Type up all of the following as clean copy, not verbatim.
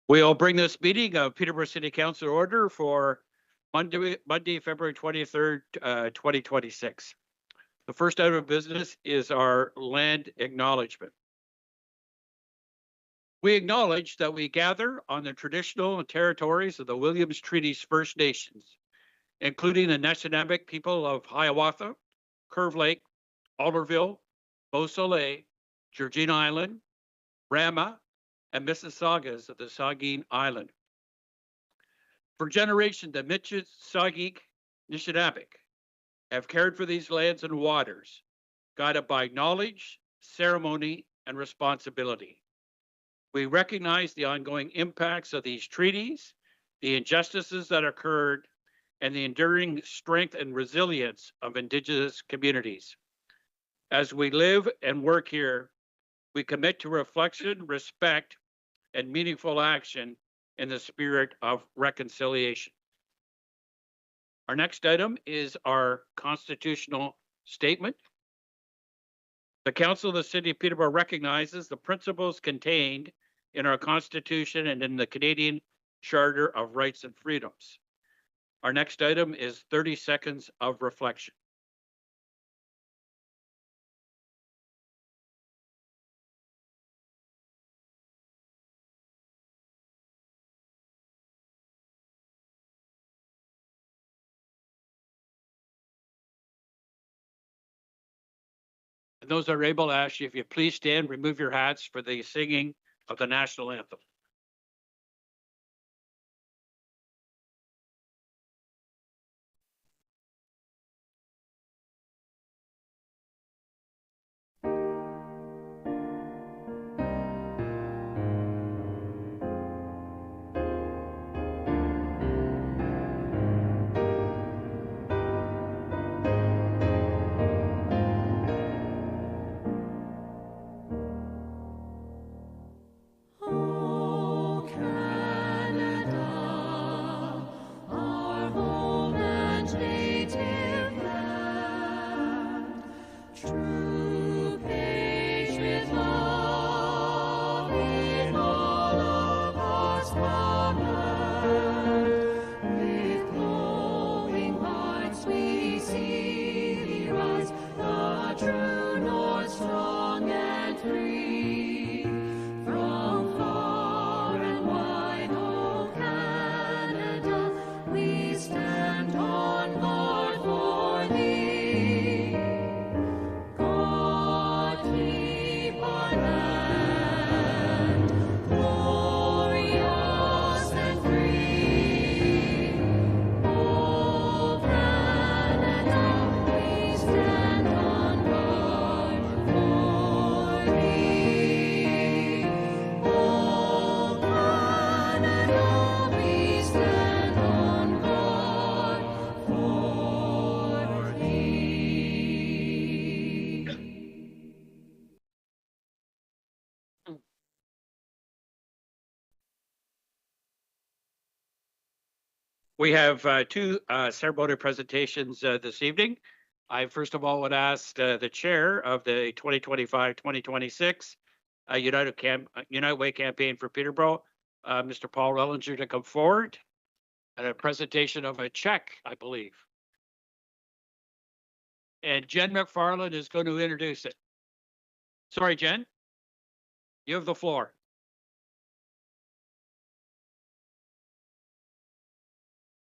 We'll bring this meeting of Peterborough City Council order for Monday, February 23rd, 2026. The first item of business is our land acknowledgement. We acknowledge that we gather on the traditional territories of the Williams Treaty's First Nations, including the Neshinamik people of Hiawatha, Curve Lake, Alderville, Beausoleil, Georgina Island, Rama, and Mississaugas of the Saugeen Island. For generations, the Mississauga Nishinabek have cared for these lands and waters, guided by knowledge, ceremony, and responsibility. We recognize the ongoing impacts of these treaties, the injustices that occurred, and the enduring strength and resilience of Indigenous communities. As we live and work here, we commit to reflection, respect, and meaningful action in the spirit of reconciliation. Our next item is our constitutional statement. The Council of the City of Peterborough recognizes the principles contained in our Constitution and in the Canadian Charter of Rights and Freedoms. Our next item is 30 seconds of reflection. And those that are able, to ask you if you please stand, remove your hats for the singing of the national anthem. We have two ceremonial presentations this evening. I first of all would ask the chair of the 2025-2026 United Way campaign for Peterborough, Mr. Paul Rellinger, to come forward and a presentation of a check, I believe. And Jen McFarland is going to introduce it. Sorry, Jen, you have the floor.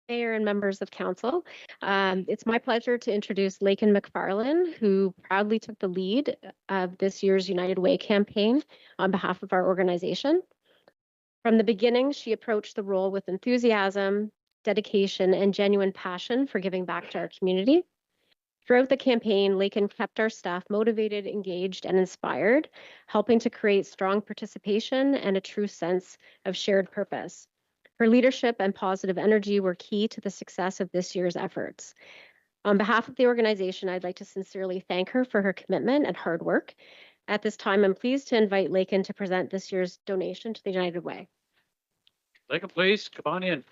Mayor and members of council, it's my pleasure to introduce Lakin McFarland, who proudly took the lead of this year's United Way campaign on behalf of our organization. From the beginning, she approached the role with enthusiasm, dedication, and genuine passion for giving back to our community. Throughout the campaign, Lakin kept our staff motivated, engaged, and inspired, helping to create strong participation and a true sense of shared purpose. Her leadership and positive energy were key to the success of this year's efforts. On behalf of the organization, I'd like to sincerely thank her for her commitment and hard work. At this time, I'm pleased to invite Lakin to present this year's donation to the United Way. Lakin, please, come on in.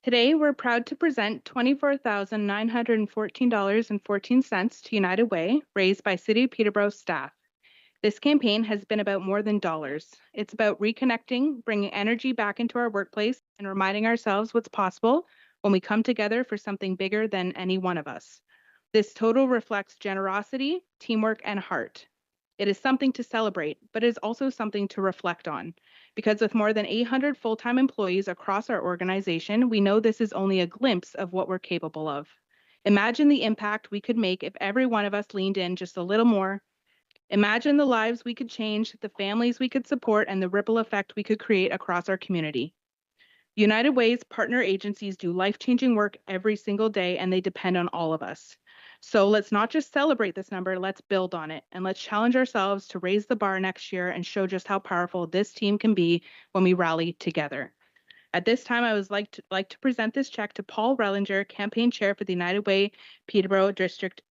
Today, we're proud to present $24,914.14 to United Way, raised by City of Peterborough staff. This campaign has been about more than dollars. It's about reconnecting, bringing energy back into our workplace, and reminding ourselves what's possible when we come together for something bigger than any one of us. This total reflects generosity, teamwork, and heart. It is something to celebrate, but it is also something to reflect on. Because with more than 800 full-time employees across our organization, we know this is only a glimpse of what we're capable of. Imagine the impact we could make if every one of us leaned in just a little more. Imagine the lives we could change, the families we could support, and the ripple effect we could create across our community. United Way's partner agencies do life-changing work every single day, and they depend on all of us. So let's not just celebrate this number, let's build on it, and let's challenge ourselves to raise the bar next year and show just how powerful this team can be when we rally together. At this time, I would like to present this check to Paul Rellinger, campaign chair for the United Way Peterborough District,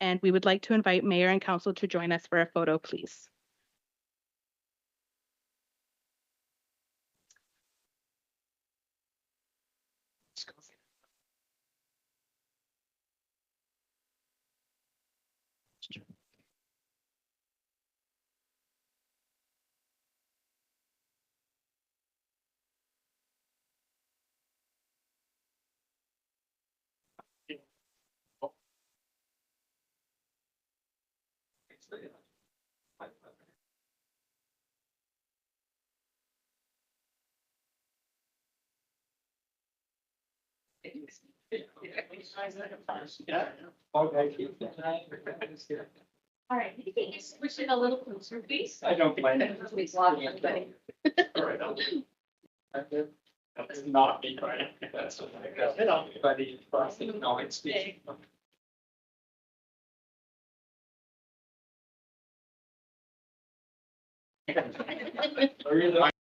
and we would like to invite Mayor and Council to join us for a photo, please. All right, can you switch it a little closer, please? I don't mind it. Please, love everybody. All right, that's not me, right? That's what I got. Everybody, no, it's me. Really?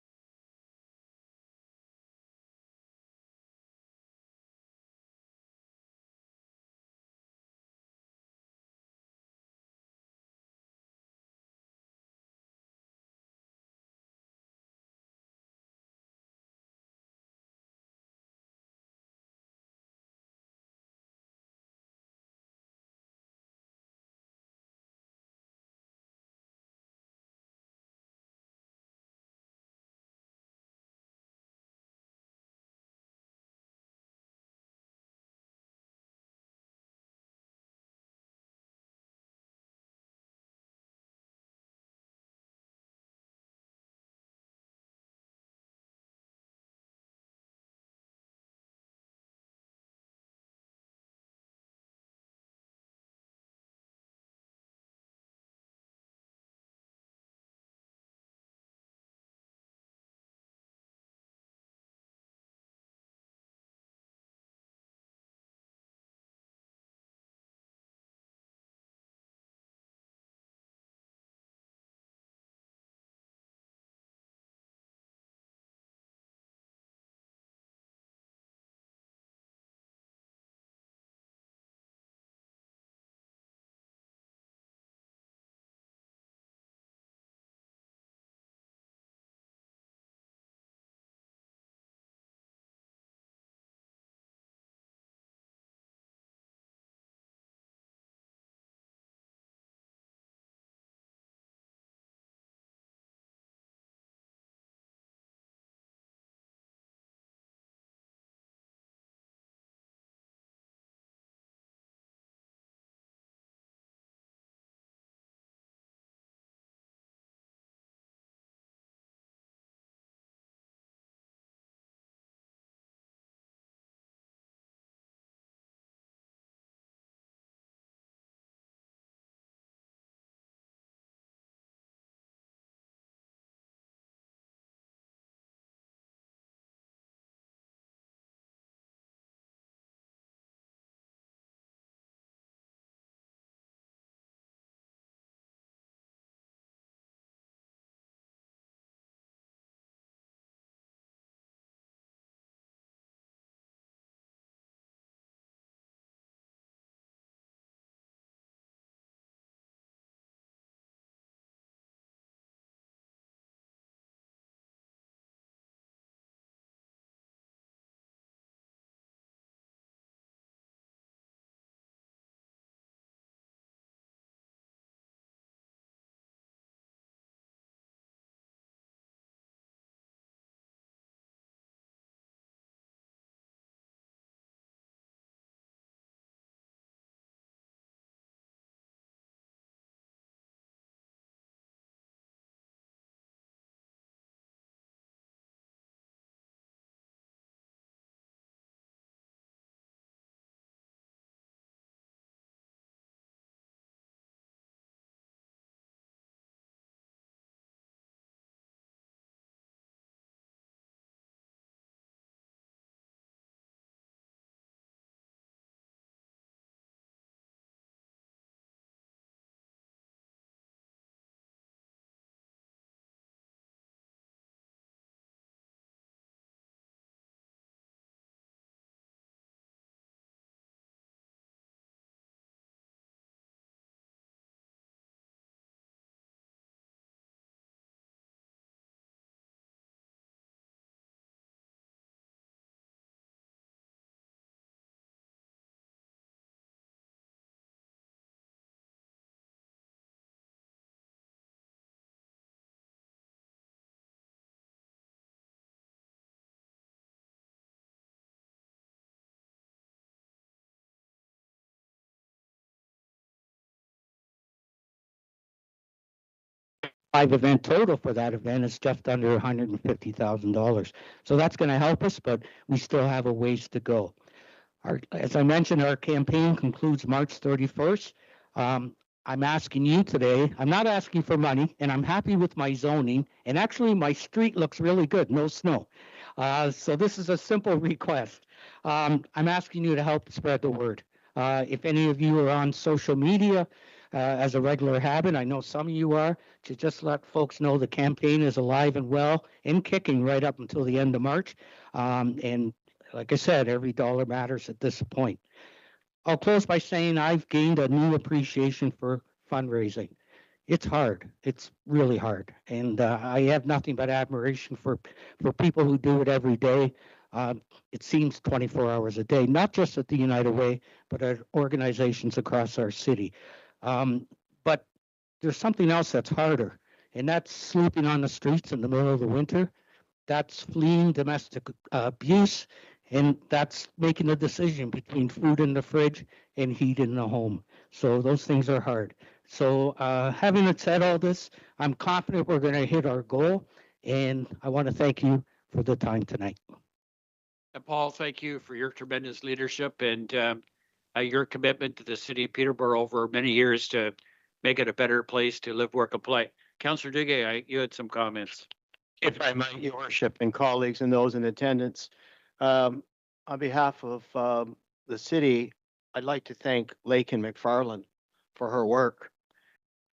live event total for that event is just under $150,000. So that's going to help us, but we still have a ways to go. As I mentioned, our campaign concludes March 31st. I'm asking you today, I'm not asking for money, and I'm happy with my zoning. And actually, my street looks really good, no snow. So this is a simple request. I'm asking you to help spread the word. If any of you are on social media as a regular habit, I know some of you are, to just let folks know the campaign is alive and well and kicking right up until the end of March. And like I said, every dollar matters at this point. I'll close by saying I've gained a new appreciation for fundraising. It's hard. It's really hard. And I have nothing but admiration for people who do it every day. It seems 24 hours a day, not just at the United Way, but at organizations across our city. But there's something else that's harder, and that's sleeping on the streets in the middle of the winter. That's fleeing domestic abuse, and that's making a decision between food in the fridge and heat in the home. So those things are hard. So having said all this, I'm confident we're going to hit our goal, and I want to thank you for the time tonight. And Paul, thank you for your tremendous leadership and your commitment to the city of Peterborough over many years to make it a better place to live, work, and play. Councillor Duguay, you had some comments. If I might, Your Worship and colleagues and those in attendance, on behalf of the city, I'd like to thank Lakin McFarland for her work.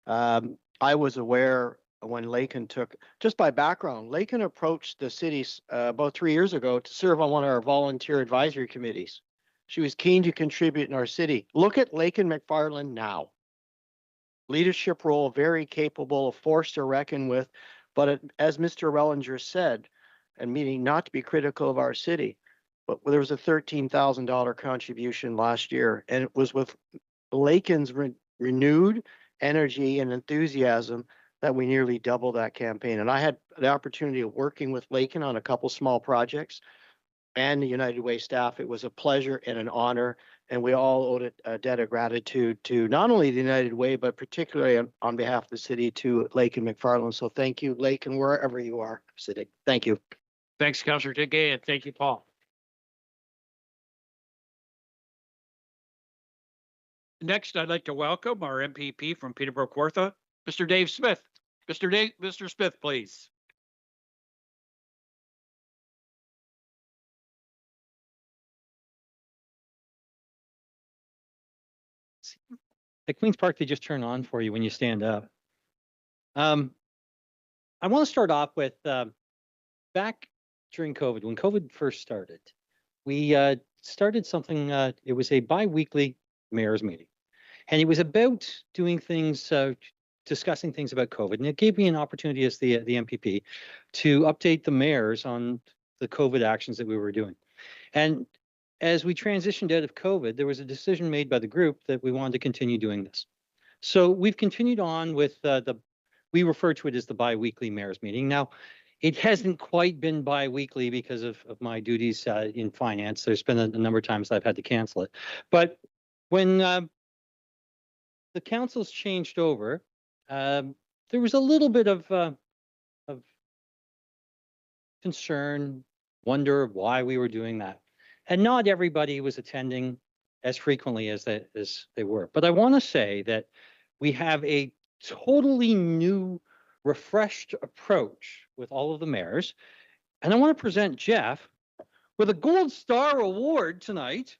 I was aware when Lakin took, just by background, Lakin approached the city about 3 years ago to serve on one of our volunteer advisory committees. She was keen to contribute in our city. Look at Lakin McFarland now. Leadership role, very capable, a force to reckon with. But as Mr. Rellinger said, and meaning not to be critical of our city, but there was a $13,000 contribution last year, and it was with Lakin's renewed energy and enthusiasm that we nearly doubled that campaign. And I had the opportunity of working with Lakin on a couple small projects and the United Way staff. It was a pleasure and an honor, and we all owed a debt of gratitude to not only the United Way, but particularly on behalf of the city to Lakin McFarland. So thank you, Lakin, wherever you are sitting. Thank you. Thanks, Councillor Duguay, and thank you, Paul. Next, I'd like to welcome our MPP from Peterborough Kawartha, Mr. Dave Smith. Mr. Smith, please. At Queen's Park, they just turn on for you when you stand up. I want to start off with back during COVID, when COVID first started, we started something, it was a bi-weekly mayor's meeting. And it was about doing things, discussing things about COVID. And it gave me an opportunity as the MPP to update the mayors on the COVID actions that we were doing. And as we transitioned out of COVID, there was a decision made by the group that we wanted to continue doing this. So we've continued on with we refer to it as the bi-weekly mayor's meeting. Now, it hasn't quite been bi-weekly because of my duties in finance. There's been a number of times I've had to cancel it. But when the council's changed over, there was a little bit of concern, wonder of why we were doing that. And not everybody was attending as frequently as they were. But I want to say that we have a totally new, refreshed approach with all of the mayors. And I want to present Jeff with a Gold Star Award tonight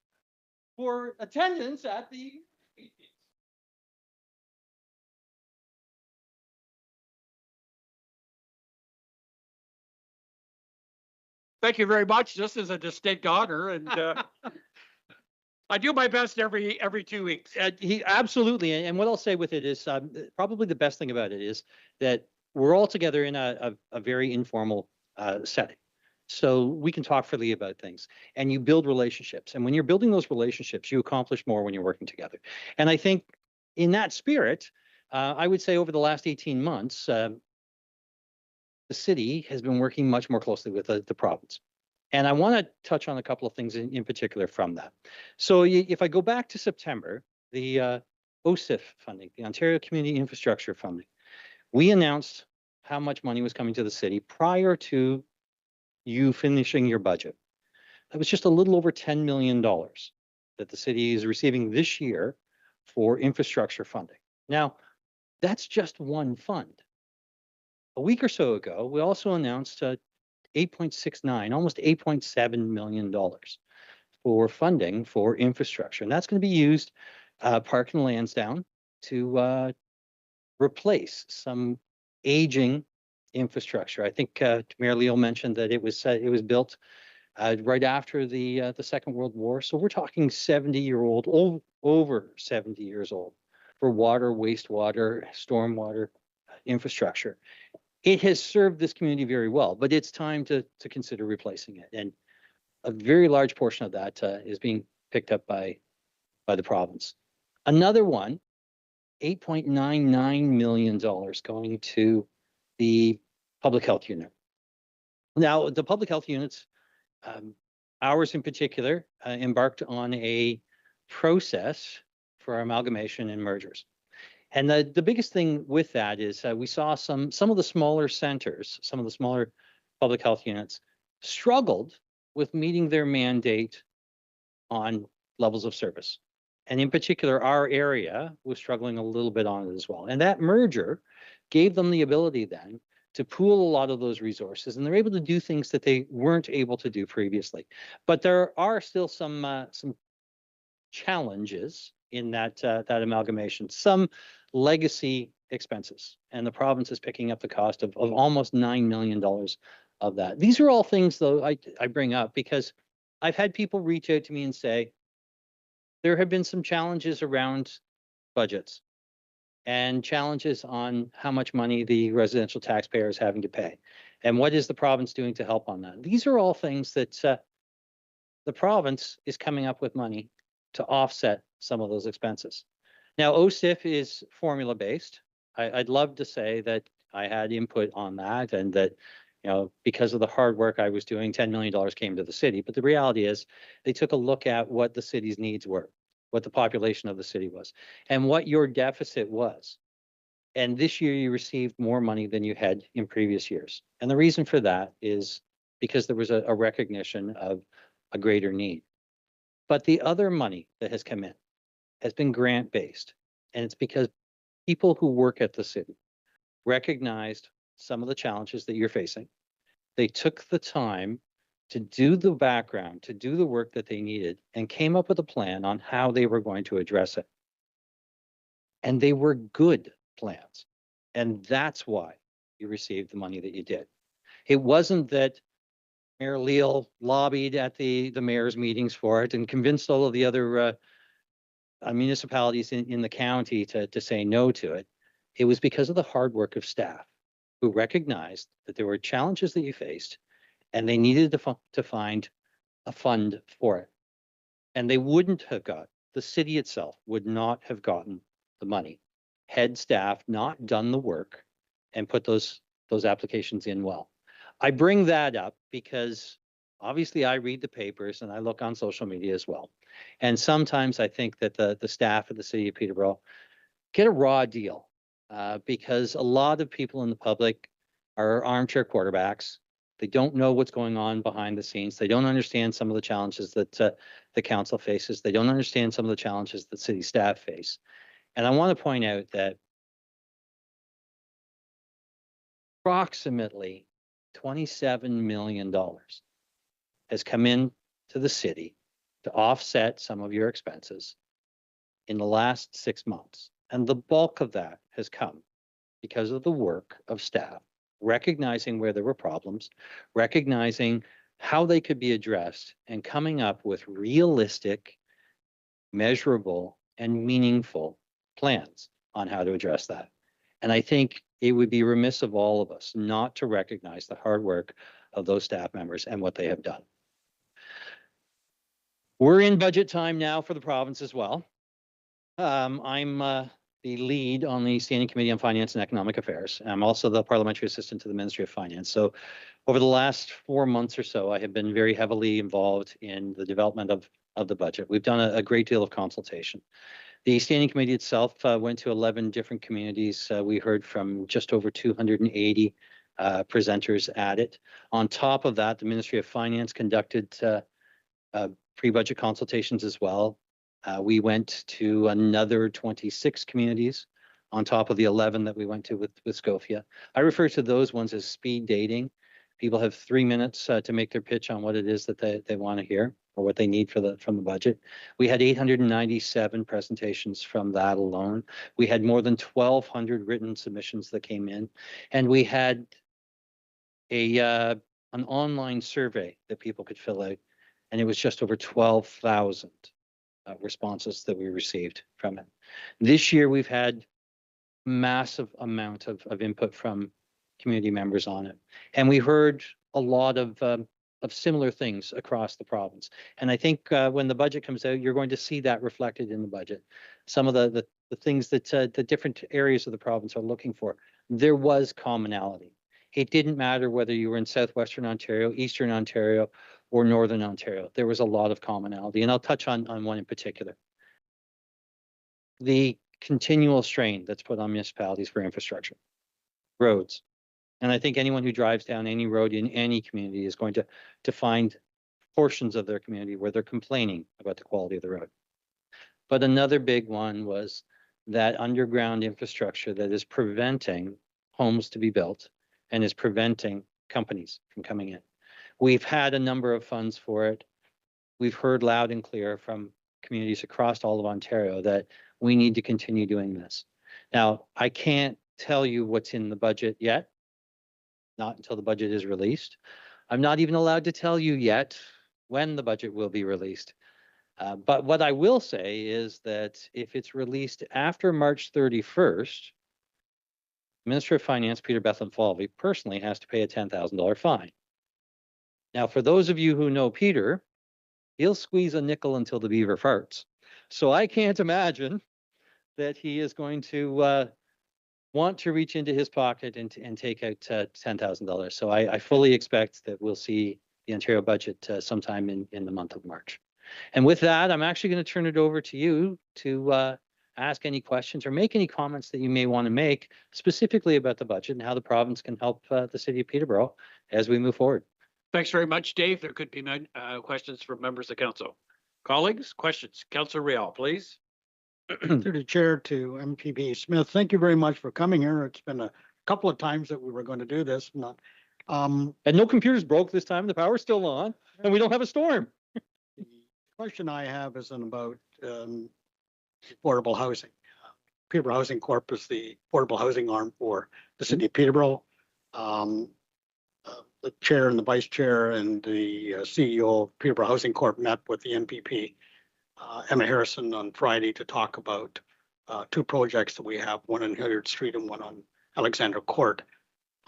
for attendance at the meetings. Thank you very much. This is a distinct honor, and I do my best every 2 weeks. He absolutely, and what I'll say with it is probably the best thing about it is that we're all together in a very informal setting, so we can talk freely about things, and you build relationships. And when you're building those relationships, you accomplish more when you're working together. And I think in that spirit, I would say over the last 18 months, the city has been working much more closely with the province. And I want to touch on a couple of things in particular from that. So if I go back to September, the OSIF funding, the Ontario Community Infrastructure funding, we announced how much money was coming to the city prior to you finishing your budget. That was just a little over $10 million that the city is receiving this year for infrastructure funding. Now, that's just one fund. A week or so ago, we also announced 8.69, almost $8.7 million for funding for infrastructure. And that's going to be used, Park and Lansdowne, to replace some aging infrastructure. I think Mayor Leo mentioned that it was built right after the Second World War. So we're talking 70-year-old, over 70 years old, for water, wastewater, stormwater infrastructure. It has served this community very well, but it's time to consider replacing it. And a very large portion of that is being picked up by the province. Another one, $8.99 million going to the public health unit. Now, the public health units, ours in particular, embarked on a process for amalgamation and mergers. And the biggest thing with that is we saw some of the smaller centers, some of the smaller public health units struggled with meeting their mandate on levels of service. And in particular, our area was struggling a little bit on it as well. And that merger gave them the ability then to pool a lot of those resources, and they're able to do things that they weren't able to do previously. But there are still some challenges in that amalgamation, some legacy expenses, and the province is picking up the cost of almost $9 million of that. These are all things, though, I bring up because I've had people reach out to me and say there have been some challenges around budgets and challenges on how much money the residential taxpayer is having to pay, and what is the province doing to help on that. These are all things that the province is coming up with money to offset some of those expenses. Now, OSIF is formula-based. I'd love to say that I had input on that and that, because of the hard work I was doing, $10 million came to the city. But the reality is they took a look at what the city's needs were, what the population of the city was, and what your deficit was. And this year you received more money than you had in previous years. And the reason for that is because there was a recognition of a greater need. But the other money that has come in has been grant-based. And it's because people who work at the city recognized some of the challenges that you're facing. They took the time to do the background, to do the work that they needed, and came up with a plan on how they were going to address it. And they were good plans. And that's why you received the money that you did. It wasn't that Mayor Leal lobbied at the mayor's meetings for it and convinced all of the other municipalities in the county to say no to it. It was because of the hard work of staff who recognized that there were challenges that you faced and they needed to find a fund for it. And they wouldn't have the city itself would not have gotten the money had staff not done the work and put those applications in well. I bring that up because obviously I read the papers and I look on social media as well. And sometimes I think that the staff of the city of Peterborough get a raw deal because a lot of people in the public are armchair quarterbacks. They don't know what's going on behind the scenes. They don't understand some of the challenges that the council faces. They don't understand some of the challenges that city staff face. And I want to point out that approximately $27 million has come in to the city to offset some of your expenses in the last 6 months. And the bulk of that has come because of the work of staff, recognizing where there were problems, recognizing how they could be addressed, and coming up with realistic, measurable, and meaningful plans on how to address that. And I think it would be remiss of all of us not to recognize the hard work of those staff members and what they have done. We're in budget time now for the province as well. I'm the lead on the Standing Committee on Finance and Economic Affairs. I'm also the parliamentary assistant to the Ministry of Finance. So over the last 4 months or so, I have been very heavily involved in the development of the budget. We've done a great deal of consultation. The standing committee itself went to 11 different communities. We heard from just over 280 presenters at it. On top of that, the Ministry of Finance conducted pre-budget consultations as well. We went to another 26 communities on top of the 11 that we went to with Scofia. I refer to those ones as speed dating. People have 3 minutes to make their pitch on what it is that they want to hear or what they need from the budget. We had 897 presentations from that alone. We had more than 1,200 written submissions that came in, and we had an online survey that people could fill out, and it was just over 12,000 responses that we received from it. This year, we've had massive amount of input from community members on it, and we heard a lot of similar things across the province. And I think when the budget comes out, you're going to see that reflected in the budget. Some of the things that the different areas of the province are looking for, there was commonality. It didn't matter whether you were in Southwestern Ontario, Eastern Ontario, or Northern Ontario. There was a lot of commonality, and I'll touch on one in particular. The continual strain that's put on municipalities for infrastructure, roads. And I think anyone who drives down any road in any community is going to find portions of their community where they're complaining about the quality of the road. But another big one was that underground infrastructure that is preventing homes to be built and is preventing companies from coming in. We've had a number of funds for it. We've heard loud and clear from communities across all of Ontario that we need to continue doing this. Now, I can't tell you what's in the budget yet, not until the budget is released. I'm not even allowed to tell you yet when the budget will be released. But what I will say is that if it's released after March 31st, Minister of Finance, Peter Bethlen-Falvey, personally has to pay a $10,000 fine. Now, for those of you who know Peter, he'll squeeze a nickel until the beaver farts. So I can't imagine that he is going to want to reach into his pocket and take out $10,000. So I fully expect that we'll see the Ontario budget sometime in the month of March. And with that, I'm actually going to turn it over to you to ask any questions or make any comments that you may want to make specifically about the budget and how the province can help the city of Peterborough as we move forward. Thanks very much, Dave. There could be questions from members of council. Colleagues, questions? Councillor Rial, please. Through the chair to MPP Smith, thank you very much for coming here. It's been a couple of times that we were going to do this. And no computers broke this time. The power's still on, and we don't have a storm. The question I have is about affordable housing. Peterborough Housing Corp is the affordable housing arm for the city of Peterborough. The chair and the vice chair and the CEO of Peterborough Housing Corp met with the MPP, Emma Harrison, on Friday to talk about two projects that we have, one on Hilliard Street and one on Alexandra Court.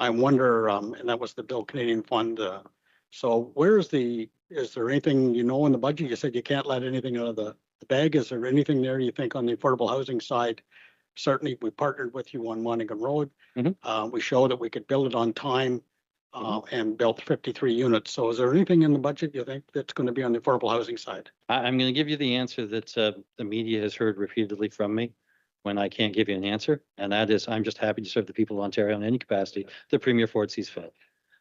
I wonder, and that was the Bill Canadian Fund. So is there anything, in the budget? You said you can't let anything out of the bag. Is there anything there you think on the affordable housing side? Certainly, we partnered with you on Monaghan Road. Mm-hmm. We showed that we could build it on time and built 53 units. So is there anything in the budget you think that's going to be on the affordable housing side? I'm going to give you the answer that the media has heard repeatedly from me when I can't give you an answer. And that is, I'm just happy to serve the people of Ontario in any capacity the Premier Ford sees fit.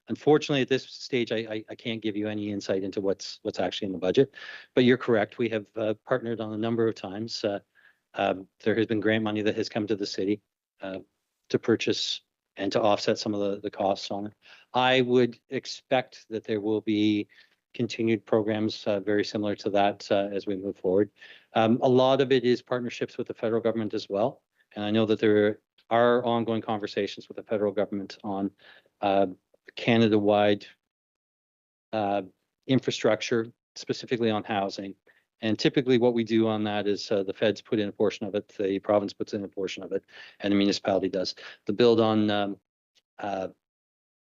Unfortunately, at this stage, I can't give you any insight into what's actually in the budget. But you're correct. We have partnered on a number of times. There has been grant money that has come to the city to purchase and to offset some of the costs on it. I would expect that there will be continued programs very similar to that as we move forward. A lot of it is partnerships with the federal government as well. And I know that there are ongoing conversations with the federal government on Canada-wide infrastructure, specifically on housing. And typically what we do on that is the feds put in a portion of it, the province puts in a portion of it, and the municipality does. The build on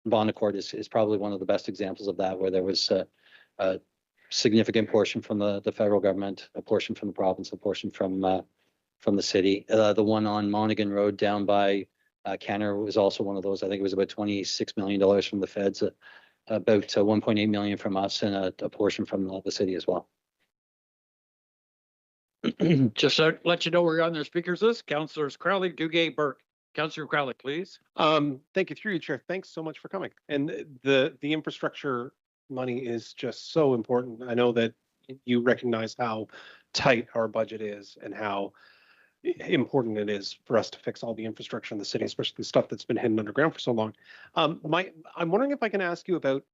Bond Accord is probably one of the best examples of that, where there was a significant portion from the federal government, a portion from the province, a portion from the city. The one on Monaghan Road down by Canner was also one of those. I think it was about $26 million from the feds, about $1.8 million from us, and a portion from the city as well. Just to let you know, we're on the speakers list. Councilors Crowley, Duguay, Burke. Councilor Crowley, please. Thank you through you, Chair. Thanks so much for coming. And the infrastructure money is just so important. I know that you recognize how tight our budget is and how important it is for us to fix all the infrastructure in the city, especially the stuff that's been hidden underground for so long. I'm wondering if I can ask you about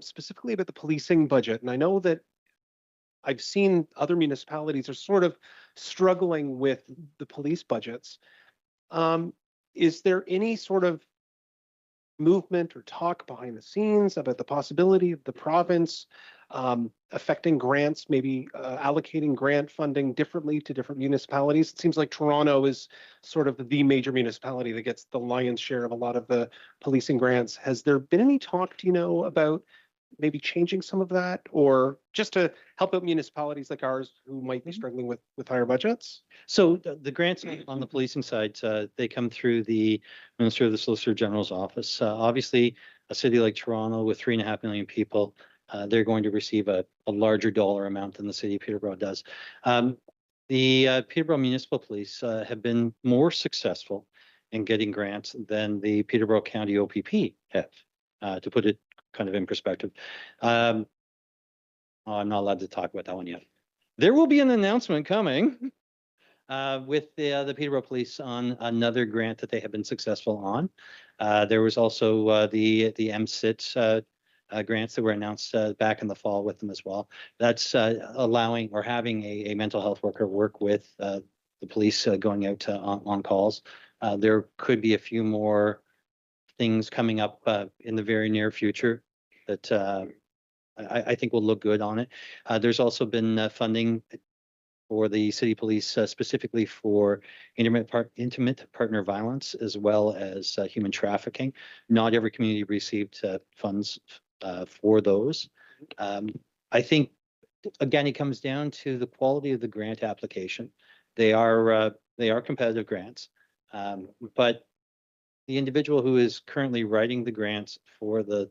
specifically about the policing budget. And I know that I've seen other municipalities are sort of struggling with the police budgets. Is there any sort of movement or talk behind the scenes about the possibility of the province affecting grants, maybe allocating grant funding differently to different municipalities? It seems like Toronto is sort of the major municipality that gets the lion's share of a lot of the policing grants. Has there been any talk, do you know, about maybe changing some of that, or just to help out municipalities like ours who might be struggling with higher budgets? So the grants on the policing side, they come through the Minister of the Solicitor General's office. Obviously, a city like Toronto with 3.5 million people, they're going to receive a larger dollar amount than the city of Peterborough does. The Peterborough Municipal Police have been more successful in getting grants than the Peterborough County OPP have, to put it kind of in perspective. I'm not allowed to talk about that one yet. There will be an announcement coming with the Peterborough Police on another grant that they have been successful on. There was also the MSIT grants that were announced back in the fall with them as well. That's allowing or having a mental health worker work with the police going out on calls. There could be a few more things coming up in the very near future that I think will look good on it. There's also been funding for the city police specifically for intimate partner violence as well as human trafficking. Not every community received funds for those. I think, again, it comes down to the quality of the grant application. They are competitive grants, but the individual who is currently writing the grants for the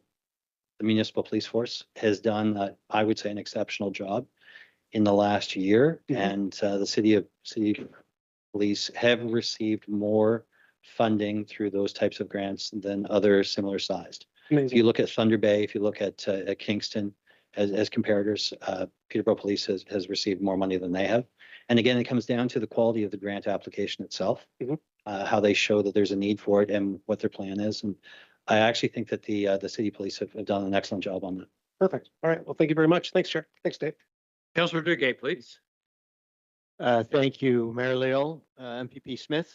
municipal police force has done, I would say, an exceptional job in the last year. Mm-hmm. And the city police have received more funding through those types of grants than other similar sized. Amazing. If you look at Thunder Bay, if you look at Kingston as comparators, Peterborough Police has received more money than they have. And again, it comes down to the quality of the grant application itself. Mm-hmm. How they show that there's a need for it and what their plan is. And I actually think that the city police have done an excellent job on that. Perfect. All right. Well, thank you very much. Thanks, Chair. Thanks, Dave. Councilor Duguay, please. Thank you, Mayor Leo, MPP Smith.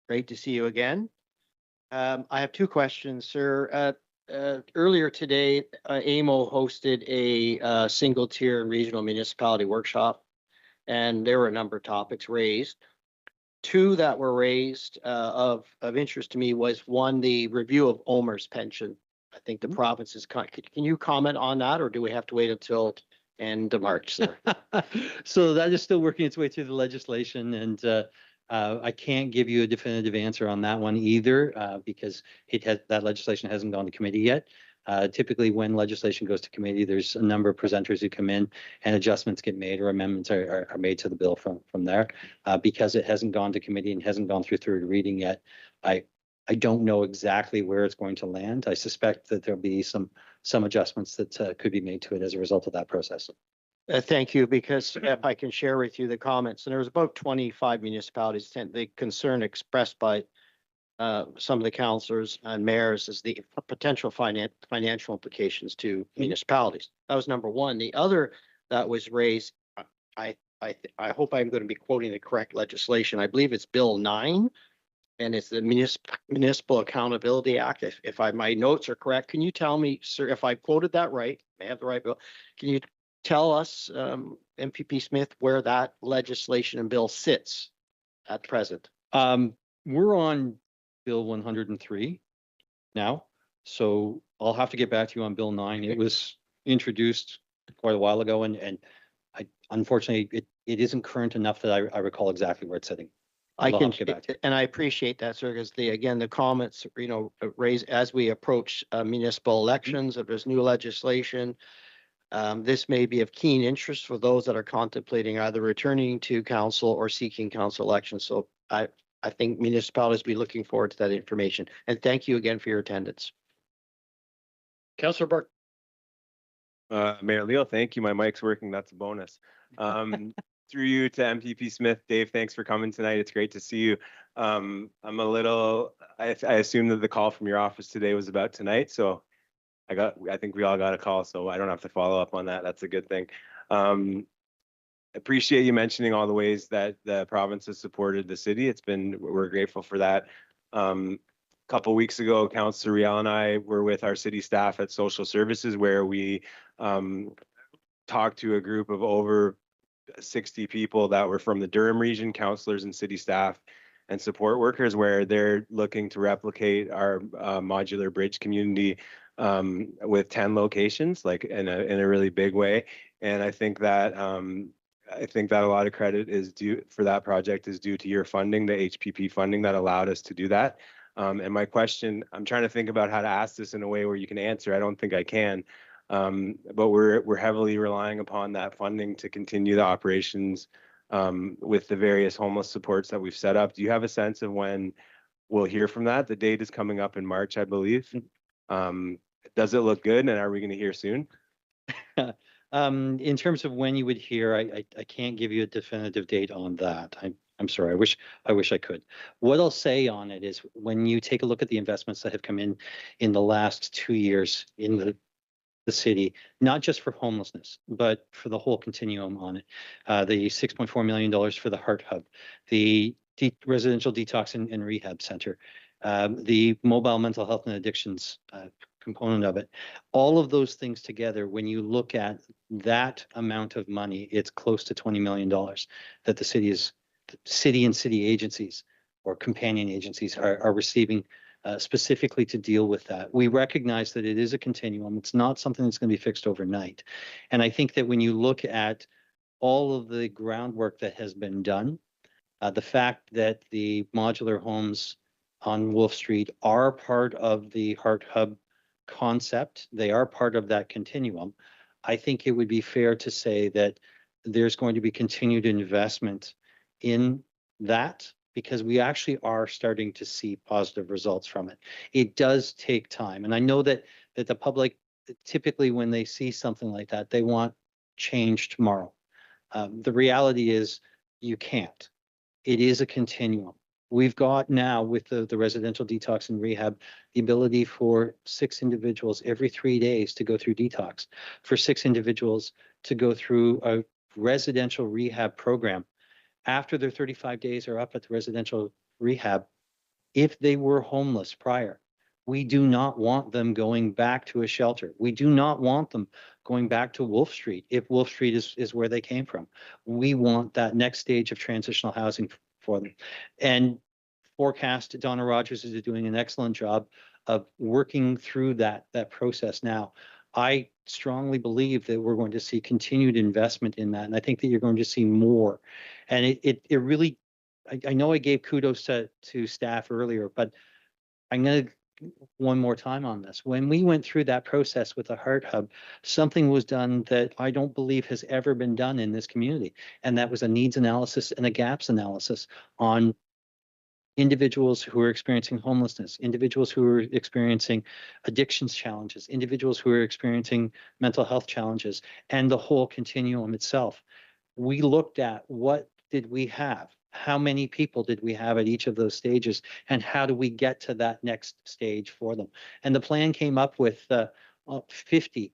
Great to see you again. I have two questions, sir. Earlier today, AMO hosted a single tier regional municipality workshop, and there were a number of topics raised. Two that were raised of interest to me was one, the review of Omer's pension. I think the province is, can you comment on that, or do we have to wait until end of March, sir? So that is still working its way through the legislation, and I can't give you a definitive answer on that one either, because that legislation hasn't gone to committee yet. Typically, when legislation goes to committee, there's a number of presenters who come in and adjustments get made or amendments are made to the bill from there. Because it hasn't gone to committee and hasn't gone through third reading yet, I don't know exactly where it's going to land. I suspect that there'll be some adjustments that could be made to it as a result of that process. Thank you, because if I can share with you the comments, and there was about 25 municipalities, the concern expressed by some of the councillors and mayors is the potential financial implications to municipalities. That was number one. The other that was raised, I hope I'm going to be quoting the correct legislation. I believe it's Bill 9, and it's the Municipal Accountability Act. If my notes are correct, can you tell me, sir, if I quoted that right? May have the right bill. Can you tell us, MPP Smith, where that legislation and bill sits at present? We're on Bill 103 now, so I'll have to get back to you on Bill 9. It was introduced quite a while ago, and unfortunately, it isn't current enough that I recall exactly where it's sitting. I appreciate that, sir, because the comments, raised as we approach municipal elections, if there's new legislation, This may be of keen interest for those that are contemplating either returning to council or seeking council election. So I think municipalities will be looking forward to that information. And thank you again for your attendance. Councillor Burke. Mayor Leo, thank you. My mic's working. That's a bonus. Through you to MPP Smith, Dave, thanks for coming tonight. It's great to see you. I'm a little, I assume that the call from your office today was about tonight. So I think we all got a call, so I don't have to follow up on that. That's a good thing. Appreciate you mentioning all the ways that the province has supported the city. We're grateful for that. Couple weeks ago, Councillor Riel and I were with our city staff at Social Services, where we talked to a group of over 60 people that were from the Durham region, councillors and city staff and support workers, where they're looking to replicate our modular bridge community with 10 locations, like in a really big way. And I think that a lot of credit is due for that project is due to your funding, the HPP funding that allowed us to do that. And my question, I'm trying to think about how to ask this in a way where you can answer. I don't think I can, but we're heavily relying upon that funding to continue the operations with the various homeless supports that we've set up. Do you have a sense of when we'll hear from that? The date is coming up in March, I believe. Does it look good, and are we going to hear soon? In terms of when you would hear, I can't give you a definitive date on that. I'm sorry. I wish I could. What I'll say on it is, when you take a look at the investments that have come in the last 2 years in the city, not just for homelessness, but for the whole continuum on it, the $6.4 million for the Heart Hub, the residential detox and rehab center, the mobile mental health and addictions component of it, all of those things together, when you look at that amount of money, it's close to $20 million that the city and city agencies or companion agencies are receiving specifically to deal with that. We recognize that it is a continuum. It's not something that's going to be fixed overnight. And I think that when you look at all of the groundwork that has been done, the fact that the modular homes on Wolf Street are part of the Heart Hub concept, they are part of that continuum, I think it would be fair to say that there's going to be continued investment in that, because we actually are starting to see positive results from it. It does take time. And I know that the public, typically when they see something like that, they want change tomorrow. The reality is you can't. It is a continuum. We've got now, with the residential detox and rehab, the ability for 6 individuals every 3 days to go through detox, for 6 individuals to go through a residential rehab program. After their 35 days are up at the residential rehab, if they were homeless prior, we do not want them going back to a shelter. We do not want them going back to Wolf Street if Wolf Street is where they came from. We want that next stage of transitional housing for them. And Forecast, Donna Rogers is doing an excellent job of working through that process now. I strongly believe that we're going to see continued investment in that, and I think that you're going to see more. And it really, I know I gave kudos to staff earlier, but I'm going to one more time on this. When we went through that process with the Heart Hub, something was done that I don't believe has ever been done in this community, and that was a needs analysis and a gaps analysis on individuals who are experiencing homelessness, individuals who are experiencing addictions challenges, individuals who are experiencing mental health challenges, and the whole continuum itself. We looked at what did we have? How many people did we have at each of those stages? And how do we get to that next stage for them? And the plan came up with 50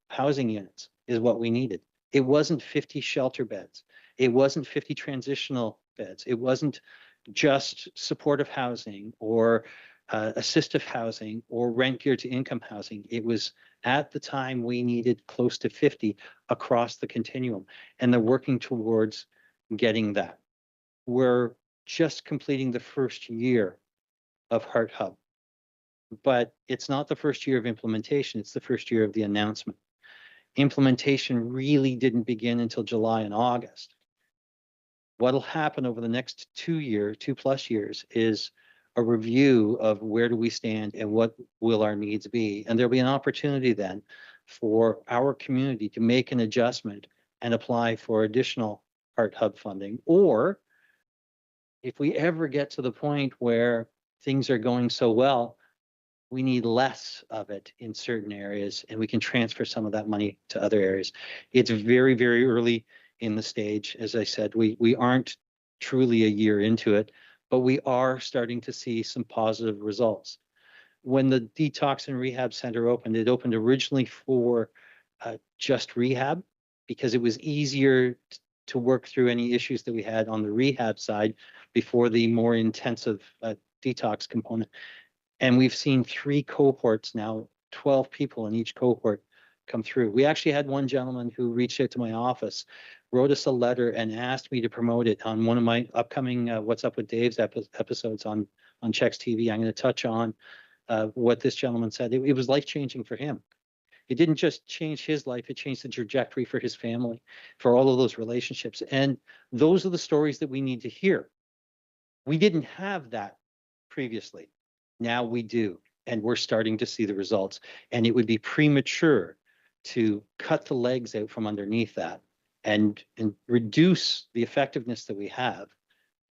housing units is what we needed. It wasn't 50 shelter beds. It wasn't 50 transitional beds. It wasn't just supportive housing or assistive housing or rent geared to income housing. It was, at the time, we needed close to 50 across the continuum, and they're working towards getting that. We're just completing the first year of Heart Hub, but it's not the first year of implementation. It's the first year of the announcement. Implementation really didn't begin until July and August. What'll happen over the next 2+ years is a review of where do we stand and what will our needs be. And there'll be an opportunity then for our community to make an adjustment and apply for additional Heart Hub funding. Or if we ever get to the point where things are going so well, we need less of it in certain areas and we can transfer some of that money to other areas. It's very, very early in the stage. As I said, we aren't truly a year into it, but we are starting to see some positive results. When the detox and rehab center opened, it opened originally for just rehab because it was easier to work through any issues that we had on the rehab side before the more intensive detox component. And we've seen 3 cohorts now, 12 people in each cohort come through. We actually had one gentleman who reached out to my office, wrote us a letter and asked me to promote it on one of my upcoming What's Up with Dave's episodes on Checks TV. I'm going to touch on what this gentleman said. It was life-changing for him. It didn't just change his life, it changed the trajectory for his family, for all of those relationships. And those are the stories that we need to hear. We didn't have that previously. Now we do, and we're starting to see the results. And it would be premature to cut the legs out from underneath that and reduce the effectiveness that we have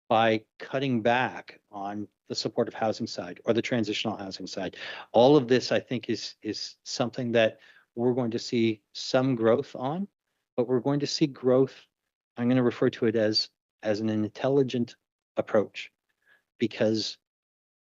by cutting back on the supportive housing side or the transitional housing side. All of this, I think, is something that we're going to see some growth on, but we're going to see growth. I'm going to refer to it as an intelligent approach, because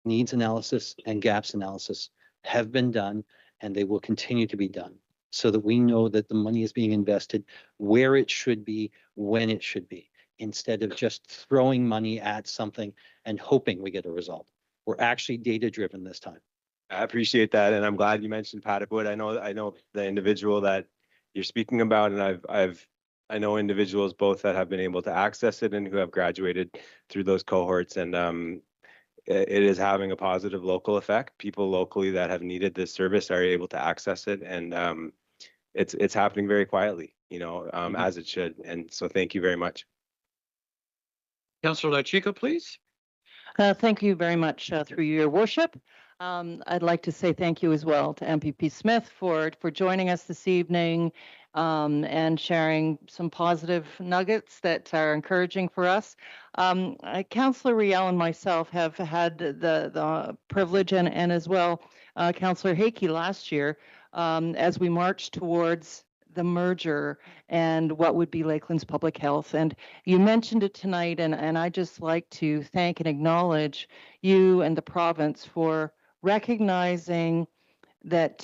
needs analysis and gaps analysis have been done and they will continue to be done so that we know that the money is being invested where it should be, when it should be, instead of just throwing money at something and hoping we get a result. We're actually data driven this time. I appreciate that, and I'm glad you mentioned Paddockwood. I know the individual that you're speaking about, and I know individuals both that have been able to access it and who have graduated through those cohorts, and it is having a positive local effect. People locally that have needed this service are able to access it, and it's happening very quietly, as it should. And so, thank you very much. Councillor Chico, please. Thank you very much, through your worship. I'd like to say thank you as well to MPP Smith for joining us this evening and sharing some positive nuggets that are encouraging for us. Councillor Riel and myself have had the privilege and as well Councillor Hakey last year as we marched towards the merger and what would be Lakeland's public health. And you mentioned it tonight, and I just like to thank and acknowledge you and the province for recognizing that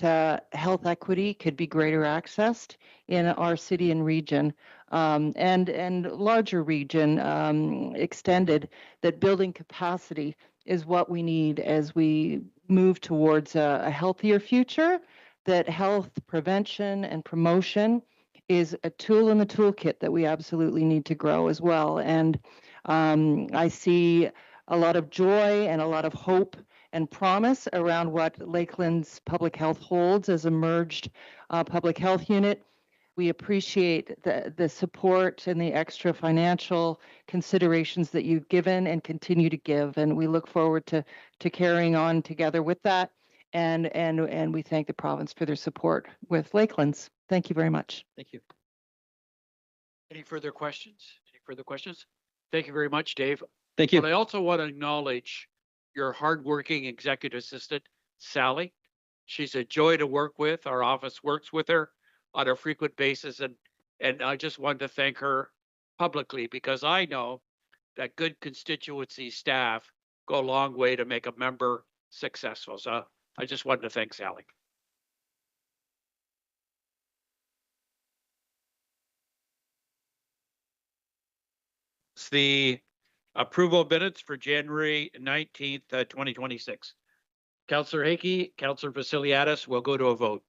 health equity could be greater accessed in our city and region, and larger region extended, that building capacity is what we need as we move towards a healthier future, that health prevention and promotion is a tool in the toolkit that we absolutely need to grow as well. And I see a lot of joy and a lot of hope and promise around what Lakeland's public health holds as a merged public health unit. We appreciate the support and the extra financial considerations that you've given and continue to give, and we look forward to carrying on together with that. And we thank the province for their support with Lakeland's. Thank you very much. Thank you. Any further questions? Any further questions? Thank you very much, Dave. Thank you. But I also want to acknowledge your hardworking executive assistant, Sally. She's a joy to work with. Our office works with her on a frequent basis. And I just wanted to thank her publicly, because I know that good constituency staff go a long way to make a member successful. So I just wanted to thank Sally. It's the approval of minutes for January 19th, 2026. Councillor Hakey, Councillor Vasiliadis will go to a vote.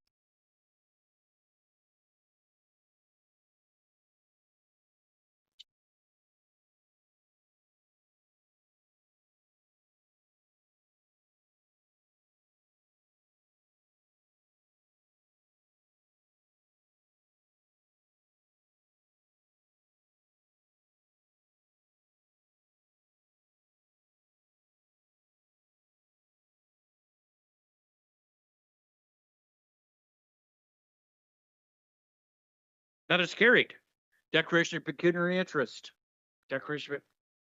That is carried. Declaration of pecuniary interest. Declaration,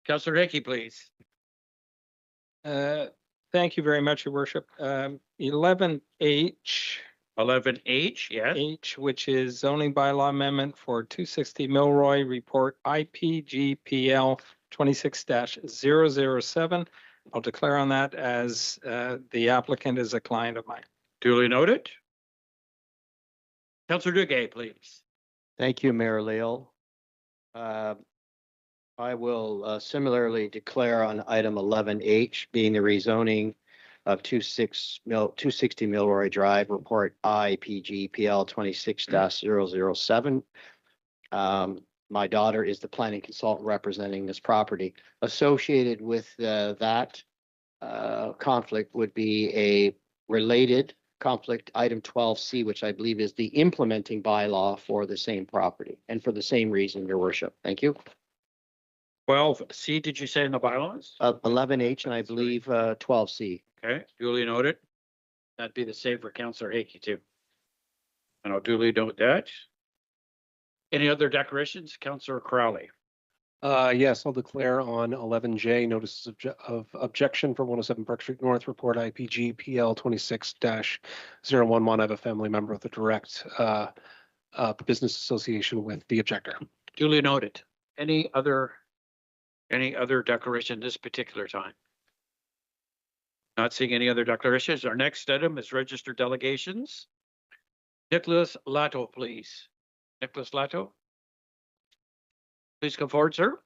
Councillor Hickey, please. Thank you very much, Your Worship. 11H, 11H, yes. which is zoning bylaw amendment for 260 Milroy Report IPGPL 26-007. I'll declare on that as the applicant is a client of mine. Duly noted. Councillor Duguay, please. Thank you, Mayor Leal. I will similarly declare on item 11H being the rezoning of 260 Milroy Drive, report IPGPL 26-007. My daughter is the planning consultant representing this property. Associated with that conflict would be a related conflict, item 12C, which I believe is the implementing bylaw for the same property and for the same reason, Your Worship. Thank you. 12C, did you say in the bylaws? 11H and I believe 12C. Okay, duly noted. That'd be the same for Councillor Hickey too. And I'll duly note that. Any other declarations? Councillor Crowley. Yes, I'll declare on 11J notices of objection for 107 Park Street North, report IPG PL 26-011. I have a family member with a direct business association with the objector. Duly noted. Any other declaration this particular time? Not seeing any other declarations. Our next item is registered delegations. Nicholas Lato, please. Nicholas Lato. Please come forward, sir.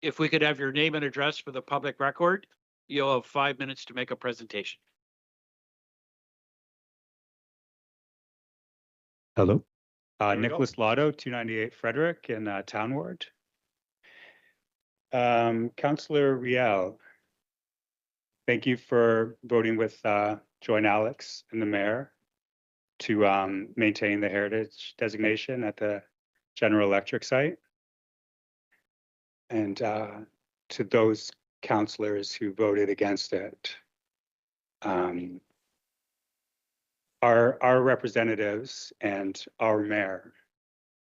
If we could have your name and address for the public record, you'll have 5 minutes to make a presentation. Hello. There we Nicholas Lotto, 298 Frederick in Town Ward. Councillor Riel, thank you for voting with Joy and Alex and the mayor to maintain the heritage designation at the General Electric site. And to those councillors who voted against it, our representatives and our mayor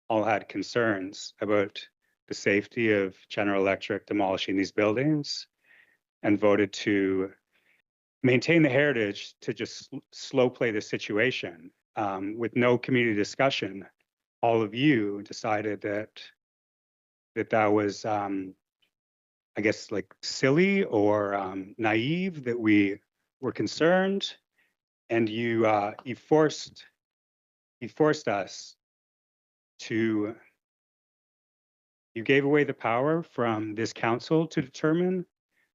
all had concerns about the safety of General Electric demolishing these buildings and voted to maintain the heritage to just slow play the situation with no community discussion. All of you decided that was, I guess, like silly or naive, that we were concerned, and you forced us to. You gave away the power from this council to determine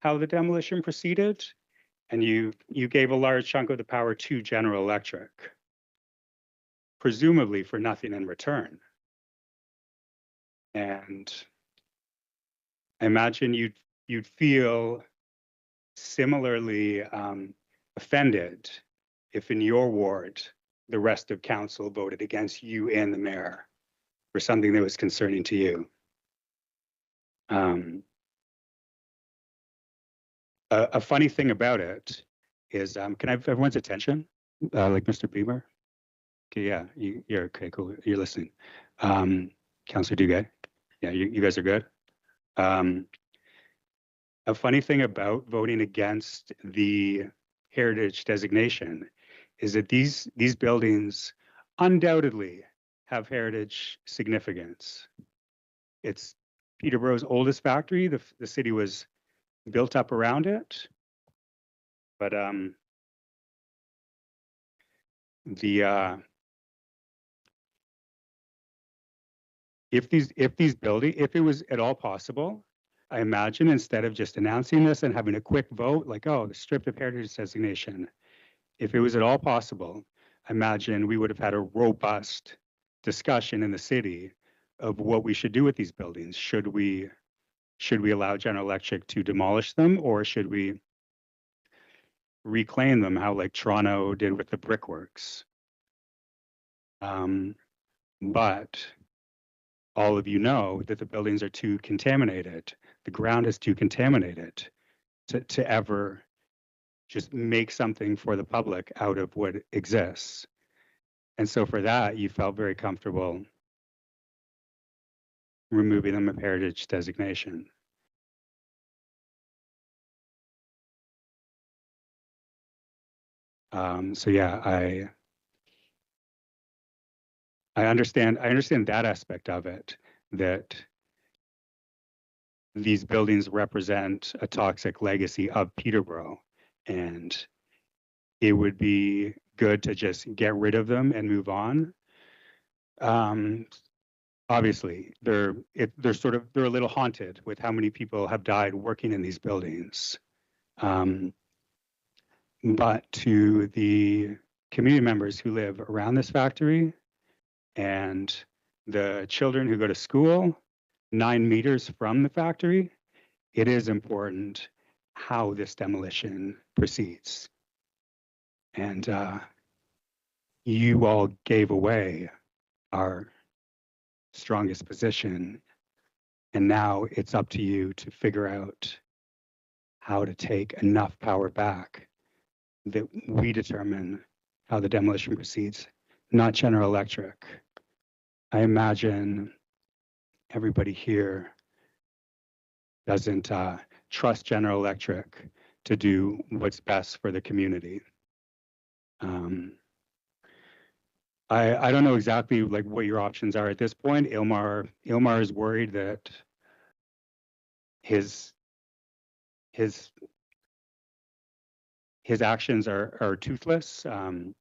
how the demolition proceeded, and you gave a large chunk of the power to General Electric, presumably for nothing in return. And I imagine you'd feel similarly offended if in your ward the rest of council voted against you and the mayor for something that was concerning to you. A funny thing about it is, can I have everyone's attention? Like Mr. Beamer? Okay, yeah, you're okay, cool. You're listening. Councillor Duguay? Yeah, you guys are good. A funny thing about voting against the heritage designation is that these buildings undoubtedly have heritage significance. It's Peterborough's oldest factory. The city was built up around it, but if it was at all possible, I imagine instead of just announcing this and having a quick vote, like, oh, the stripped of heritage designation, if it was at all possible, I imagine we would have had a robust discussion in the city of what we should do with these buildings. Should we allow General Electric to demolish them, or should we reclaim them, how like Toronto did with the brickworks? But all of you know that the buildings are too contaminated. The ground is too contaminated to ever just make something for the public out of what exists. And so for that, you felt very comfortable removing them of heritage designation. So yeah, I understand that aspect of it, that these buildings represent a toxic legacy of Peterborough, and it would be good to just get rid of them and move on. Obviously, they're a little haunted with how many people have died working in these buildings. But to the community members who live around this factory and the children who go to school 9 meters from the factory, it is important how this demolition proceeds. And you all gave away our strongest position. And now it's up to you to figure out how to take enough power back that we determine how the demolition proceeds, not General Electric. I imagine everybody here doesn't trust General Electric to do what's best for the community. I don't know exactly like what your options are at this point. Ilmar is worried that his actions are toothless. The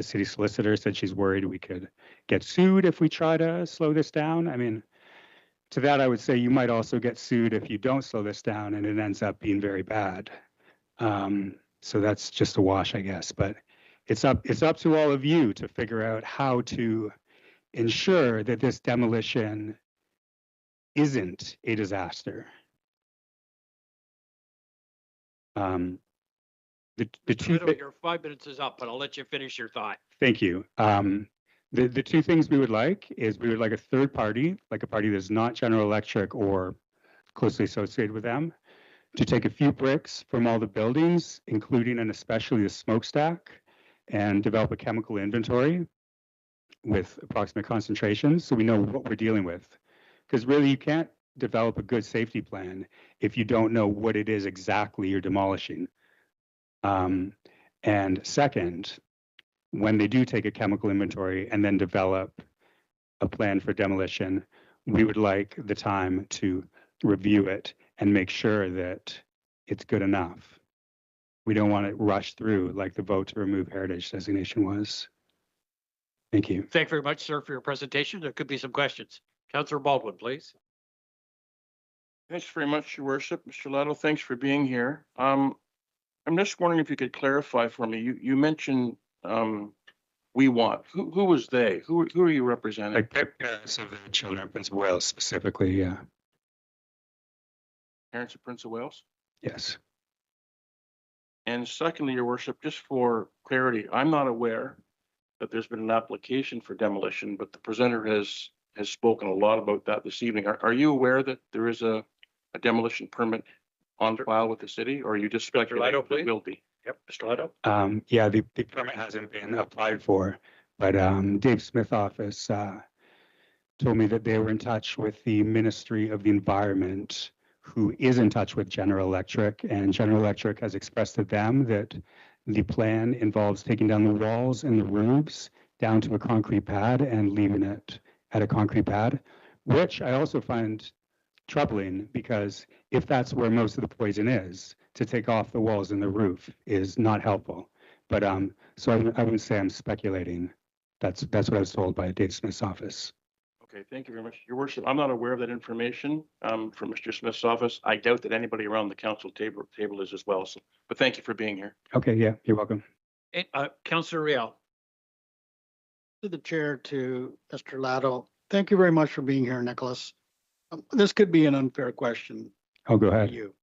city solicitor said she's worried we could get sued if we try to slow this down. I mean, to that I would say you might also get sued if you don't slow this down and it ends up being very bad. So that's just a wash, I guess. But it's up to all of you to figure out how to ensure that this demolition isn't a disaster. The two Your 5 minutes is up, but I'll let you finish your thought. Thank you. The two things we would like is we would like a third party, like a party that's not General Electric or closely associated with them, to take a few bricks from all the buildings, including and especially the smokestack, and develop a chemical inventory with approximate concentrations so we know what we're dealing with. Because really you can't develop a good safety plan if you don't know what it is exactly you're demolishing. And second, when they do take a chemical inventory and then develop a plan for demolition, we would like the time to review it and make sure that it's good enough. We don't want it rushed through like the vote to remove heritage designation was. Thank you. Thank you very much, sir, for your presentation. There could be some questions. Councillor Baldwin, please. Thanks very much, Your Worship. Mr. Lotto, thanks for being here. I'm just wondering if you could clarify for me. You mentioned we want. Who was they? Who are you representing? Like parents of the children of Prince of Wales specifically, yeah. Parents of Prince of Wales? Yes. And secondly, Your Worship, just for clarity, I'm not aware that there's been an application for demolition, but the presenter has spoken a lot about that this evening. Are you aware that there is a demolition permit on file with the city, or are you just speculating it will be? Yep, Mr. Leto. Yeah, the permit hasn't been applied for, but Dave Smith's office told me that they were in touch with the Ministry of the Environment, who is in touch with General Electric, and General Electric has expressed to them that the plan involves taking down the walls and the roofs down to a concrete pad and leaving it at a concrete pad, which I also find troubling, because if that's where most of the poison is, to take off the walls and the roof is not helpful. But so I wouldn't say I'm speculating. That's what I was told by Dave Smith's office. Okay, thank you very much, Your Worship. I'm not aware of that information from Mr. Smith's office. I doubt that anybody around the council table is as well. So, but thank you for being here. Okay, yeah, you're welcome. Councillor Rial. To the chair, to Mr. Lotto, thank you very much for being here, Nicholas. This could be an unfair question Oh, go to ahead. you.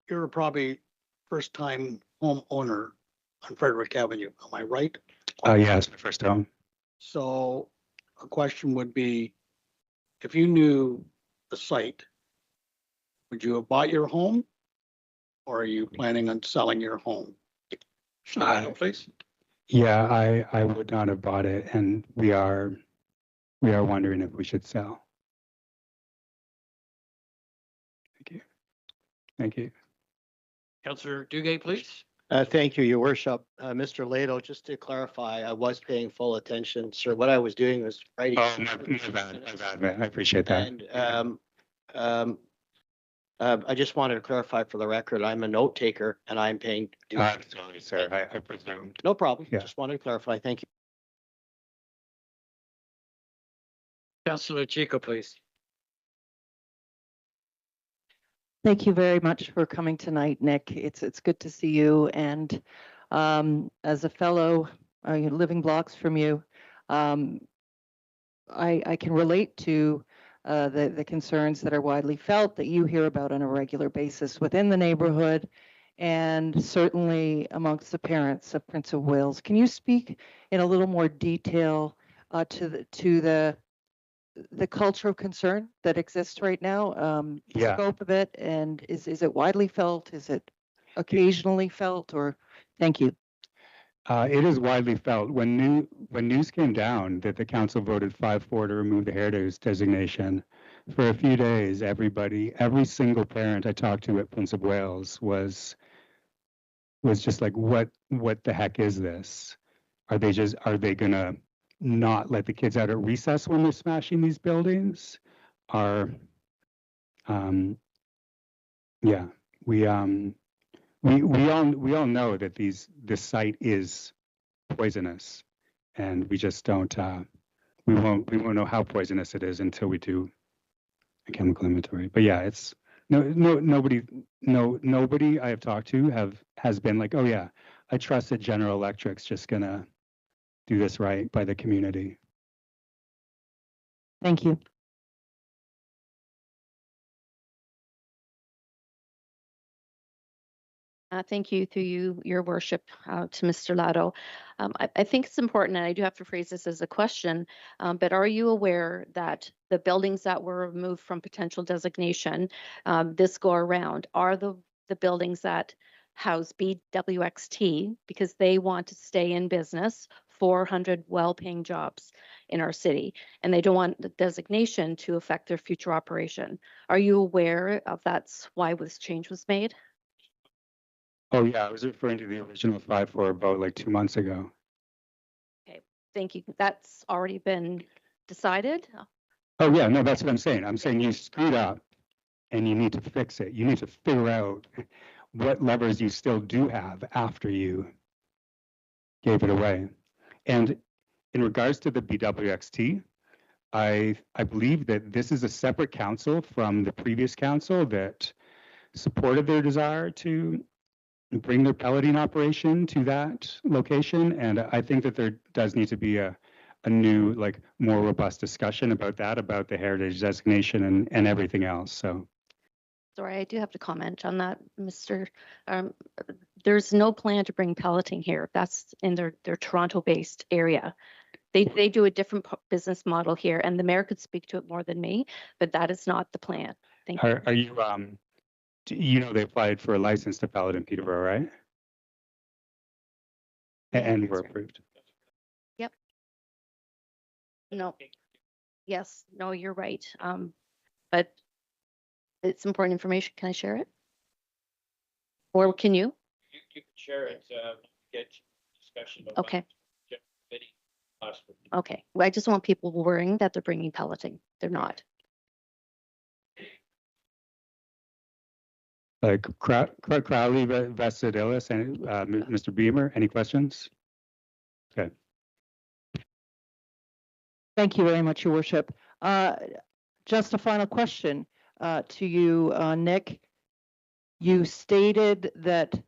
You're probably first-time homeowner on Frederick Avenue. Am I right? Yeah, it's my first home. So a question would be, if you knew the site, would you have bought your home? Or are you planning on selling your home? Schneider, please. Yeah, I would not have bought it, and we are wondering if we should sell. Thank you. Thank you. Councillor Duguay, please. Thank you, Your Worship. Mr. Lato, just to clarify, I was paying full attention, sir. What I was doing was writing. Oh, my bad, man. I appreciate that. And I just wanted to clarify for the record, I'm a note taker and I'm paying. Sorry, sir. I presumed. No problem. Yeah. Just wanted to clarify. Thank you. Councillor Chico, please. Thank you very much for coming tonight, Nick. It's good to see you. And as a fellow living blocks from you, I can relate to the concerns that are widely felt that you hear about on a regular basis within the neighborhood and certainly amongst the parents of Prince of Wales. Can you speak in a little more detail to the culture of concern that exists right now, the scope of it, and is it widely felt? Is it occasionally felt? Or thank you. It is widely felt. When news came down that the council voted 5-4 to remove the heritage designation, for a few days, every single parent I talked to at Prince of Wales was just like, what the heck is this? Are they gonna not let the kids out at recess when they're smashing these buildings? We all know that this site is poisonous, and we just don't we won't know how poisonous it is until we do a chemical inventory. But yeah, it's nobody I have talked to has been like, oh yeah, I trust that General Electric's just gonna do this right by the community. Thank you. Thank you, through you, Your Worship, to Mr. Lato. I think it's important, and I do have to phrase this as a question, but are you aware that the buildings that were removed from potential designation this go around are the buildings that house BWXT, because they want to stay in business, 400 well-paying jobs in our city, and they don't want the designation to affect their future operation. Are you aware of that's why this change was made? Oh yeah, I was referring to the original 5-4 vote like 2 months ago. Okay, thank you. That's already been decided? Oh yeah, no, that's what I'm saying. I'm saying you screwed up and you need to fix it. You need to figure out what levers you still do have after you gave it away. And in regards to the BWXT, I believe that this is a separate council from the previous council that supported their desire to bring their pelleting operation to that location. And I think that there does need to be a new, like, more robust discussion about that, about the heritage designation and everything else. So. Sorry, I do have to comment on that, Mr. There's no plan to bring pelleting here. That's in their Toronto-based area. They do a different business model here, and the mayor could speak to it more than me, but that is not the plan. Thank you. Are you, you know, they applied for a license to pellet in Peterborough, right? And were approved. Yep. No. Yes, no, you're right. But it's important information. Can I share it? Or can you? You can share it, get discussion. Okay. Okay. Well, I just want people worrying that they're bringing pelleting. They're not. Like Crowley, Vasidilis, and Mr. Beamer, any questions? Okay. Thank you very much, Your Worship. Just a final question to you, Nick. You stated that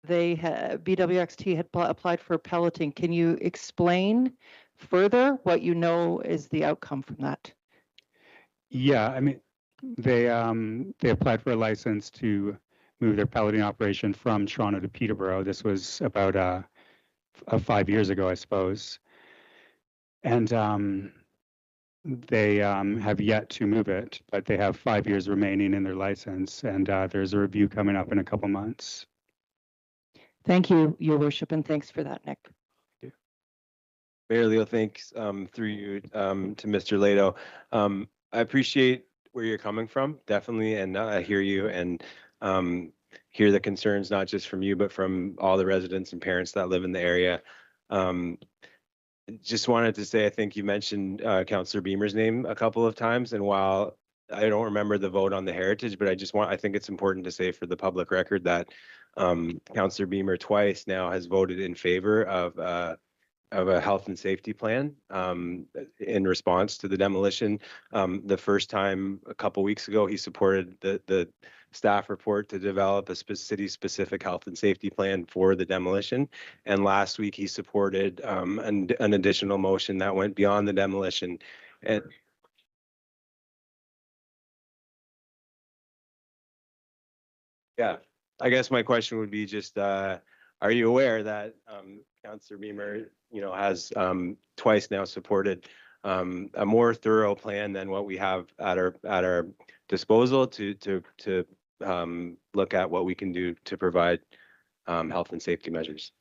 BWXT had applied for pelleting. Can you explain further what you know is the outcome from that? Yeah, I mean, they applied for a license to move their pelleting operation from Toronto to Peterborough. This was about 5 years ago, I suppose. And they have yet to move it, but they have 5 years remaining in their license, and there's a review coming up in a couple months. Thank you, Your Worship, and thanks for that, Nick. Mayor Leo, thanks through you to Mr. Lato. I appreciate where you're coming from, definitely, and I hear you and hear the concerns not just from you, but from all the residents and parents that live in the area. Just wanted to say, I think you mentioned Councillor Beamer's name a couple of times, and while I don't remember the vote on the heritage, but I think it's important to say for the public record that Councillor Beamer twice now has voted in favor of a health and safety plan in response to the demolition. The first time a couple weeks ago, he supported the staff report to develop a city-specific health and safety plan for the demolition. And last week, he supported an additional motion that went beyond the demolition. And yeah, I guess my question would be just, are you aware that Councillor Beamer, has twice now supported a more thorough plan than what we have at our disposal to look at what we can do to provide health and safety measures?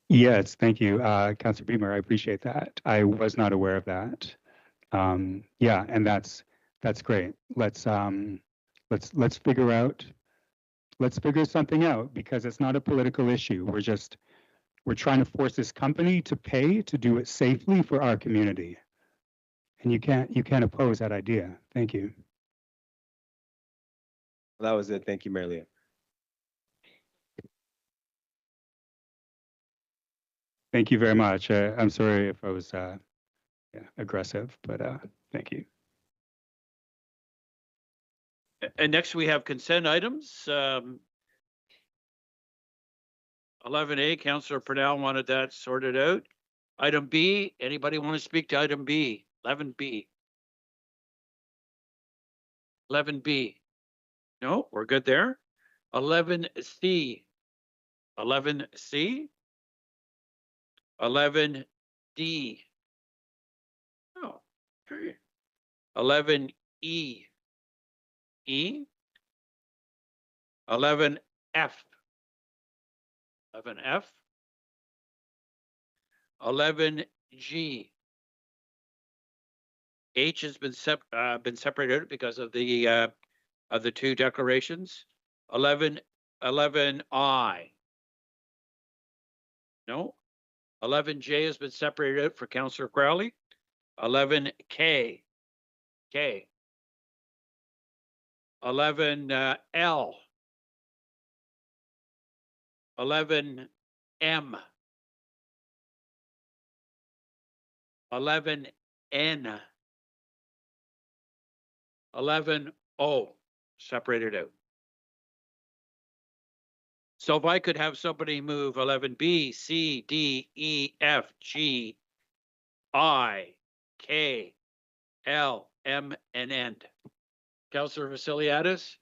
Yes, thank you, Councilor Beamer. I appreciate that. I was not aware of that. Yeah, and that's great. Let's figure something out, because it's not a political issue. We're trying to force this company to pay to do it safely for our community. And you can't oppose that idea. Thank you. That was it. Thank you, Mayor Leo. Thank you very much. I'm sorry if I was aggressive, but thank you. And next we have consent items. 11A, Councillor Purnell wanted that sorted out. Item B, anybody want to speak to item B? 11B. 11B. No, we're good there. 11C. 11C. 11D. Oh, okay. 11E. E. 11F. 11F. 11G. H has been separated out because of the two declarations. 11I. No. 11J has been separated out for Councillor Crowley. 11K. K. 11L. 11M. 11N. 11O. Separated out. So if I could have somebody move 11B, C, D, E, F, G, I, K, L, M, and N. Councillor Vasiliadis,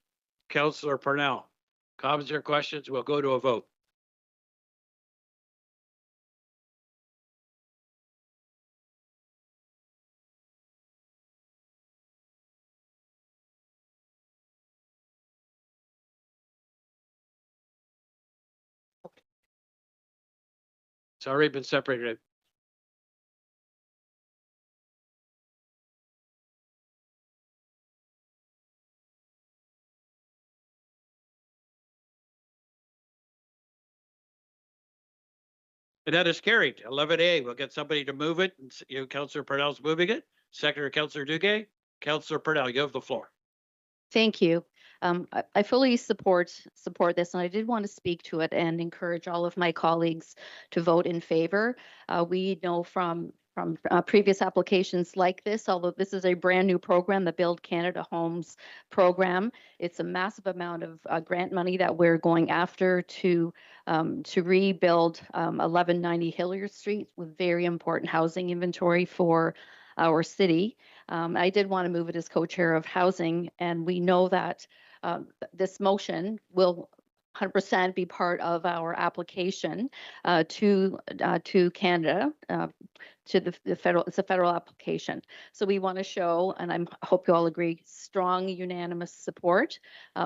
Councillor Purnell. Comments or questions? We'll go to a vote. It's already been separated. And that is carried. 11A, we'll get somebody to move it. Councillor Purnell's moving it. Seconder, Councillor Duguay. Councillor Purnell, you have the floor. Thank you. I fully support this, and I did want to speak to it and encourage all of my colleagues to vote in favor. We know from previous applications like this, although this is a brand new program, the Build Canada Homes program, it's a massive amount of grant money that we're going after to rebuild 1190 Hilliard Street with very important housing inventory for our city. I did want to move it as co-chair of housing, and we know that this motion will 100% be part of our application to Canada, to the federal. It's a federal application, so we want to show, and I hope you all agree, strong unanimous support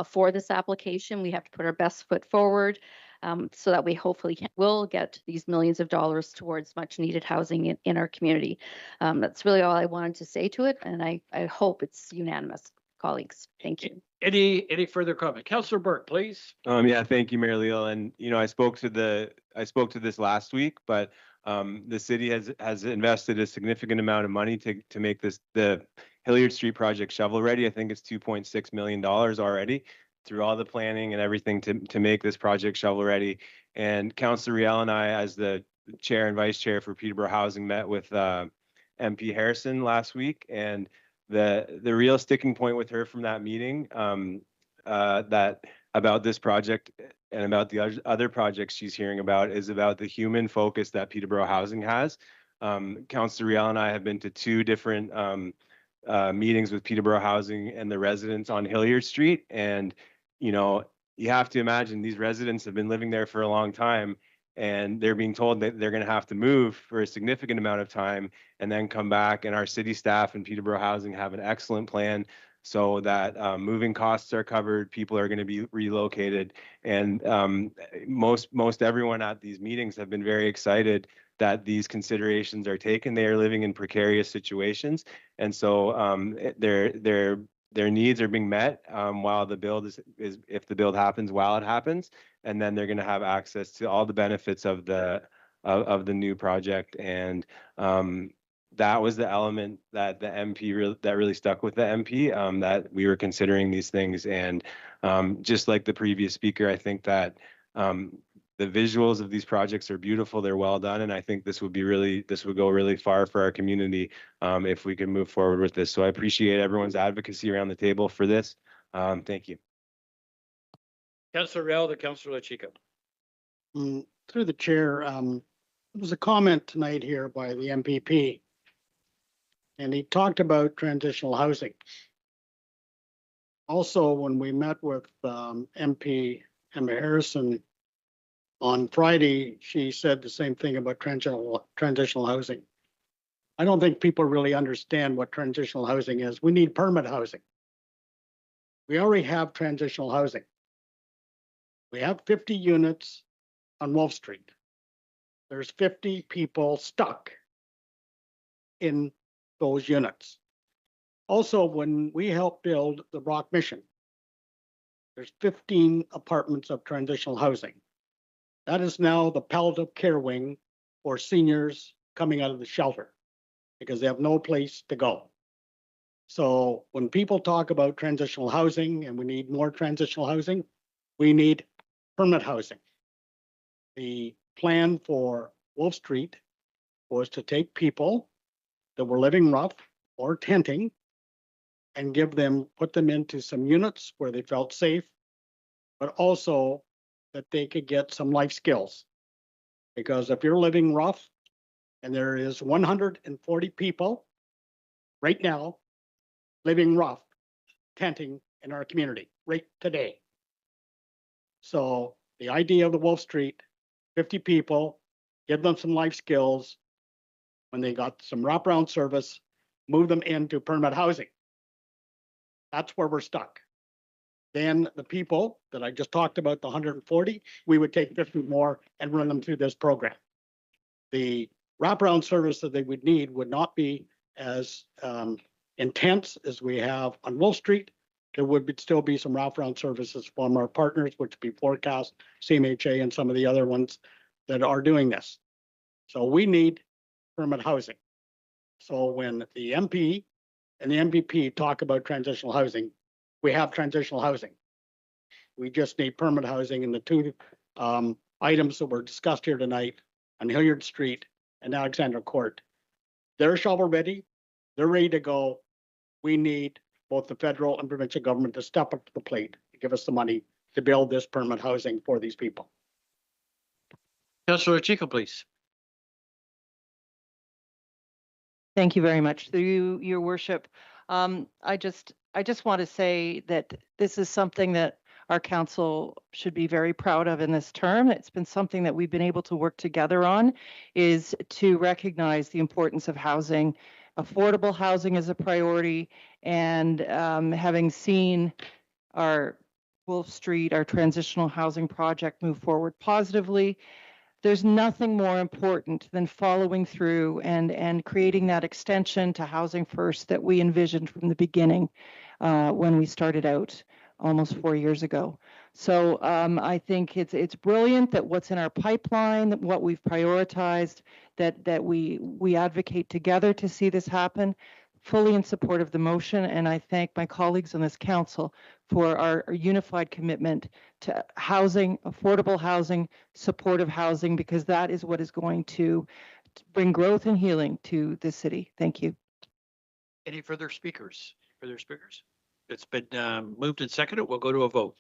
for this application. We have to put our best foot forward. so that we hopefully will get these millions of dollars towards much needed housing in our community. That's really all I wanted to say to it, and I hope it's unanimous, colleagues. Thank you. Any further comment? Councillor Burke, please. Yeah, thank you, Mayor Leal. And I spoke to this last week, but the city has invested a significant amount of money to make the Hilliard Street project shovel ready. I think it's $2.6 million already through all the planning and everything to make this project shovel ready. And Councillor Riel and I, as the chair and vice chair for Peterborough Housing, met with MP Harrison last week, and the real sticking point with her from that meeting that about this project and about the other projects she's hearing about is about the human focus that Peterborough Housing has. Councillor Riel and I have been to 2 different meetings with Peterborough Housing and the residents on Hilliard Street. And, you have to imagine these residents have been living there for a long time, and they're being told that they're going to have to move for a significant amount of time and then come back. And our city staff and Peterborough Housing have an excellent plan so that moving costs are covered, people are going to be relocated. And most everyone at these meetings have been very excited that these considerations are taken. They are living in precarious situations. And so their needs are being met while the build is if the build happens while it happens, and then they're going to have access to all the benefits of the new project. And that was the element that the MP that really stuck with the MP, that we were considering these things. And just like the previous speaker, I think that the visuals of these projects are beautiful. They're well done, and I think this would go really far for our community if we could move forward with this. So I appreciate everyone's advocacy around the table for this. Thank you. Councillor Riel to Councillor Chico. Through the chair, there was a comment tonight here by the MPP, and he talked about transitional housing. Also, when we met with MP Emma Harrison on Friday, she said the same thing about transitional housing. I don't think people really understand what transitional housing is. We need permanent housing. We already have transitional housing. We have 50 units on Wolf Street. There's 50 people stuck in those units. Also, when we helped build the Brock Mission, there's 15 apartments of transitional housing. That is now the palliative care wing for seniors coming out of the shelter because they have no place to go. So when people talk about transitional housing and we need more transitional housing, we need permanent housing. The plan for Wolf Street was to take people that were living rough or tenting and put them into some units where they felt safe, but also that they could get some life skills. Because if you're living rough, and there is 140 people right now living rough, tenting in our community right today. So the idea of the Wolf Street, 50 people, give them some life skills. When they got some wraparound service, move them into permanent housing. That's where we're stuck. Then the people that I just talked about, the 140, we would take 50 more and run them through this program. The wraparound service that they would need would not be as intense as we have on Wolf Street. There would still be some wraparound services from our partners, which would be Forecast, CMHA, and some of the other ones that are doing this. So we need permanent housing. So when the MP and the MPP talk about transitional housing, we have transitional housing. We just need permanent housing in the 2 items that were discussed here tonight on Hilliard Street and Alexandra Court. They're shovel ready. They're ready to go. We need both the federal and provincial government to step up to the plate and give us the money to build this permanent housing for these people. Councillor Chico, please. Thank you very much. Through your worship, I just want to say that this is something that our council should be very proud of in this term. It's been something that we've been able to work together on, is to recognize the importance of housing. Affordable housing is a priority, and having seen our Wolf Street, our transitional housing project, move forward positively. There's nothing more important than following through and creating that extension to Housing First that we envisioned from the beginning when we started out almost 4 years ago. So I think it's brilliant that what's in our pipeline, what we've prioritized, that we advocate together to see this happen. Fully in support of the motion, and I thank my colleagues on this council for our unified commitment to housing, affordable housing, supportive housing, because that is what is going to bring growth and healing to the city. Thank you. Any further speakers? It's been moved and seconded. We'll go to a vote.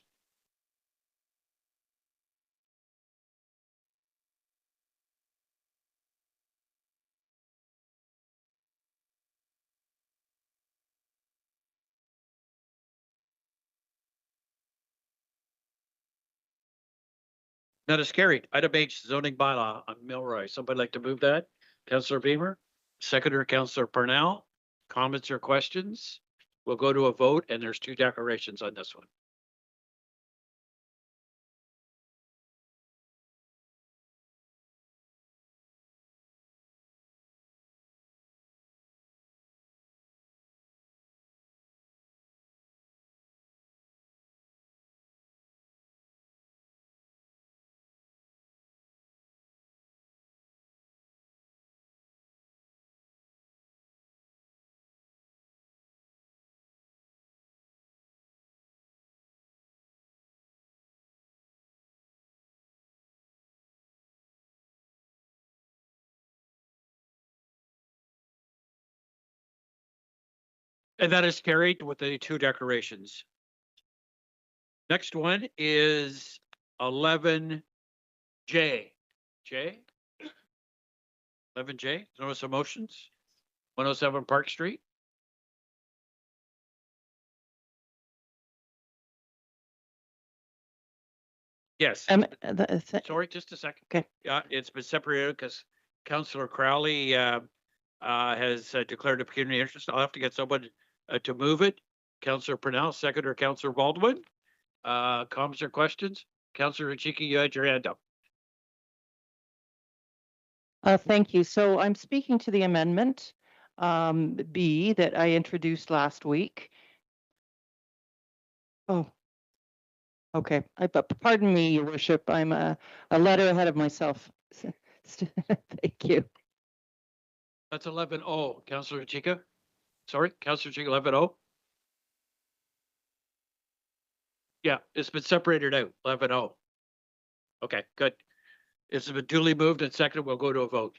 That is carried. Item H, zoning bylaw on Milroy. Somebody like to move that? Councillor Beamer, seconder, Councillor Parnell. Comments or questions? We'll go to a vote, and there's 2 declarations on this one. And that is carried with the 2 declarations. Next one is 11J. J? 11J, notice of motions, 107 Park Street. Yes. Sorry, just a second. Okay. Yeah, it's been separated because Councillor Crowley has declared a pecuniary interest. I'll have to get someone to move it. Councillor Purnell, seconder, Councillor Baldwin. Comments or questions? Councillor Chiki, you had your hand up. Thank you. So I'm speaking to the amendment B that I introduced last week. Oh, okay. Pardon me, Your Worship. I'm a letter ahead of myself. Thank you. That's 11O, Councillor Chika. Sorry, Councillor Chika, 11O. Yeah, it's been separated out, 11O. Okay, good. It's been duly moved and seconded. We'll go to a vote.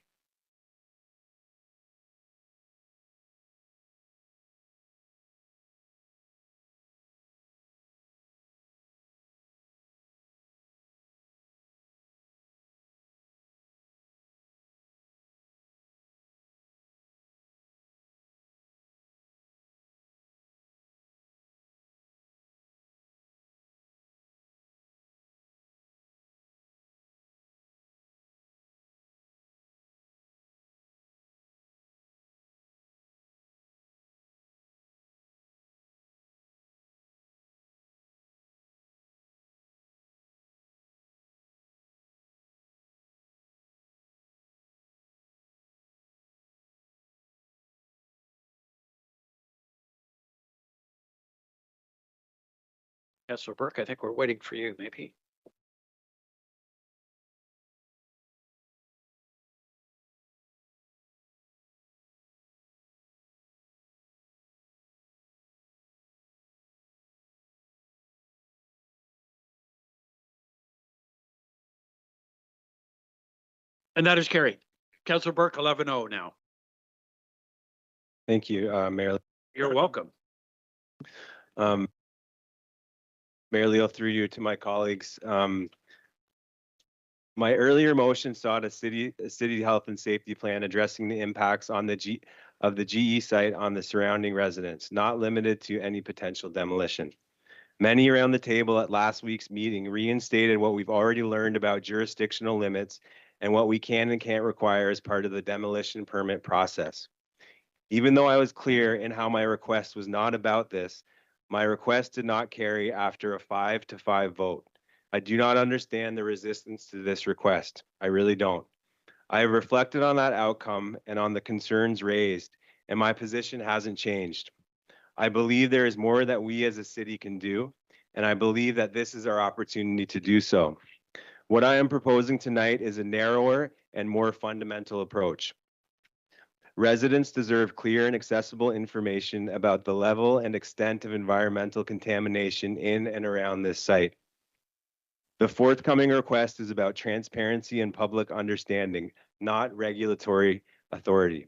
Councillor Burke, I think we're waiting for you, maybe. And that is carried. Councillor Burke, 11-0 now. Thank you, Mayor. You're welcome. Mayor Leo, through you to my colleagues. My earlier motion sought a city health and safety plan addressing the impacts on the GE site on the surrounding residents, not limited to any potential demolition. Many around the table at last week's meeting reinstated what we've already learned about jurisdictional limits and what we can and can't require as part of the demolition permit process. Even though I was clear in how my request was not about this, My request did not carry after a 5-5 vote. I do not understand the resistance to this request. I really don't. I have reflected on that outcome and on the concerns raised, and my position hasn't changed. I believe there is more that we as a city can do, and I believe that this is our opportunity to do so. What I am proposing tonight is a narrower and more fundamental approach. Residents deserve clear and accessible information about the level and extent of environmental contamination in and around this site. The forthcoming request is about transparency and public understanding, not regulatory authority.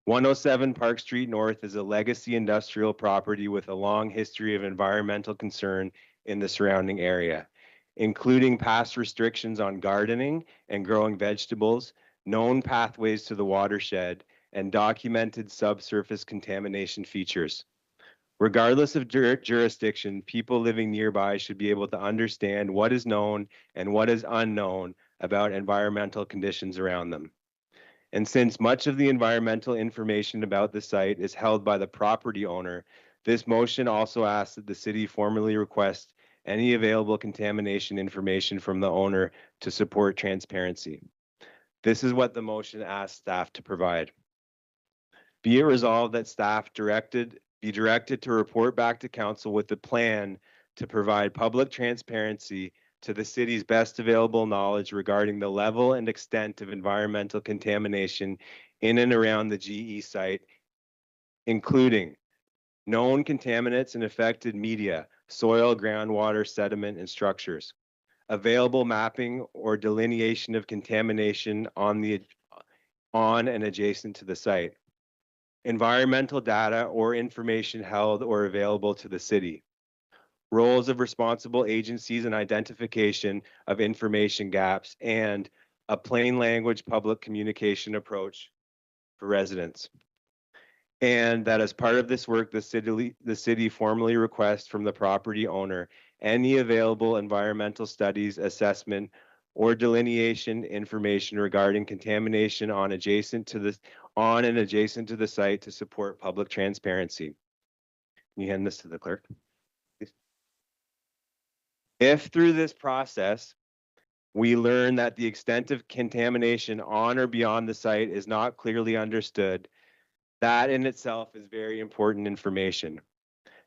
107 Park Street North is a legacy industrial property with a long history of environmental concern in the surrounding area, including past restrictions on gardening and growing vegetables, known pathways to the watershed, and documented subsurface contamination features. Regardless of jurisdiction, people living nearby should be able to understand what is known and what is unknown about environmental conditions around them. And since much of the environmental information about the site is held by the property owner, this motion also asks that the city formally request any available contamination information from the owner to support transparency. This is what the motion asks staff to provide. Be it resolved that staff be directed to report back to council with a plan to provide public transparency to the city's best available knowledge regarding the level and extent of environmental contamination in and around the GE site, including known contaminants and affected media, soil, groundwater, sediment, and structures, available mapping or delineation of contamination on and adjacent to the site, environmental data or information held or available to the city, roles of responsible agencies and identification of information gaps, and a plain language public communication approach for residents. And that as part of this work, the city formally requests from the property owner any available environmental studies, assessment, or delineation information regarding contamination on and adjacent to the site to support public transparency. Can you hand this to the clerk, please? If through this process, we learn that the extent of contamination on or beyond the site is not clearly understood, that in itself is very important information.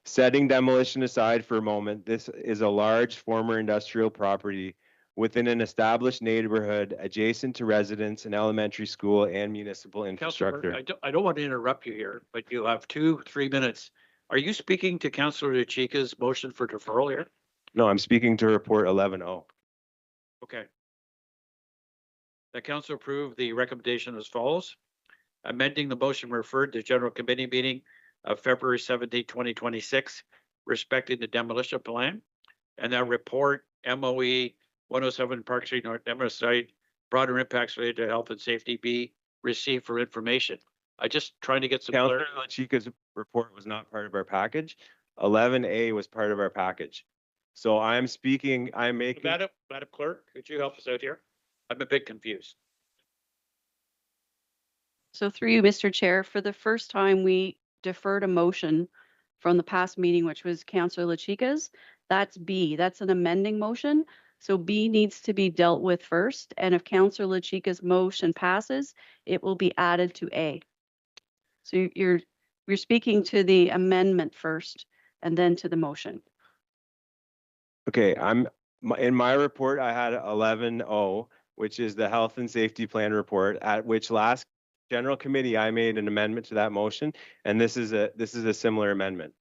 Setting demolition aside for a moment, this is a large former industrial property within an established neighborhood adjacent to residents, an elementary school, and municipal infrastructure. Councilor, I don't want to interrupt you here, but you have 2-3 minutes. Are you speaking to Councilor Lucica's motion for deferral here? No, I'm speaking to report 11-0. Okay. The council approved the recommendation as follows. Amending the motion referred to general committee meeting of February 17, 2026, respecting the demolition plan, and that report MOE 107 Park Street North demo site, broader impacts related to health and safety be received for information. I just trying to get some Councilor clarity. Lucica's report was not part of our package. 11A was part of our package. So I'm making. Madam Clerk, could you help us out here? I'm a bit confused. So through you, Mr. Chair, for the first time, we deferred a motion from the past meeting, which was Councillor Lucica's. That's B, that's an amending motion. So B needs to be dealt with first. And if Councillor Lucica's motion passes, it will be added to A. So you're speaking to the amendment first and then to the motion. Okay, in my report, I had 11-0, which is the health and safety plan report, at which last general committee, I made an amendment to that motion, and this is a similar amendment.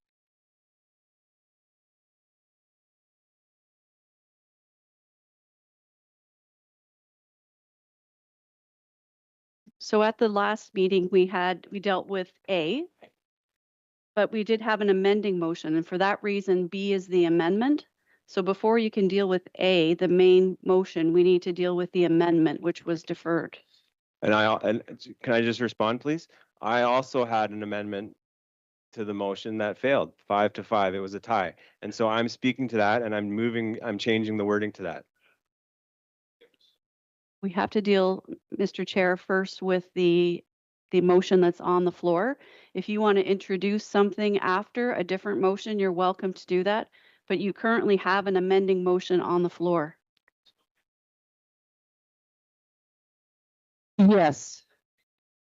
So at the last meeting, we dealt with A, but we did have an amending motion, and for that reason, B is the amendment. So before you can deal with A, the main motion, we need to deal with the amendment, which was deferred. And can I just respond, please? I also had an amendment to the motion that failed, 5-5. It was a tie. And so I'm speaking to that and I'm changing the wording to that. We have to deal, Mr. Chair, first with the the motion that's on the floor. If you want to introduce something after a different motion, you're welcome to do that, but you currently have an amending motion on the floor. Yes.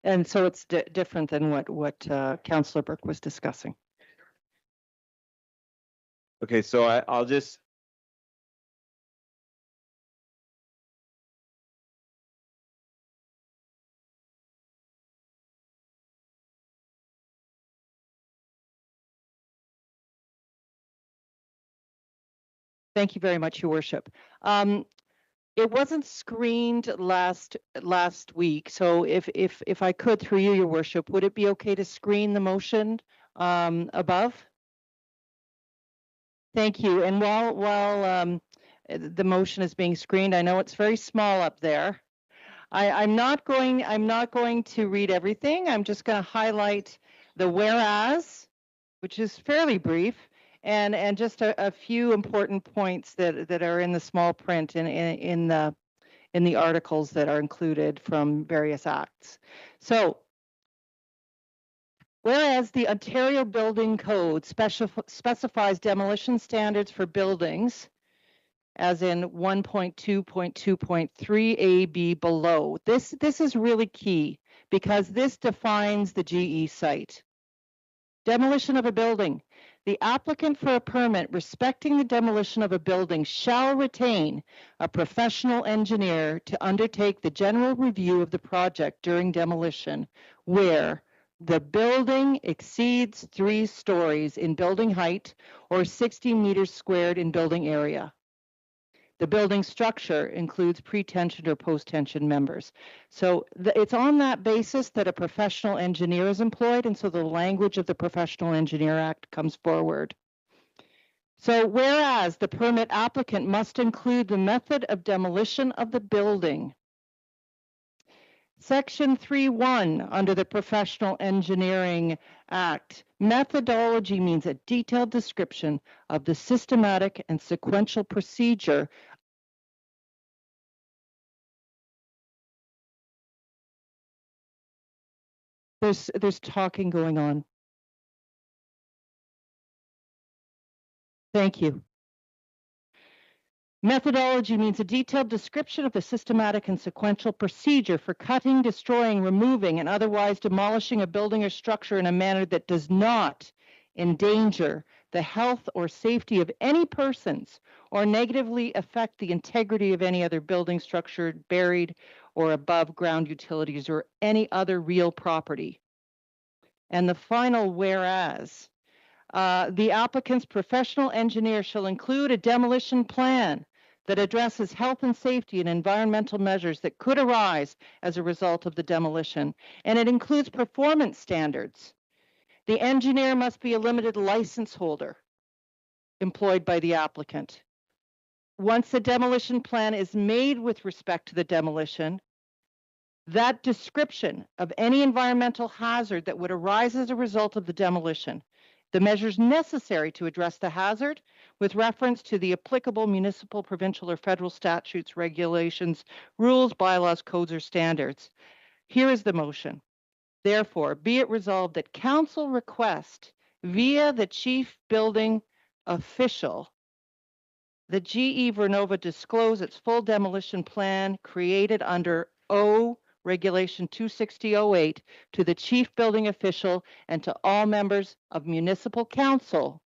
And so it's different than what Councillor Burke was discussing. Okay, so I'll just. Thank you very much, Your Worship. It wasn't screened last week, so if I could, through you, Your Worship, would it be okay to screen the motion above? Thank you. And while the motion is being screened, I know it's very small up there. I'm not going to read everything. I'm just going to highlight the whereas, which is fairly brief, and just a few important points that are in the small print in the articles that are included from various acts. So, whereas the Ontario Building Code specifies demolition standards for buildings, as in 1.2.2.3 AB below. This is really key because this defines the GE site. Demolition of a building. The applicant for a permit respecting the demolition of a building shall retain a professional engineer to undertake the general review of the project during demolition where the building exceeds 3 stories in building height or 60 meters squared in building area. The building structure includes pre-tensioned or post-tensioned members. So it's on that basis that a professional engineer is employed, and so the language of the Professional Engineer Act comes forward. So whereas the permit applicant must include the method of demolition of the building. Section 3.1 under the Professional Engineering Act, methodology means a detailed description of the systematic and sequential procedure There's talking going on. Thank you. Methodology means a detailed description of the systematic and sequential procedure for cutting, destroying, removing, and otherwise demolishing a building or structure in a manner that does not endanger the health or safety of any persons or negatively affect the integrity of any other building, structure, buried or above ground utilities or any other real property. And the final whereas, the applicant's professional engineer shall include a demolition plan that addresses health and safety and environmental measures that could arise as a result of the demolition. And it includes performance standards. The engineer must be a limited license holder employed by the applicant. Once the demolition plan is made with respect to the demolition, that description of any environmental hazard that would arise as a result of the demolition, the measures necessary to address the hazard with reference to the applicable municipal, provincial, or federal statutes, regulations, rules, bylaws, codes, or standards. Here is the motion. Therefore, be it resolved that council request via the chief building official that GE Vernova disclose its full demolition plan created under O Regulation 26008 to the chief building official and to all members of municipal council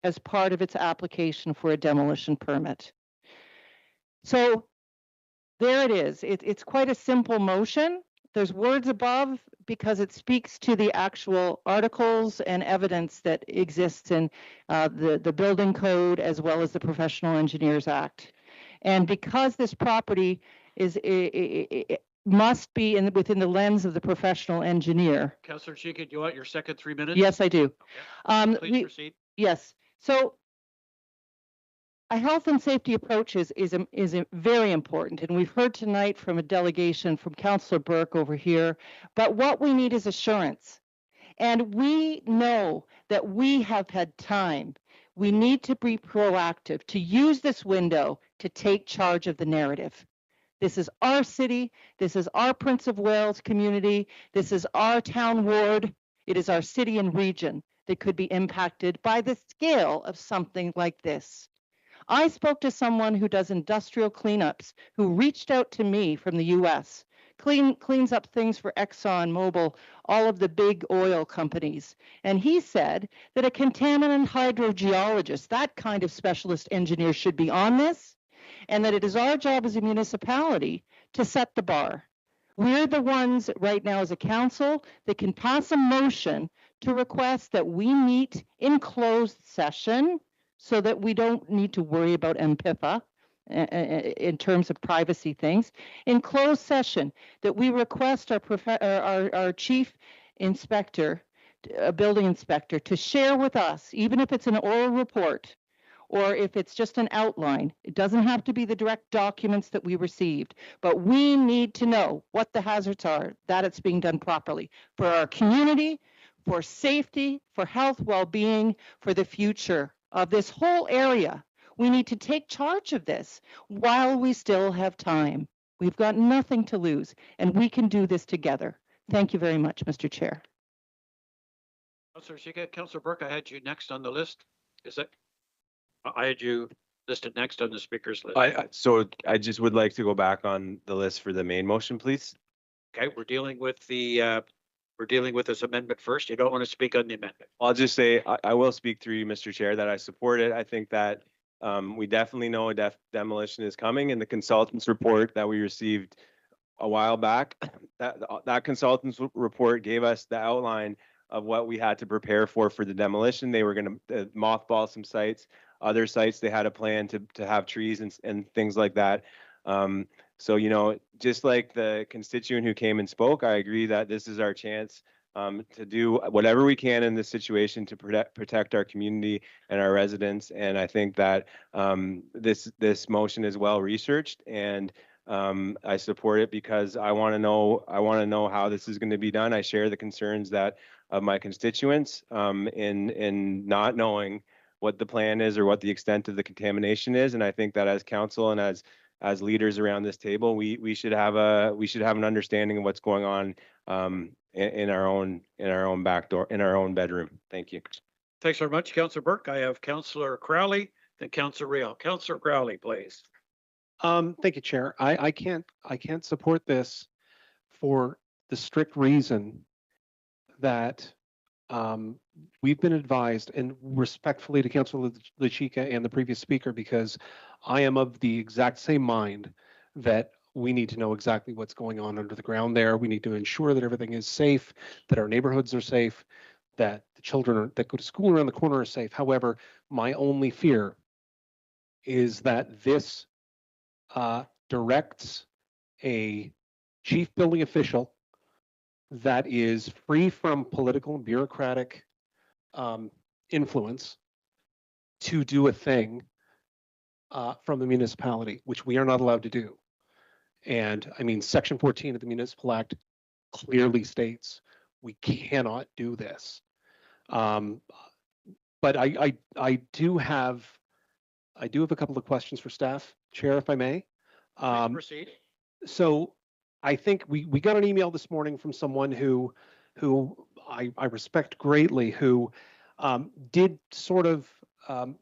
as part of its application for a demolition permit. So there it is. It's quite a simple motion. There's words above because it speaks to the actual articles and evidence that exists in the building code as well as the Professional Engineers Act. And because this property is it must be within the lens of the professional engineer. Councillor Chika, do you want your second 3 minutes? Yes, I do. Please proceed. Yes. So a health and safety approach is very important, and we've heard tonight from a delegation from Councillor Burke over here. But what we need is assurance, and we know that we have had time. We need to be proactive, to use this window to take charge of the narrative. This is our city. This is our Prince of Wales community. This is our town ward. It is our city and region that could be impacted by the scale of something like this. I spoke to someone who does industrial cleanups, who reached out to me from the US, cleans up things for Exxon Mobil, all of the big oil companies. And he said that a contaminant hydrogeologist, that kind of specialist engineer, should be on this, and that it is our job as a municipality to set the bar. We're the ones right now as a council that can pass a motion to request that we meet in closed session so that we don't need to worry about MPIFA in terms of privacy things. In closed session, that we request our chief inspector, a building inspector, to share with us, even if it's an oral report, or if it's just an outline. It doesn't have to be the direct documents that we received, but we need to know what the hazards are, that it's being done properly for our community, for safety, for health, well-being, for the future of this whole area. We need to take charge of this while we still have time. We've got nothing to lose, and we can do this together. Thank you very much, Mr. Chair. Councillor Shika, Councillor Burke, I had you next on the list. Is it? I had you listed next on the speakers list. So I just would like to go back on the list for the main motion, please. Okay, we're dealing with this amendment first. You don't want to speak on the amendment. I'll just say, I will speak through you, Mr. Chair, that I support it. I think that we definitely know a demolition is coming, and the consultant's report that we received a while back, that consultant's report gave us the outline of what we had to prepare for the demolition. They were going to mothball some sites. Other sites, they had a plan to have trees and things like that. So, you know, just like the constituent who came and spoke, I agree that this is our chance to do whatever we can in this situation to protect our community and our residents. And I think that this motion is well researched, and I support it because I want to know how this is going to be done. I share the concerns of my constituents in not knowing what the plan is or what the extent of the contamination is. And I think that as council and as leaders around this table, we should have an understanding of what's going on in our own back door, in our own bedroom. Thank you. Thanks very much, Councillor Burke. I have Councillor Crowley, then Councillor Real. Councillor Crowley, please. Thank you, Chair. I can't support this for the strict reason that we've been advised, and respectfully to Councillor Lachika and the previous speaker, because I am of the exact same mind that we need to know exactly what's going on under the ground there. We need to ensure that everything is safe, that our neighborhoods are safe, that the children that go to school around the corner are safe. However, my only fear is that this directs a chief building official that is free from political and bureaucratic influence to do a thing from the municipality, which we are not allowed to do. And I mean, Section 14 of the Municipal Act clearly states we cannot do this. But I do have a couple of questions for staff, Chair, if I may. Please proceed. So I think we got an email this morning from someone who I respect greatly, who did sort of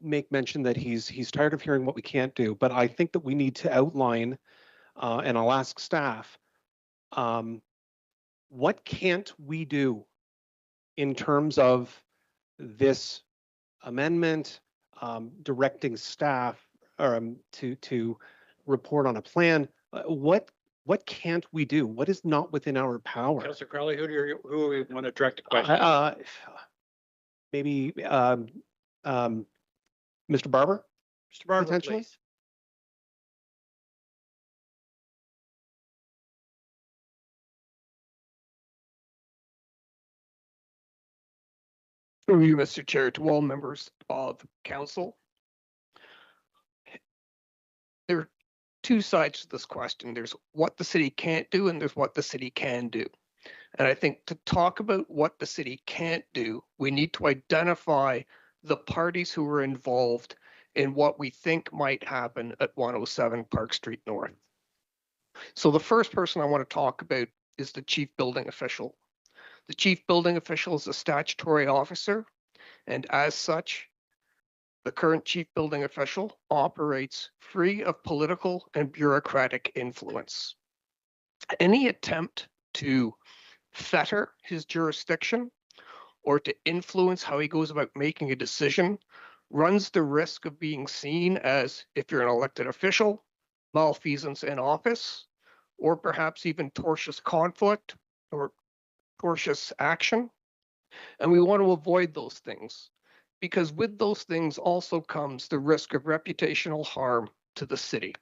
make mention that he's tired of hearing what we can't do. But I think that we need to outline, and I'll ask staff, what can't we do in terms of this amendment, directing staff to report on a plan? What can't we do? What is not within our power? Councillor Crowley, who do we want to direct the question? Maybe Mr. Barber? Mr. Barber, potentially? please. Through you, Mr. Chair, to all members of council. There are two sides to this question. There's what the city can't do, and there's what the city can do. And I think to talk about what the city can't do, we need to identify the parties who are involved in what we think might happen at 107 Park Street North. So the first person I want to talk about is the chief building official. The chief building official is a statutory officer, and as such, the current chief building official operates free of political and bureaucratic influence. Any attempt to fetter his jurisdiction or to influence how he goes about making a decision runs the risk of being seen as, if you're an elected official, malfeasance in office, or perhaps even tortious conflict or tortious action. And we want to avoid those things because with those things also comes the risk of reputational harm to the city.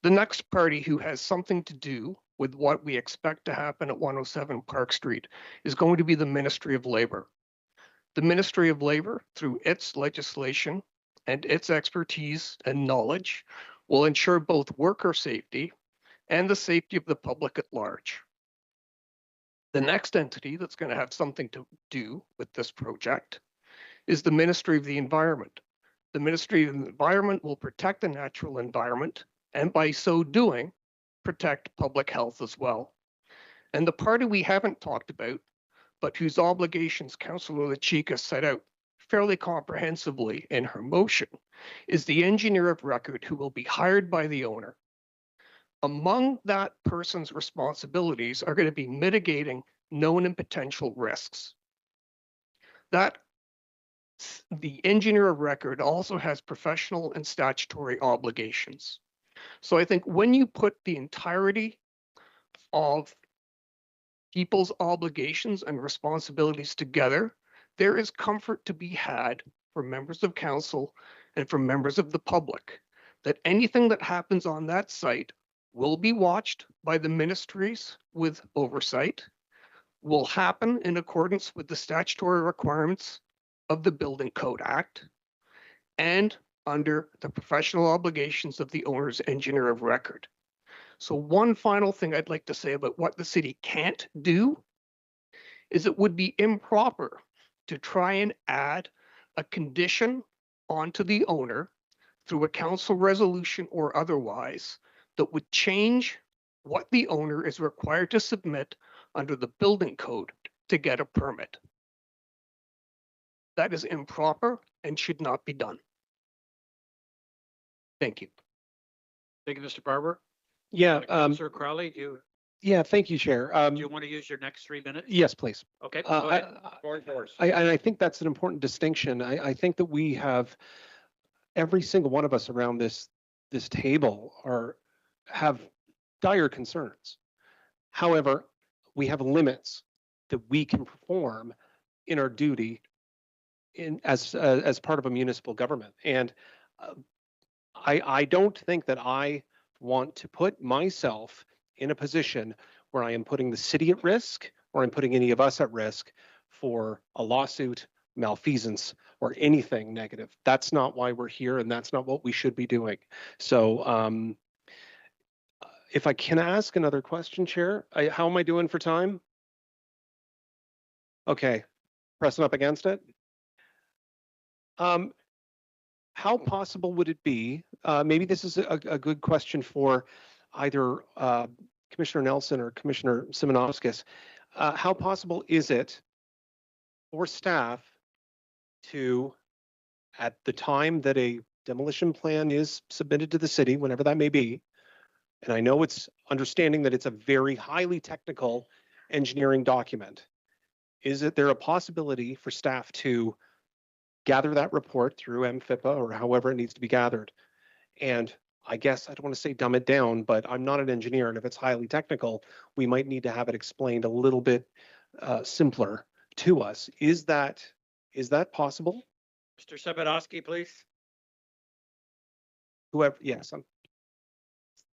The next party who has something to do with what we expect to happen at 107 Park Street is going to be the Ministry of Labor. The Ministry of Labor, through its legislation and its expertise and knowledge, will ensure both worker safety and the safety of the public at large. The next entity that's going to have something to do with this project is the Ministry of the Environment. The Ministry of the Environment will protect the natural environment and by so doing, protect public health as well. And the party we haven't talked about, but whose obligations Councillor LaChica set out fairly comprehensively in her motion, is the engineer of record who will be hired by the owner. Among that person's responsibilities are going to be mitigating known and potential risks. That the engineer of record also has professional and statutory obligations. So I think when you put the entirety of people's obligations and responsibilities together, there is comfort to be had for members of council and for members of the public that anything that happens on that site will be watched by the ministries with oversight, will happen in accordance with the statutory requirements of the Building Code Act, and under the professional obligations of the owner's engineer of record. So one final thing I'd like to say about what the city can't do is it would be improper to try and add a condition onto the owner through a council resolution or otherwise that would change what the owner is required to submit under the building code to get a permit. That is improper and should not be done. Thank you. Thank you, Mr. Barber. Yeah, Councillor Crowley, yeah, thank you, Chair. do you want to use your next 3 minutes? Yes, please. Okay, go ahead. Floor is yours. And I think that's an important distinction. I think that we have, every single one of us around this table have dire concerns. However, we have limits that we can perform in our duty as part of a municipal government. And I don't think that I want to put myself in a position where I am putting the city at risk or I'm putting any of us at risk for a lawsuit, malfeasance, or anything negative. That's not why we're here, and that's not what we should be doing. So if I can ask another question, Chair, how am I doing for time? Okay, pressing up against it. How possible would it be, maybe this is a good question for either Commissioner Nelson or Commissioner Simonovskis, how possible is it for staff to, at the time that a demolition plan is submitted to the city, whenever that may be, and I know it's understanding that it's a very highly technical engineering document, is there a possibility for staff to gather that report through MFIPA or however it needs to be gathered? And I guess I don't want to say dumb it down, but I'm not an engineer, and if it's highly technical, we might need to have it explained a little bit simpler to us. Is that possible? Mr. Sabadoski, please. Whoever, yes.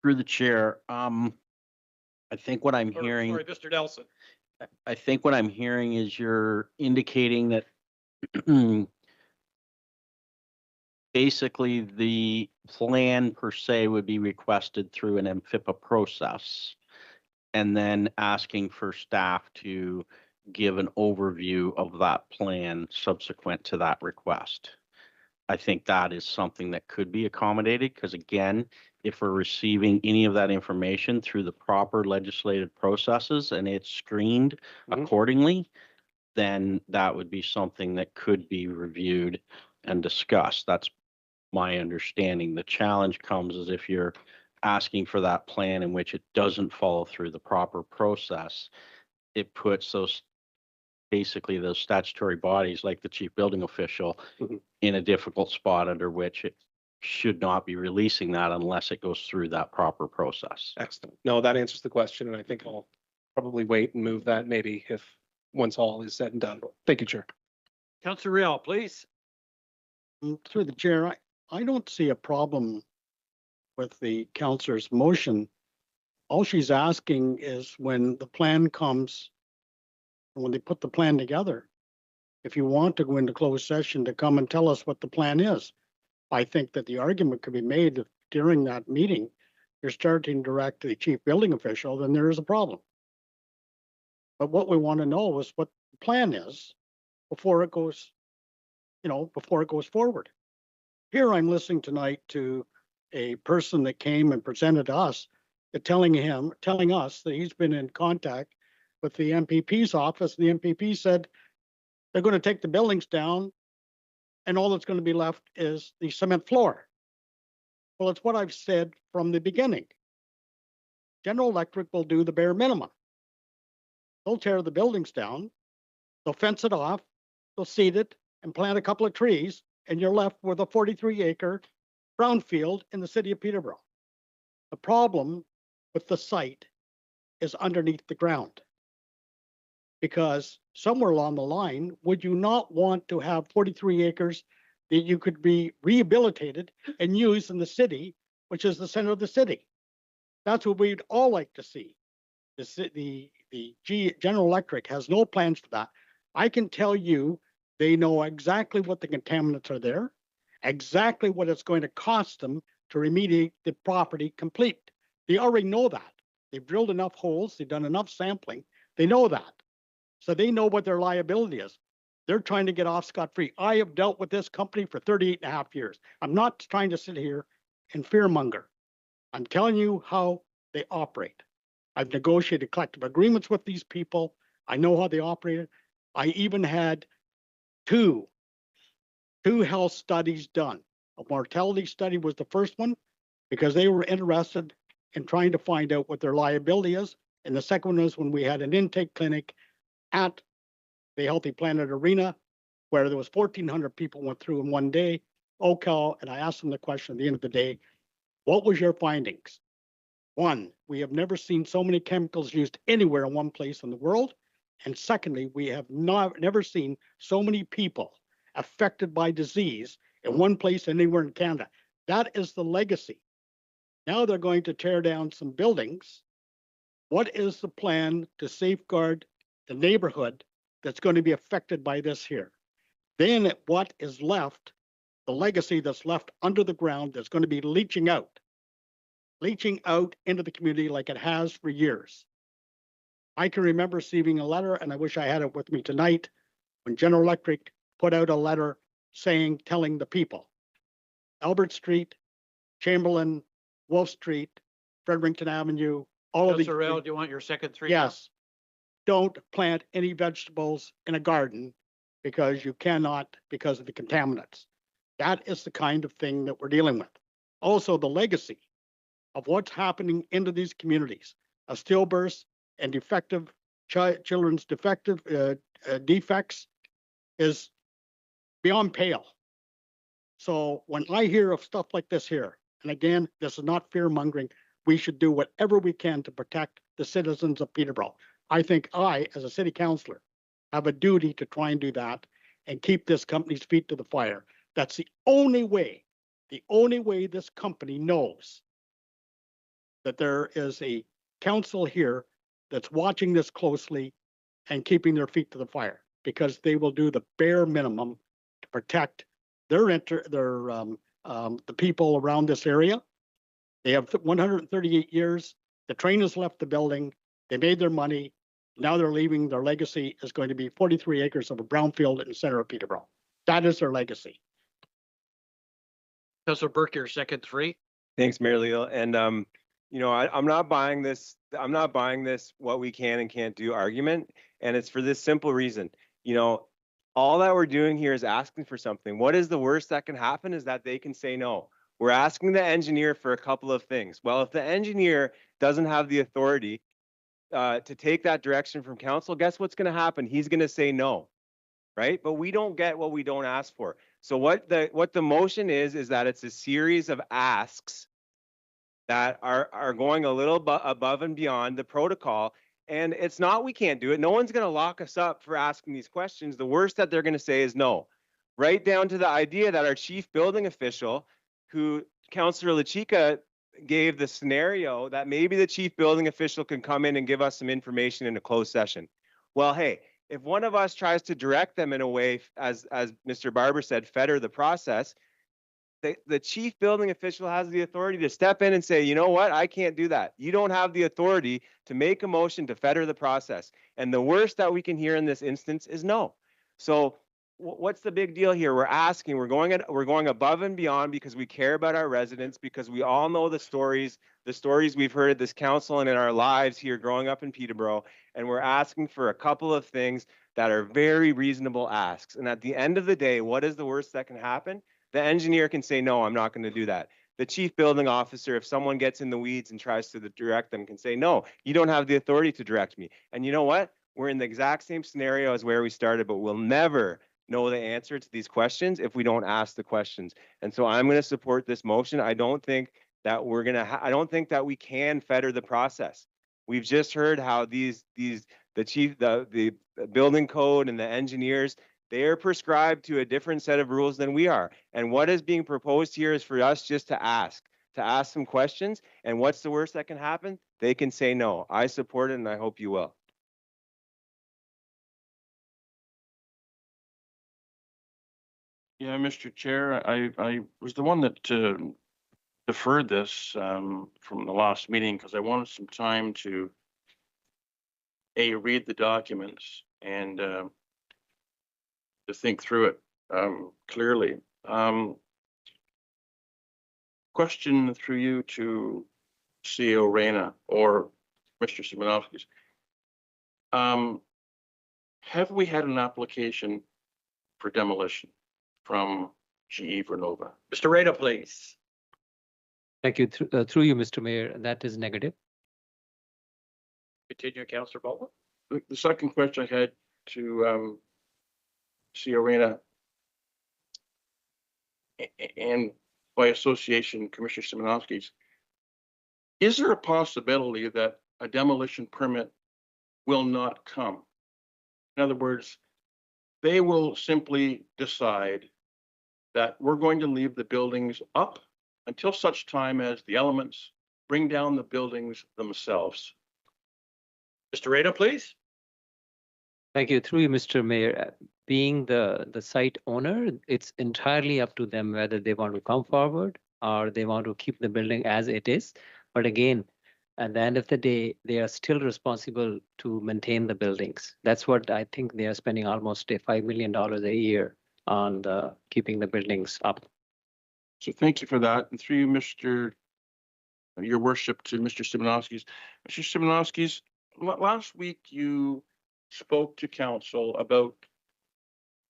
Through the chair, I think what I'm hearing. Sorry, Mr. Nelson. I think what I'm hearing is you're indicating that basically the plan per se would be requested through an MFIPA process and then asking for staff to give an overview of that plan subsequent to that request. I think that is something that could be accommodated, because again, if we're receiving any of that information through the proper legislative processes and it's screened accordingly, then that would be something that could be reviewed and discussed. That's my understanding. The challenge comes as if you're asking for that plan in which it doesn't follow through the proper process. It puts those statutory bodies like the chief building official in a difficult spot under which it should not be releasing that unless it goes through that proper process. Excellent. No, that answers the question, and I think I'll probably wait and move that maybe if once all is said and done. Thank you, Chair. Councillor Real, please. Through the chair, I don't see a problem with the councillor's motion. All she's asking is when the plan comes, when they put the plan together, if you want to go into closed session, to come and tell us what the plan is. I think that the argument could be made that during that meeting, you're starting to direct the chief building official, then there is a problem. But what we want to know is what the plan is before it goes, before it goes forward. Here I'm listening tonight to a person that came and presented to us, telling us that he's been in contact with the MPP's office. The MPP said they're going to take the buildings down and all that's going to be left is the cement floor. Well, it's what I've said from the beginning. General Electric will do the bare minimum. They'll tear the buildings down, they'll fence it off, they'll seed it and plant a couple of trees, and you're left with a 43-acre brownfield in the city of Peterborough. The problem with the site is underneath the ground. Because somewhere along the line, would you not want to have 43 acres that you could be rehabilitated and used in the city, which is the center of the city? That's what we'd all like to see. General Electric has no plans for that. I can tell you, they know exactly what the contaminants are there, exactly what it's going to cost them to remediate the property complete. They already know that. They've drilled enough holes, they've done enough sampling, they know that. So they know what their liability is. They're trying to get off scot-free. I have dealt with this company for 38 and a half years. I'm not trying to sit here and fearmonger. I'm telling you how they operate. I've negotiated collective agreements with these people. I know how they operated. I even had two health studies done. A mortality study was the first one because they were interested in trying to find out what their liability is. And the second one was when we had an intake clinic at the Healthy Planet Arena where there was 1,400 people went through in one day. And I asked them the question at the end of the day, what was your findings? One, we have never seen so many chemicals used anywhere in one place in the world. And secondly, we have never seen so many people affected by disease in one place anywhere in Canada. That is the legacy. Now they're going to tear down some buildings. What is the plan to safeguard the neighborhood that's going to be affected by this here? Then what is left, the legacy that's left under the ground that's going to be leaching out into the community like it has for years. I can remember receiving a letter, and I wish I had it with me tonight, when General Electric put out a letter telling the people, Albert Street, Chamberlain, Wolf Street, Fredericton Avenue, all of these. Councillor Real, do you want your second three? Yes. Don't plant any vegetables in a garden because you cannot, because of the contaminants. That is the kind of thing that we're dealing with. Also, the legacy of what's happening into these communities, a stillbirths and defective children's defects is beyond pale. So when I hear of stuff like this here, and again, this is not fear mongering, we should do whatever we can to protect the citizens of Peterborough. I think I, as a city councillor, have a duty to try and do that and keep this company's feet to the fire. That's the only way this company knows that there is a council here that's watching this closely and keeping their feet to the fire, because they will do the bare minimum to protect the people around this area. They have 138 years. The train has left the building. They made their money. Now they're leaving. Their legacy is going to be 43 acres of a brownfield in the center of Peterborough. That is their legacy. Councilor Burke, your second three. Thanks, Mayor Leal. And, I'm not buying this. I'm not buying this what we can and can't do argument. And it's for this simple reason. All that we're doing here is asking for something. What is the worst that can happen is that they can say no. We're asking the engineer for a couple of things. Well, if the engineer doesn't have the authority to take that direction from council, guess what's going to happen? He's going to say no, right? But we don't get what we don't ask for. So what the motion is that it's a series of asks that are going a little above and beyond the protocol. And it's not we can't do it. No one's going to lock us up for asking these questions. The worst that they're going to say is no. Right down to the idea that our chief building official, who Councillor LaChica gave the scenario that maybe the chief building official can come in and give us some information in a closed session. Well, hey, if one of us tries to direct them in a way, as Mr. Barber said, fetter the process, the chief building official has the authority to step in and say, you know what, I can't do that. You don't have the authority to make a motion to fetter the process. And the worst that we can hear in this instance is no. So what's the big deal here? We're asking, we're going above and beyond because we care about our residents, because we all know the stories we've heard at this council and in our lives here growing up in Peterborough. And we're asking for a couple of things that are very reasonable asks. And at the end of the day, what is the worst that can happen? The engineer can say, no, I'm not going to do that. The chief building officer, if someone gets in the weeds and tries to direct them, can say, no, you don't have the authority to direct me. And you know what? We're in the exact same scenario as where we started, but we'll never know the answer to these questions if we don't ask the questions. And so I'm going to support this motion. I don't think that I don't think that we can fetter the process. We've just heard how the building code and the engineers, they are prescribed to a different set of rules than we are. And what is being proposed here is for us just to ask some questions. And what's the worst that can happen? They can say no. I support it, and I hope you will. Yeah, Mr. Chair, I was the one that deferred this from the last meeting because I wanted some time to read the documents and to think through it clearly. Question through you to CEO Reyna or Mr. Simonovskis. Have we had an application for demolition from GE Vernova? Mr. Reyna, please. Thank you. Through you, Mr. Mayor, that is negative. Continue, Councillor Baldwin. The second question I had to CEO Reyna and by association, Commissioner Simonovskis, is there a possibility that a demolition permit will not come? In other words, they will simply decide that we're going to leave the buildings up until such time as the elements bring down the buildings themselves. Mr. Reyna, please. Thank you. Through you, Mr. Mayor, being the site owner, it's entirely up to them whether they want to come forward or they want to keep the building as it is. But again, at the end of the day, they are still responsible to maintain the buildings. That's what I think they are spending almost $5 million a year on keeping the buildings up. So thank you for that. And through you, your worship, to Mr. Simonovskis. Mr. Simonovskis, last week you spoke to council about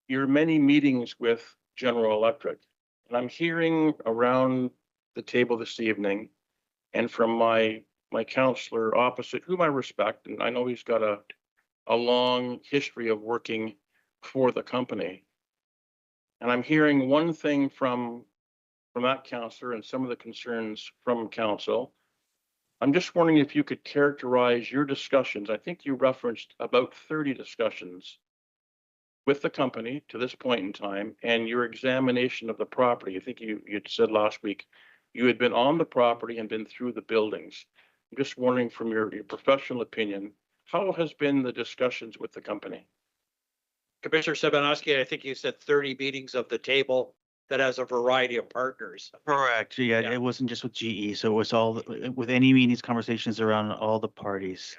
your many meetings with General Electric. And I'm hearing around the table this evening and from my counselor opposite, whom I respect, and I know he's got a long history of working for the company. And I'm hearing one thing from that counselor and some of the concerns from council. I'm just wondering if you could characterize your discussions. I think you referenced about 30 discussions with the company to this point in time, and your examination of the property. I think you'd said last week you had been on the property and been through the buildings. I'm just wondering from your professional opinion, how has been the discussions with the company? Commissioner Simonovsky, I think you said 30 meetings of the table that has a variety of partners. Correct. Yeah, it wasn't just with GE. So it was all with any meetings, conversations around all the parties,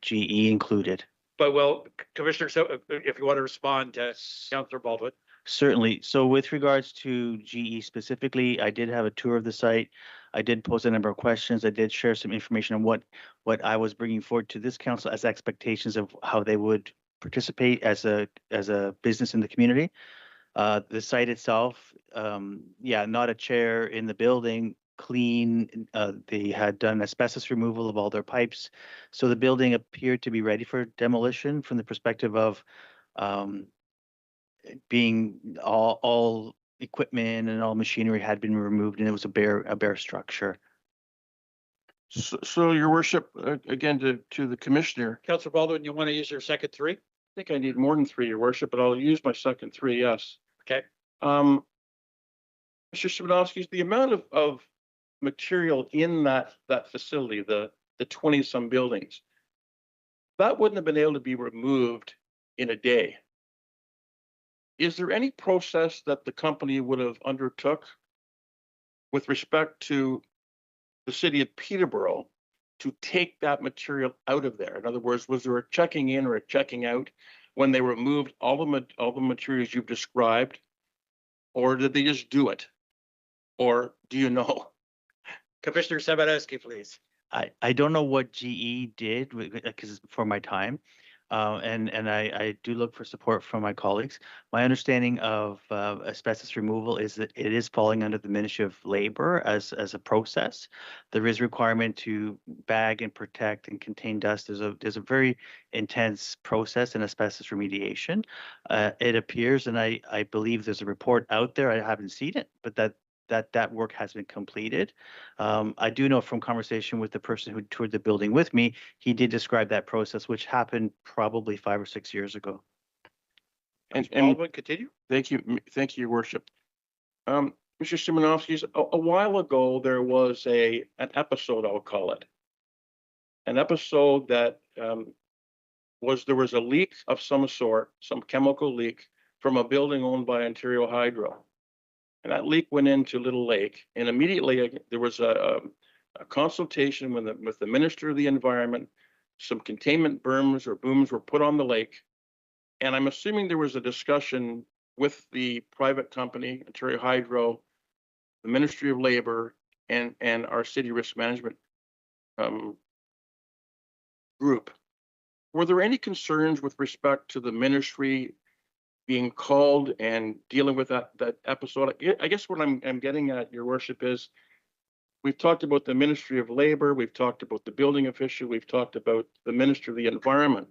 GE included. But well, Commissioner, so if you want to respond to Councillor Baldwin. Certainly. So with regards to GE specifically, I did have a tour of the site. I did pose a number of questions. I did share some information on what I was bringing forward to this council as expectations of how they would participate as a business in the community. The site itself, yeah, not a chair in the building, clean. They had done asbestos removal of all their pipes. So the building appeared to be ready for demolition from the perspective of um, being all equipment and all machinery had been removed, and it was a bare structure. So your worship, again, to the commissioner, Councillor Baldwin, you want to use your second three? I think I need more than three, your worship, but I'll use my second three, yes. Okay. Mr. Szymanowski, the amount of material in that facility, the 20 some buildings, that wouldn't have been able to be removed in a day. Is there any process that the company would have undertook with respect to the city of Peterborough to take that material out of there? In other words, was there a checking in or a checking out when they removed all the materials you've described, or did they just do it? Or do you know? Commissioner Szymanowski, please. I don't know what GE did because it's before my time. And I do look for support from my colleagues. My understanding of asbestos removal is that it is falling under the Ministry of Labor as a process. There is requirement to bag and protect and contain dust. There's a very intense process in asbestos remediation. It appears, and I believe there's a report out there. I haven't seen it, but that work has been completed. I do know from conversation with the person who toured the building with me, he did describe that process, which happened probably 5 or 6 years ago. And Baldwin, continue. thank you, your worship. Mr. Szymanowski, a while ago there was an episode, I'll call it, an episode that there was a leak of some sort, some chemical leak from a building owned by Ontario Hydro. And that leak went into Little Lake, and immediately there was a consultation with the Minister of the Environment. Some containment berms or booms were put on the lake, and I'm assuming there was a discussion with the private company, Ontario Hydro, the Ministry of Labor, and our city risk management group. Were there any concerns with respect to the ministry being called and dealing with that episode? I guess what I'm getting at, your worship, is we've talked about the Ministry of Labor, we've talked about the building official, we've talked about the Minister of the Environment.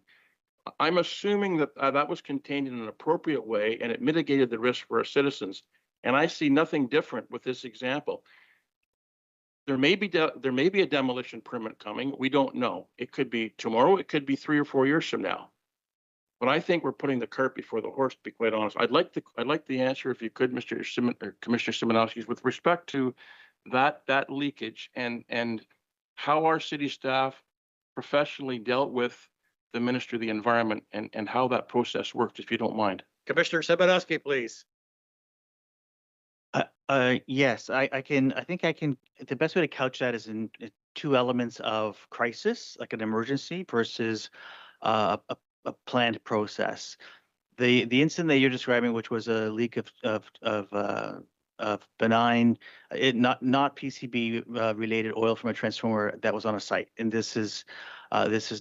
I'm assuming that that was contained in an appropriate way and it mitigated the risk for our citizens. And I see nothing different with this example. There may be a demolition permit coming. We don't know. It could be tomorrow. It could be 3 or 4 years from now. But I think we're putting the cart before the horse, to be quite honest. I'd like the answer, if you could, Commissioner Szymanowski, with respect to that leakage and how our city staff professionally dealt with the Ministry of the Environment and how that process worked, if you don't mind. Commissioner Szymanowski, please. Yes, I can. I think I can. The best way to couch that is in two elements of crisis, like an emergency, versus a planned process. The incident that you're describing, which was a leak of benign, not PCB related oil from a transformer that was on a site, and this is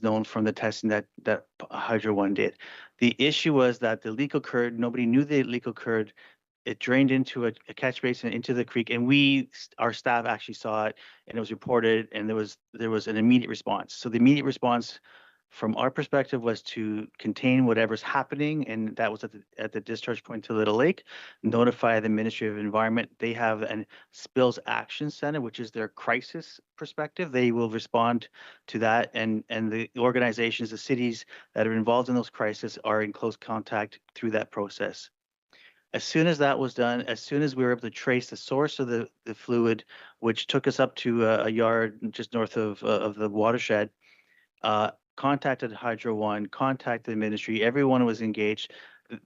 known from the testing that Hydro One did. The issue was that the leak occurred. Nobody knew the leak occurred. It drained into a catch basin into the creek, and our staff actually saw it, and it was reported, and there was an immediate response. So the immediate response from our perspective was to contain whatever's happening, and that was at the discharge point to Little Lake, notify the Ministry of Environment. They have a Spills Action Center, which is their crisis perspective. They will respond to that, and the organizations, the cities that are involved in those crises are in close contact through that process. As soon as that was done, as soon as we were able to trace the source of the fluid, which took us up to a yard just north of the watershed, contacted Hydro One, contacted the ministry. Everyone was engaged.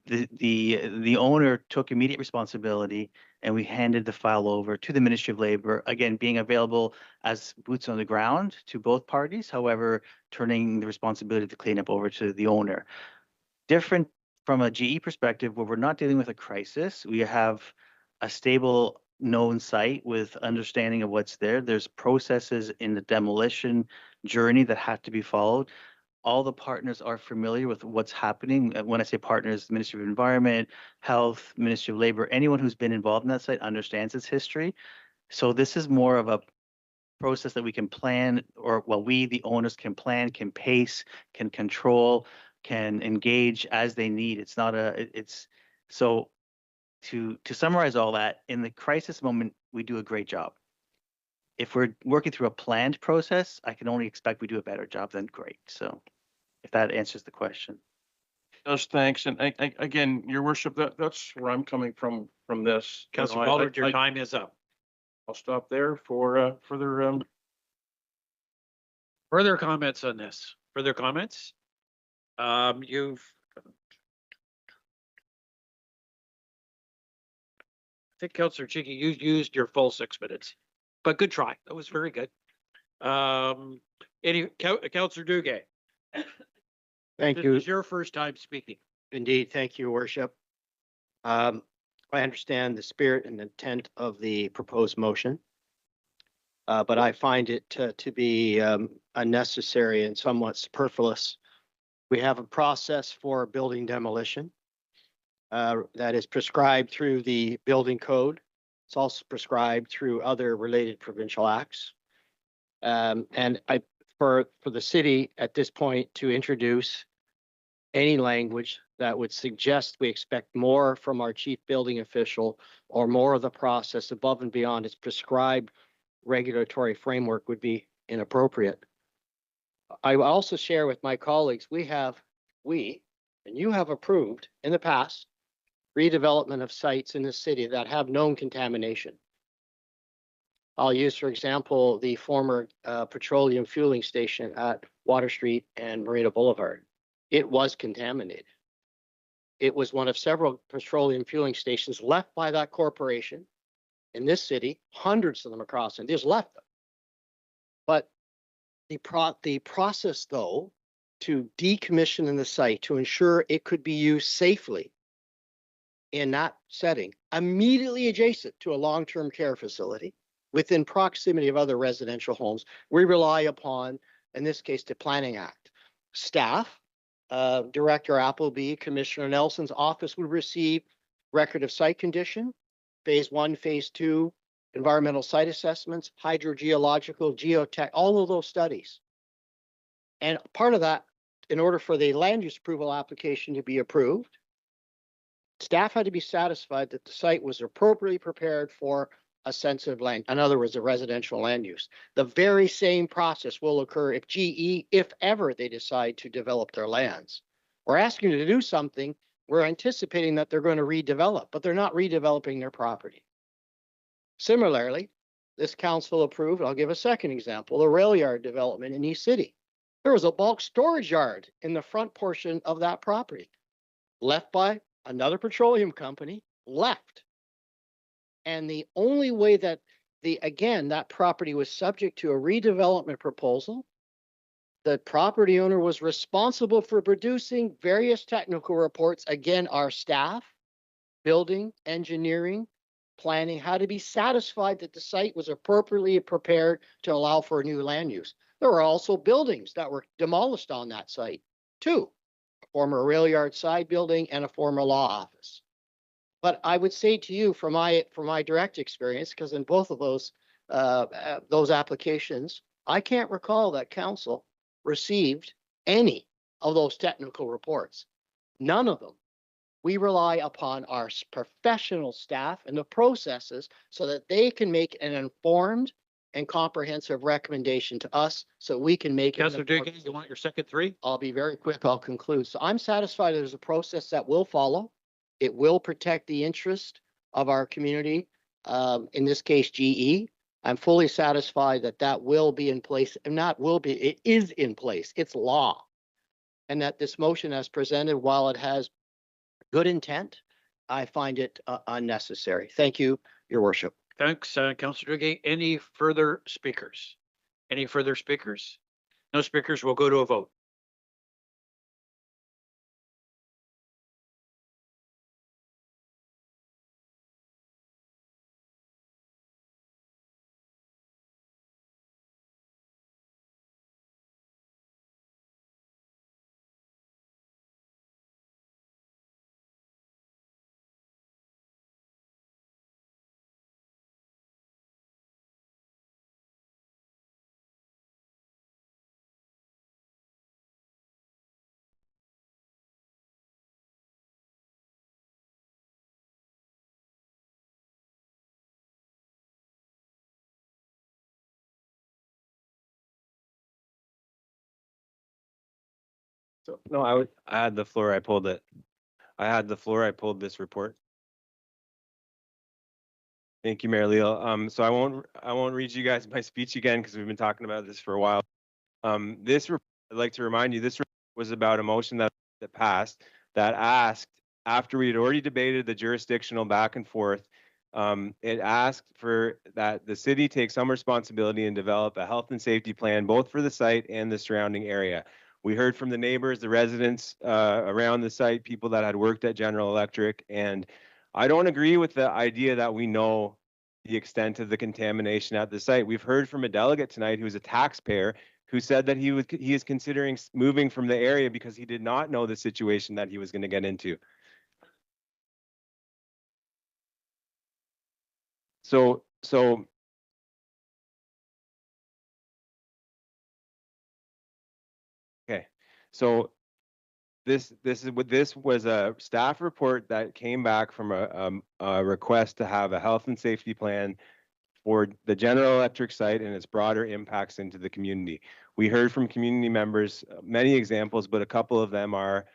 The owner took immediate responsibility, and we handed the file over to the Ministry of Labor, again being available as boots on the ground to both parties. However, turning the responsibility to clean up over to the owner. Different from a GE perspective, where we're not dealing with a crisis, we have a stable known site with understanding of what's there. There's processes in the demolition journey that have to be followed. All the partners are familiar with what's happening. When I say partners, Ministry of Environment, Health, Ministry of Labor, anyone who's been involved in that site understands its history. So this is more of a process that we can plan, or well, we, the owners, can plan, can pace, can control, can engage as they need. It's not it's so to summarize all that, in the crisis moment, we do a great job. If we're working through a planned process, I can only expect we do a better job than great. So if that answers the question. Does, thanks. And again, your worship, that's where I'm coming from this. You know, Councillor Ballard, your time is up. I'll stop there for further Further comments on this? Further comments? I think Councillor Cheeky, you used your full 6 minutes, but good try. That was very good. Councillor Duguay. Thank This you. is your first time speaking. Indeed. Thank you, Worship. I understand the spirit and intent of the proposed motion, but I find it to be unnecessary and somewhat superfluous. We have a process for building demolition that is prescribed through the building code. It's also prescribed through other related provincial acts. And for the city at this point to introduce any language that would suggest we expect more from our chief building official or more of the process above and beyond its prescribed regulatory framework would be inappropriate. I will also share with my colleagues, and you have approved in the past redevelopment of sites in the city that have known contamination. I'll use, for example, the former petroleum fueling station at Water Street and Marina Boulevard. It was contaminated. It was one of several petroleum fueling stations left by that corporation in this city, hundreds of them across, and just left them. But the process, though, to decommission in the site to ensure it could be used safely in that setting, immediately adjacent to a long-term care facility, within proximity of other residential homes, we rely upon, in this case, the Planning Act. Staff, Director Appleby, Commissioner Nelson's office would receive record of site condition, phase 1, phase 2, environmental site assessments, hydrogeological, geotech, all of those studies. And part of that, in order for the land use approval application to be approved, staff had to be satisfied that the site was appropriately prepared for a sensitive land, in other words, a residential land use. The very same process will occur if GE, if ever they decide to develop their lands. We're asking them to do something, we're anticipating that they're going to redevelop, but they're not redeveloping their property. Similarly, this council approved, I'll give a second example, the rail yard development in East City. There was a bulk storage yard in the front portion of that property, left by another petroleum company, left. And the only way that that property was subject to a redevelopment proposal, the property owner was responsible for producing various technical reports. Again, our staff, building, engineering, planning, had to be satisfied that the site was appropriately prepared to allow for a new land use. There were also buildings that were demolished on that site, two, a former rail yard side building and a former law office. But I would say to you, from my direct experience, because in both of those applications, I can't recall that council received any of those technical reports. None of them. We rely upon our professional staff and the processes so that they can make an informed and comprehensive recommendation to us so we can make it. Councillor Duguay, you want your second three? I'll be very quick. I'll conclude. So I'm satisfied there's a process that will follow. It will protect the interest of our community, in this case, GE. I'm fully satisfied that that will be in place, and not will be, it is in place. It's law. And that this motion as presented, while it has good intent, I find it unnecessary. Thank you, Your Worship. Thanks, Councillor Duguay. Any further speakers? Any further speakers? No speakers, we'll go to a vote. So, no, I had the floor, I pulled it. I had the floor, I pulled this report. Thank you, Mayor Leal. So I won't read you guys my speech again because we've been talking about this for a while. I'd like to remind you, this was about a motion that passed that asked, after we had already debated the jurisdictional back and forth, it asked for that the city take some responsibility and develop a health and safety plan, both for the site and the surrounding area. We heard from the neighbors, the residents around the site, people that had worked at General Electric, and I don't agree with the idea that we know the extent of the contamination at the site. We've heard from a delegate tonight who's a taxpayer who said that he is considering moving from the area because he did not know the situation that he was going to get into. So okay. So this was a staff report that came back from a request to have a health and safety plan for the General Electric site and its broader impacts into the community. We heard from community members many examples, but a couple of them are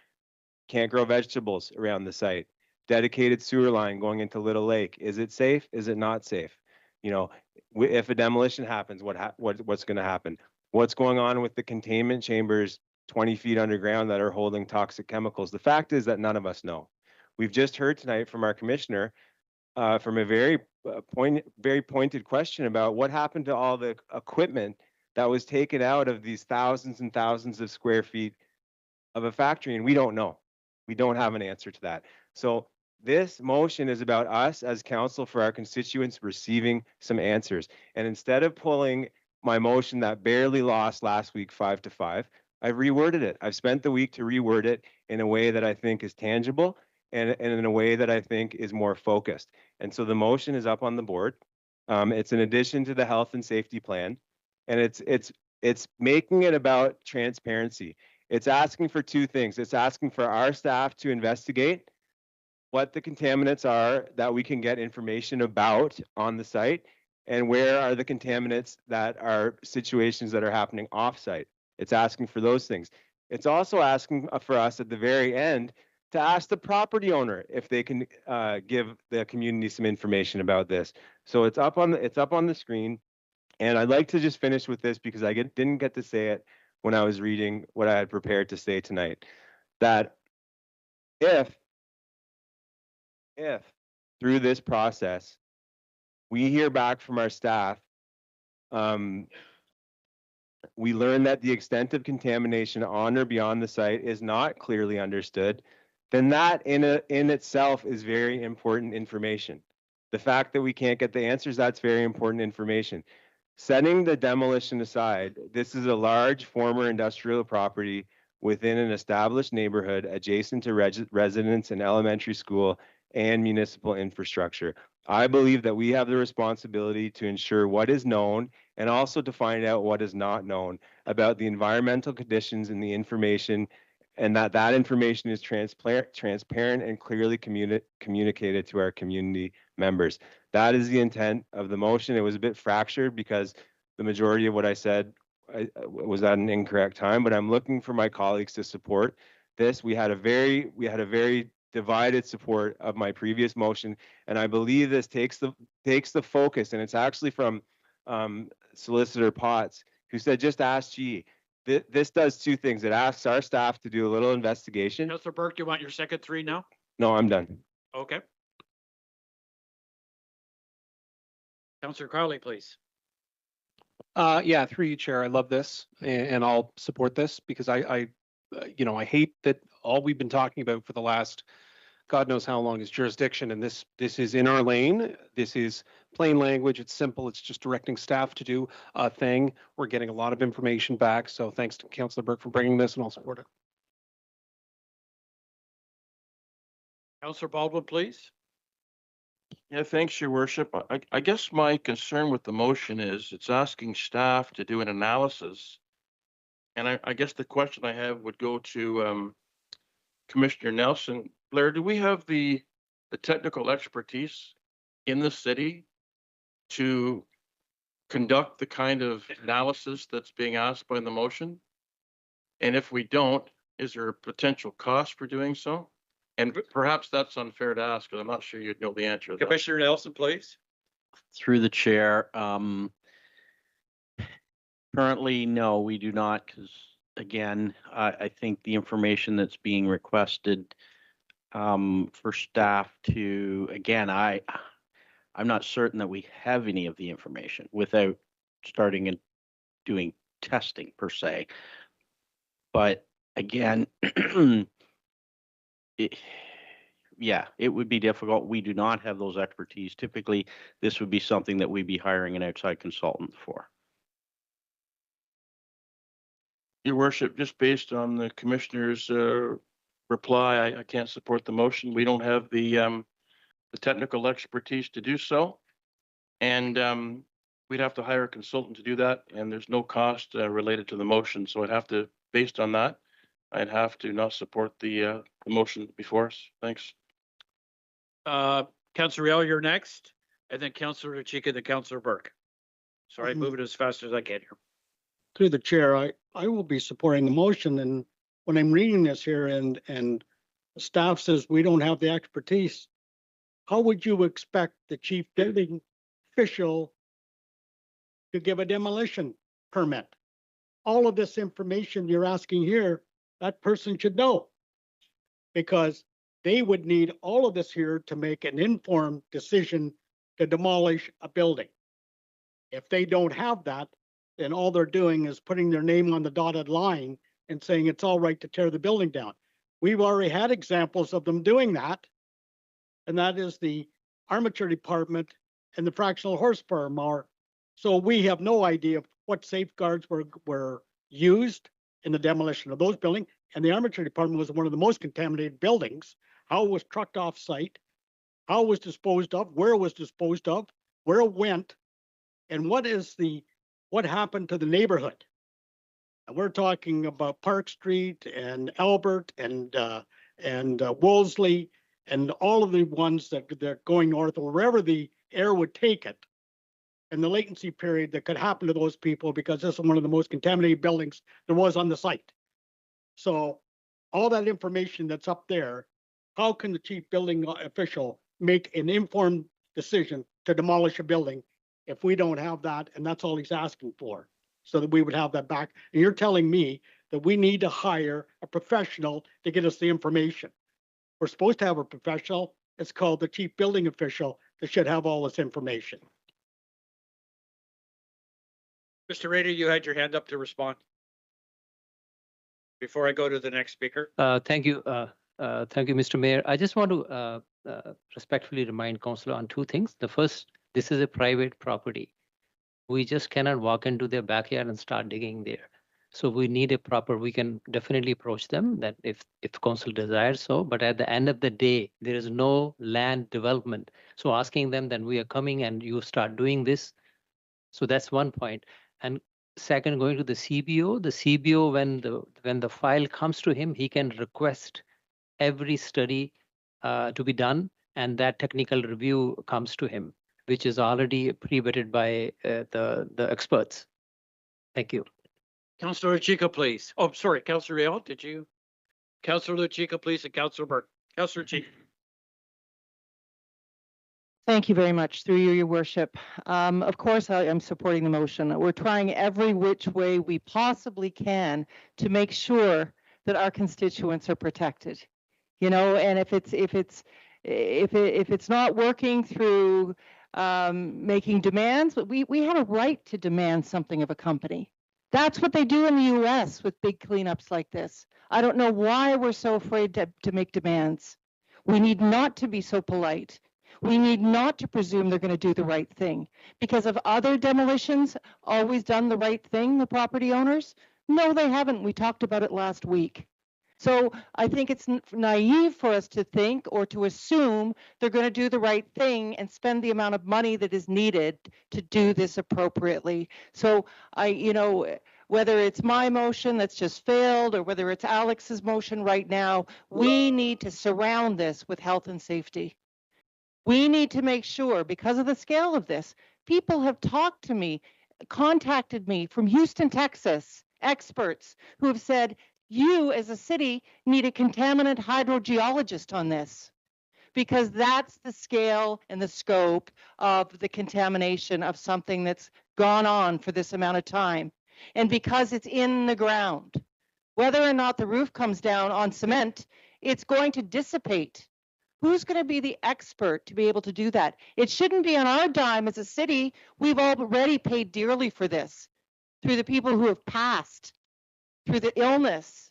can't grow vegetables around the site, dedicated sewer line going into Little Lake. Is it safe? Is it not safe? You know, if a demolition happens, what's going to happen? What's going on with the containment chambers 20 feet underground that are holding toxic chemicals? The fact is that none of us know. We've just heard tonight from our commissioner from a very pointed question about what happened to all the equipment that was taken out of these thousands and thousands of square feet of a factory, and we don't know. We don't have an answer to that. So this motion is about us as council for our constituents receiving some answers. And instead of pulling my motion that barely lost last week 5-5, I've reworded it. I've spent the week to reword it in a way that I think is tangible and in a way that I think is more focused. And so the motion is up on the board. It's an addition to the health and safety plan, and it's making it about transparency. It's asking for two things. It's asking for our staff to investigate what the contaminants are that we can get information about on the site, and where are the contaminants that are situations that are happening off-site. It's asking for those things. It's also asking for us at the very end to ask the property owner if they can give the community some information about this. So it's up on the screen. And I'd like to just finish with this because I didn't get to say it when I was reading what I had prepared to say tonight. That if through this process we hear back from our staff, we learn that the extent of contamination on or beyond the site is not clearly understood, then that in itself is very important information. The fact that we can't get the answers, that's very important information. Setting the demolition aside, this is a large former industrial property within an established neighborhood adjacent to residents and elementary school and municipal infrastructure. I believe that we have the responsibility to ensure what is known and also to find out what is not known about the environmental conditions and the information, and that information is transparent and clearly communicated to our community members. That is the intent of the motion. It was a bit fractured because the majority of what I said was at an incorrect time, but I'm looking for my colleagues to support this. We had a very divided support of my previous motion, and I believe this takes the focus, and it's actually from Solicitor Potts, who said, just ask G. This does two things. It asks our staff to do a little investigation. Councillor Burke, you want your second three now? No, I'm done. Okay. Councillor Crowley, please. Yeah, through you, Chair. I love this, and I'll support this because I hate that all we've been talking about for the last God knows how long is jurisdiction, and this is in our lane. This is plain language. It's simple. It's just directing staff to do a thing. We're getting a lot of information back, so thanks to Councillor Burke for bringing this, and I'll support it. Councillor Baldwin, please. Yeah, thanks, Your Worship. I guess my concern with the motion is it's asking staff to do an analysis. And I guess the question I have would go to Commissioner Nelson. Blair, do we have the technical expertise in the city to conduct the kind of analysis that's being asked by the motion? And if we don't, Is there a potential cost for doing so? And perhaps that's unfair to ask, because I'm not sure you'd know the answer to that. Commissioner Nelson, please. Through the chair, currently, no, we do not, because again, I think the information that's being requested for staff to, again, I'm not certain that we have any of the information without starting and doing testing per se. But again, yeah, it would be difficult. We do not have those expertise. Typically, this would be something that we'd be hiring an outside consultant for. Your worship, just based on the commissioner's reply, I can't support the motion. We don't have the technical expertise to do so. And we'd have to hire a consultant to do that, and there's no cost related to the motion. So I'd have to, based on that, I'd have to not support the motion before us. Thanks. Councillor Riel, you're next, and then Councillor Chika, then Councillor Burke. Sorry, I'm moving as fast as I can here. Through the chair, I will be supporting the motion, and when I'm reading this here and staff says we don't have the expertise, how would you expect the chief building official to give a demolition permit? All of this information you're asking here, that person should know, because they would need all of this here to make an informed decision to demolish a building. If they don't have that, then all they're doing is putting their name on the dotted line and saying it's all right to tear the building down. We've already had examples of them doing that, and that is the armature department and the fractional horsepower mower. So we have no idea what safeguards were used in the demolition of those buildings. And the armature department was one of the most contaminated buildings. How it was trucked off site, how it was disposed of, where it was disposed of, where it went, and what happened to the neighborhood. And we're talking about Park Street and Albert and Wolseley and all of the ones that they're going north or wherever the air would take it, and the latency period that could happen to those people, because this is one of the most contaminated buildings there was on the site. So all that information that's up there, how can the chief building official make an informed decision to demolish a building if we don't have that? And that's all he's asking for, so that we would have that back. And you're telling me that we need to hire a professional to get us the information. We're supposed to have a professional. It's called the chief building official that should have all this information. Mr. Rader, you had your hand up to respond before I go to the next speaker. Thank you. Thank you, Mr. Mayor. I just want to respectfully remind Councillor on two things. The first, this is a private property. We just cannot walk into their backyard and start digging there. So we need a proper, we can definitely approach them that if council desires so, but at the end of the day, there is no land development. So asking them that we are coming and you start doing this. So that's one point. And second, going to the CBO, when the file comes to him, he can request every study to be done, and that technical review comes to him, which is already pre-vetted by the experts. Thank you. Councillor Chika, please. Oh, sorry, Councillor Riel, did you? Councillor Chika, please, and Councillor Burke. Councillor Chika. Thank you very much. Through you, Your Worship. Of course, I am supporting the motion. We're trying every which way we possibly can to make sure that our constituents are protected. You know, and if it's not working through making demands, but we have a right to demand something of a company. That's what they do in the U.S. with big cleanups like this. I don't know why we're so afraid to make demands. We need not to be so polite. We need not to presume they're going to do the right thing. Because of other demolitions always done the right thing, the property owners? No, they haven't. We talked about it last week. So I think it's naive for us to think or to assume they're going to do the right thing and spend the amount of money that is needed to do this appropriately. So whether it's my motion that's just failed or whether it's Alex's motion right now, we need to surround this with health and safety. We need to make sure, because of the scale of this, people have talked to me, contacted me from Houston, Texas, experts who have said, You as a city need a contaminant hydrogeologist on this, because that's the scale and the scope of the contamination of something that's gone on for this amount of time. And because it's in the ground, whether or not the roof comes down on cement, it's going to dissipate. Who's going to be the expert to be able to do that? It shouldn't be on our dime as a city. We've already paid dearly for this through the people who have passed, through the illness.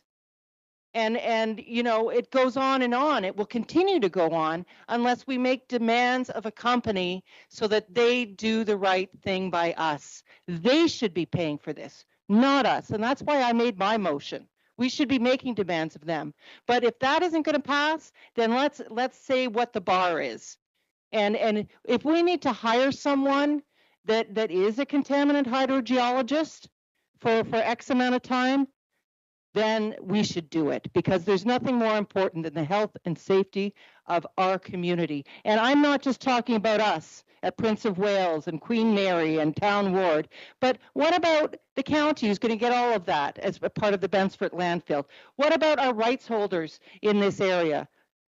And you know, it goes on and on. It will continue to go on unless we make demands of a company so that they do the right thing by us. They should be paying for this, not us. And that's why I made my motion. We should be making demands of them. But if that isn't going to pass, then let's say what the bar is. And if we need to hire someone that is a contaminant hydrogeologist for X amount of time, then we should do it, because there's nothing more important than the health and safety of our community. And I'm not just talking about us at Prince of Wales and Queen Mary and Town Ward, but what about the county who's going to get all of that as a part of the Bensford landfill? What about our rights holders in this area?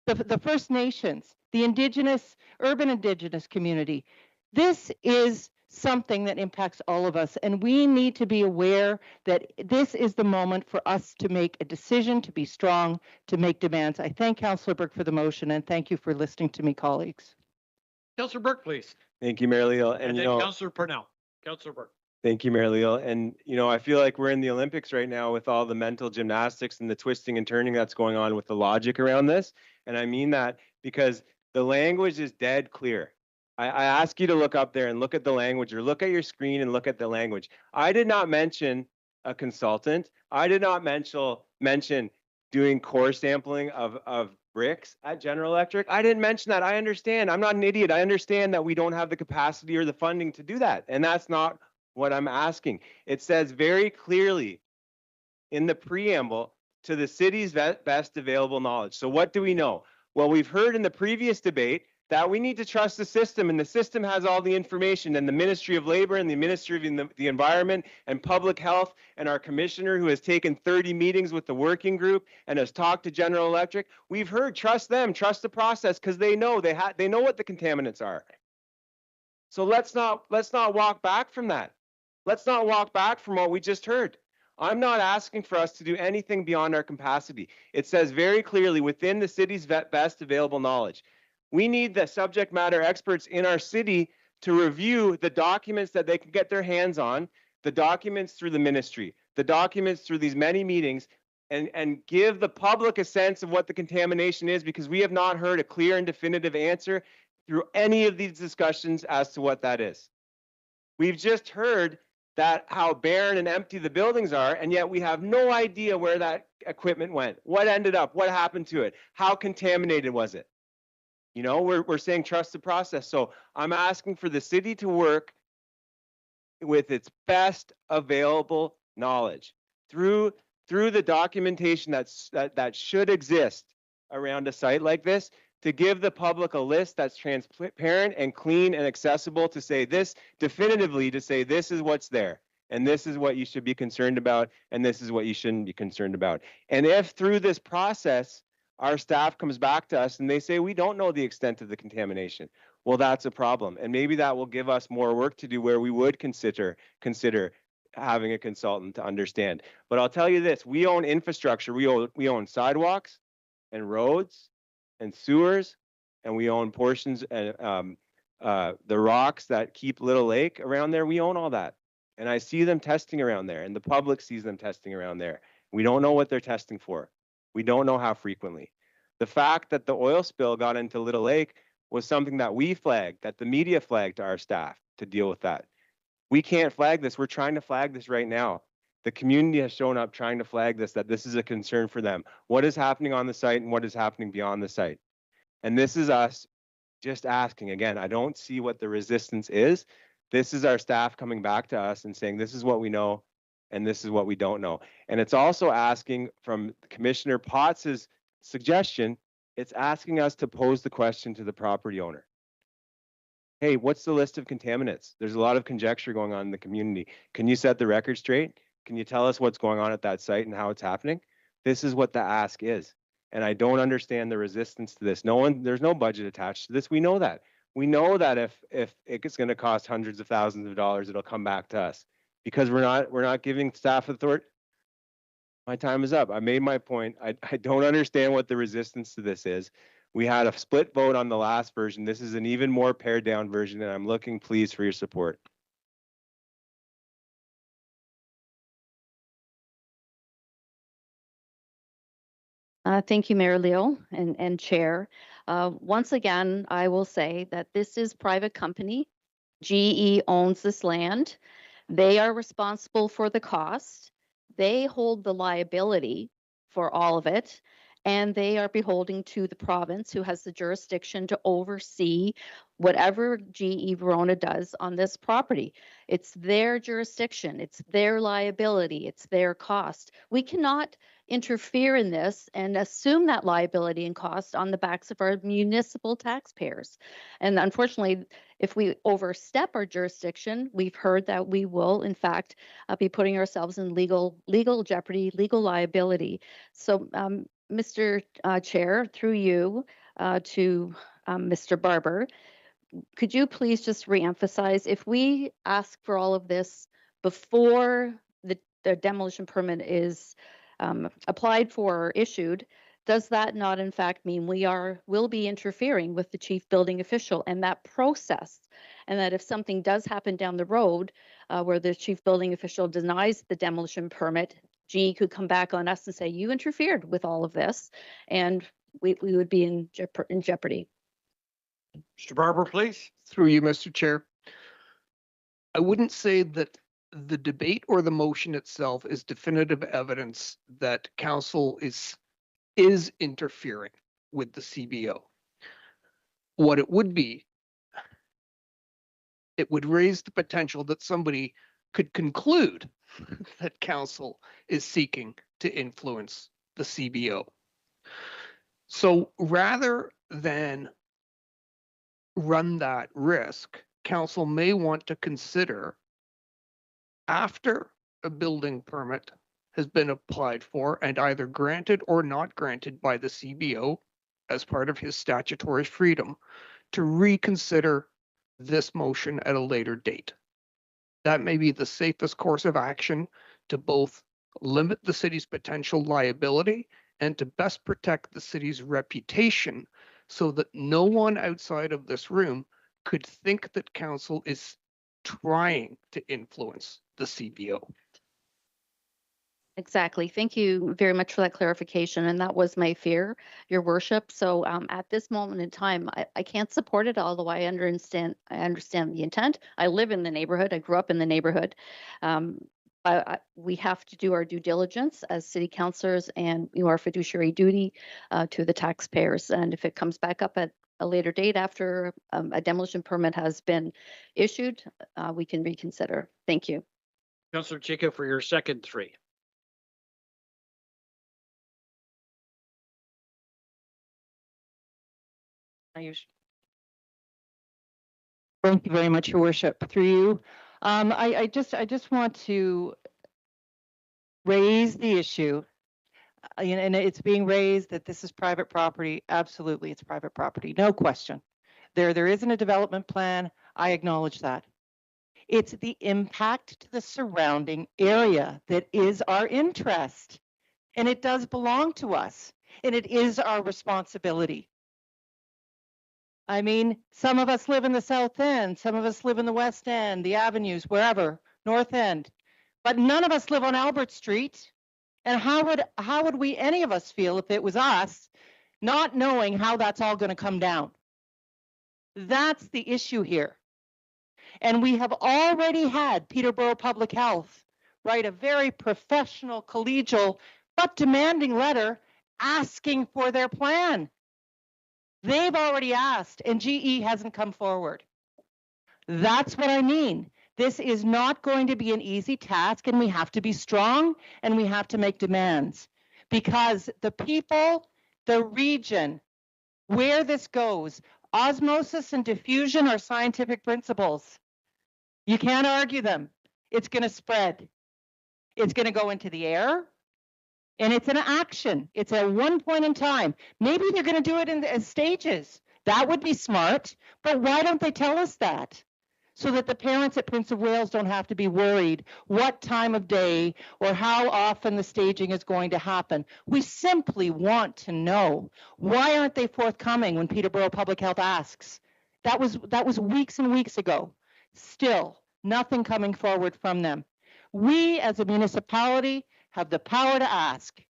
The First Nations, the Indigenous, urban Indigenous community. This is something that impacts all of us, and we need to be aware that this is the moment for us to make a decision, to be strong, to make demands. I thank Councillor Burke for the motion, and thank you for listening to me, colleagues. Councillor Burke, please. Thank you, Mayor Leo. And you then know, Councillor Purnell. Councillor Burke. Thank you, Mayor Leo. And, you know, I feel like we're in the Olympics right now with all the mental gymnastics and the twisting and turning that's going on with the logic around this. And I mean that because the language is dead clear. I ask you to look up there and look at the language, or look at your screen and look at the language. I did not mention a consultant. I did not mention doing core sampling of bricks at General Electric. I didn't mention that. I understand. I'm not an idiot. I understand that we don't have the capacity or the funding to do that. And that's not what I'm asking. It says very clearly in the preamble, to the city's best available knowledge. So what do we know? Well, we've heard in the previous debate that we need to trust the system, and the system has all the information, and the Ministry of Labor and the Ministry of the Environment and Public Health and our commissioner, who has taken 30 meetings with the working group and has talked to General Electric. We've heard, trust them, trust the process, because they know they know what the contaminants are. So let's not walk back from that. Let's not walk back from what we just heard. I'm not asking for us to do anything beyond our capacity. It says very clearly within the city's best available knowledge. We need the subject matter experts in our city to review the documents that they can get their hands on, the documents through the ministry, the documents through these many meetings, and give the public a sense of what the contamination is, because we have not heard a clear and definitive answer through any of these discussions as to what that is. We've just heard that how barren and empty the buildings are, and yet we have no idea where that equipment went, what ended up, what happened to it, how contaminated was it. You know, we're saying trust the process. So I'm asking for the city to work with its best available knowledge through the documentation that should exist around a site like this, to give the public a list that's transparent and clean and accessible, to say this definitively, to say this is what's there, and this is what you should be concerned about, and this is what you shouldn't be concerned about. And if through this process our staff comes back to us and they say we don't know the extent of the contamination, well, that's a problem, and maybe that will give us more work to do, where we would consider having a consultant to understand. But I'll tell you this: we own infrastructure. We own sidewalks and roads and sewers, and we own portions and the rocks that keep Little Lake around there. We own all that, and I see them testing around there, and the public sees them testing around there. We don't know what they're testing for. We don't know how frequently. The fact that the oil spill got into Little Lake was something that we flagged, that the media flagged to our staff to deal with that. We can't flag this. We're trying to flag this right now. The community has shown up trying to flag this, that this is a concern for them. What is happening on the site and what is happening beyond the site? And this is us just asking. Again, I don't see what the resistance is. This is our staff coming back to us and saying, this is what we know and this is what we don't know. And it's also asking, from Commissioner Potts's suggestion, it's asking us to pose the question to the property owner. Hey, what's the list of contaminants? There's a lot of conjecture going on in the community. Can you set the record straight? Can you tell us what's going on at that site and how it's happening? This is what the ask is. And I don't understand the resistance to this. There's no budget attached to this. We know that. We know that if it's going to cost hundreds of thousands of dollars, it'll come back to us because we're not giving staff authority. My time is up. I made my point. I don't understand what the resistance to this is. We had a split vote on the last version. This is an even more pared down version, and I'm looking, please, for your support. Thank you, Mayor Leo and Chair. Once again, I will say that this is private company. GE owns this land. They are responsible for the cost. They hold the liability for all of it. And they are beholden to the province, who has the jurisdiction to oversee whatever GE Verona does on this property. It's their jurisdiction, it's their liability, it's their cost. We cannot interfere in this and assume that liability and cost on the backs of our municipal taxpayers. And unfortunately, if we overstep our jurisdiction, we've heard that we will, in fact, be putting ourselves in legal jeopardy, legal liability. So, Mr. Chair, through you to Mr. Barber, could you please just reemphasize, if we ask for all of this before the demolition permit is applied for or issued, does that not in fact mean will be interfering with the chief building official and that process? And that if something does happen down the road where the chief building official denies the demolition permit, GE could come back on us and say, you interfered with all of this, and we would be in jeopardy. Mr. Barber, please. Through you, Mr. Chair. I wouldn't say that the debate or the motion itself is definitive evidence that council is interfering with the CBO. What it would be, it would raise the potential that somebody could conclude that council is seeking to influence the CBO. So rather than run that risk, council may want to consider, after a building permit has been applied for and either granted or not granted by the CBO as part of his statutory freedom, to reconsider this motion at a later date. That may be the safest course of action to both limit the city's potential liability and to best protect the city's reputation so that no one outside of this room could think that council is trying to influence the CBO. Exactly. Thank you very much for that clarification. And that was my fear, Your Worship. So at this moment in time, I can't support it, although I understand the intent. I live in the neighborhood. I grew up in the neighborhood. We have to do our due diligence as city councilors and our fiduciary duty to the taxpayers. And if it comes back up at a later date after a demolition permit has been issued, we can reconsider. Thank you. Councilor Chica, for your second three. Thank you very much, Your Worship. Through you, I just want to raise the issue, and it's being raised that this is private property. Absolutely, it's private property, no question. There isn't a development plan. I acknowledge that. It's the impact to the surrounding area that is our interest, and it does belong to us, and it is our responsibility. I mean, some of us live in the South End, some of us live in the West End, the avenues, wherever, North End, but none of us live on Albert Street. And how would we, any of us, feel if it was us, not knowing how that's all going to come down? That's the issue here. And we have already had Peterborough Public Health write a very professional, collegial, but demanding letter asking for their plan. They've already asked, and GE hasn't come forward. That's what I mean. This is not going to be an easy task, and we have to be strong, and we have to make demands. Because the people, the region, where this goes, osmosis and diffusion are scientific principles. You can't argue them. It's going to spread. It's going to go into the air. And it's an action. It's at one point in time. Maybe they're going to do it in stages. That would be smart. But why don't they tell us that? So that the parents at Prince of Wales don't have to be worried what time of day or how often the staging is going to happen. We simply want to know. Why aren't they forthcoming when Peterborough Public Health asks? That was weeks and weeks ago. Still, nothing coming forward from them. We as a municipality have the power to ask.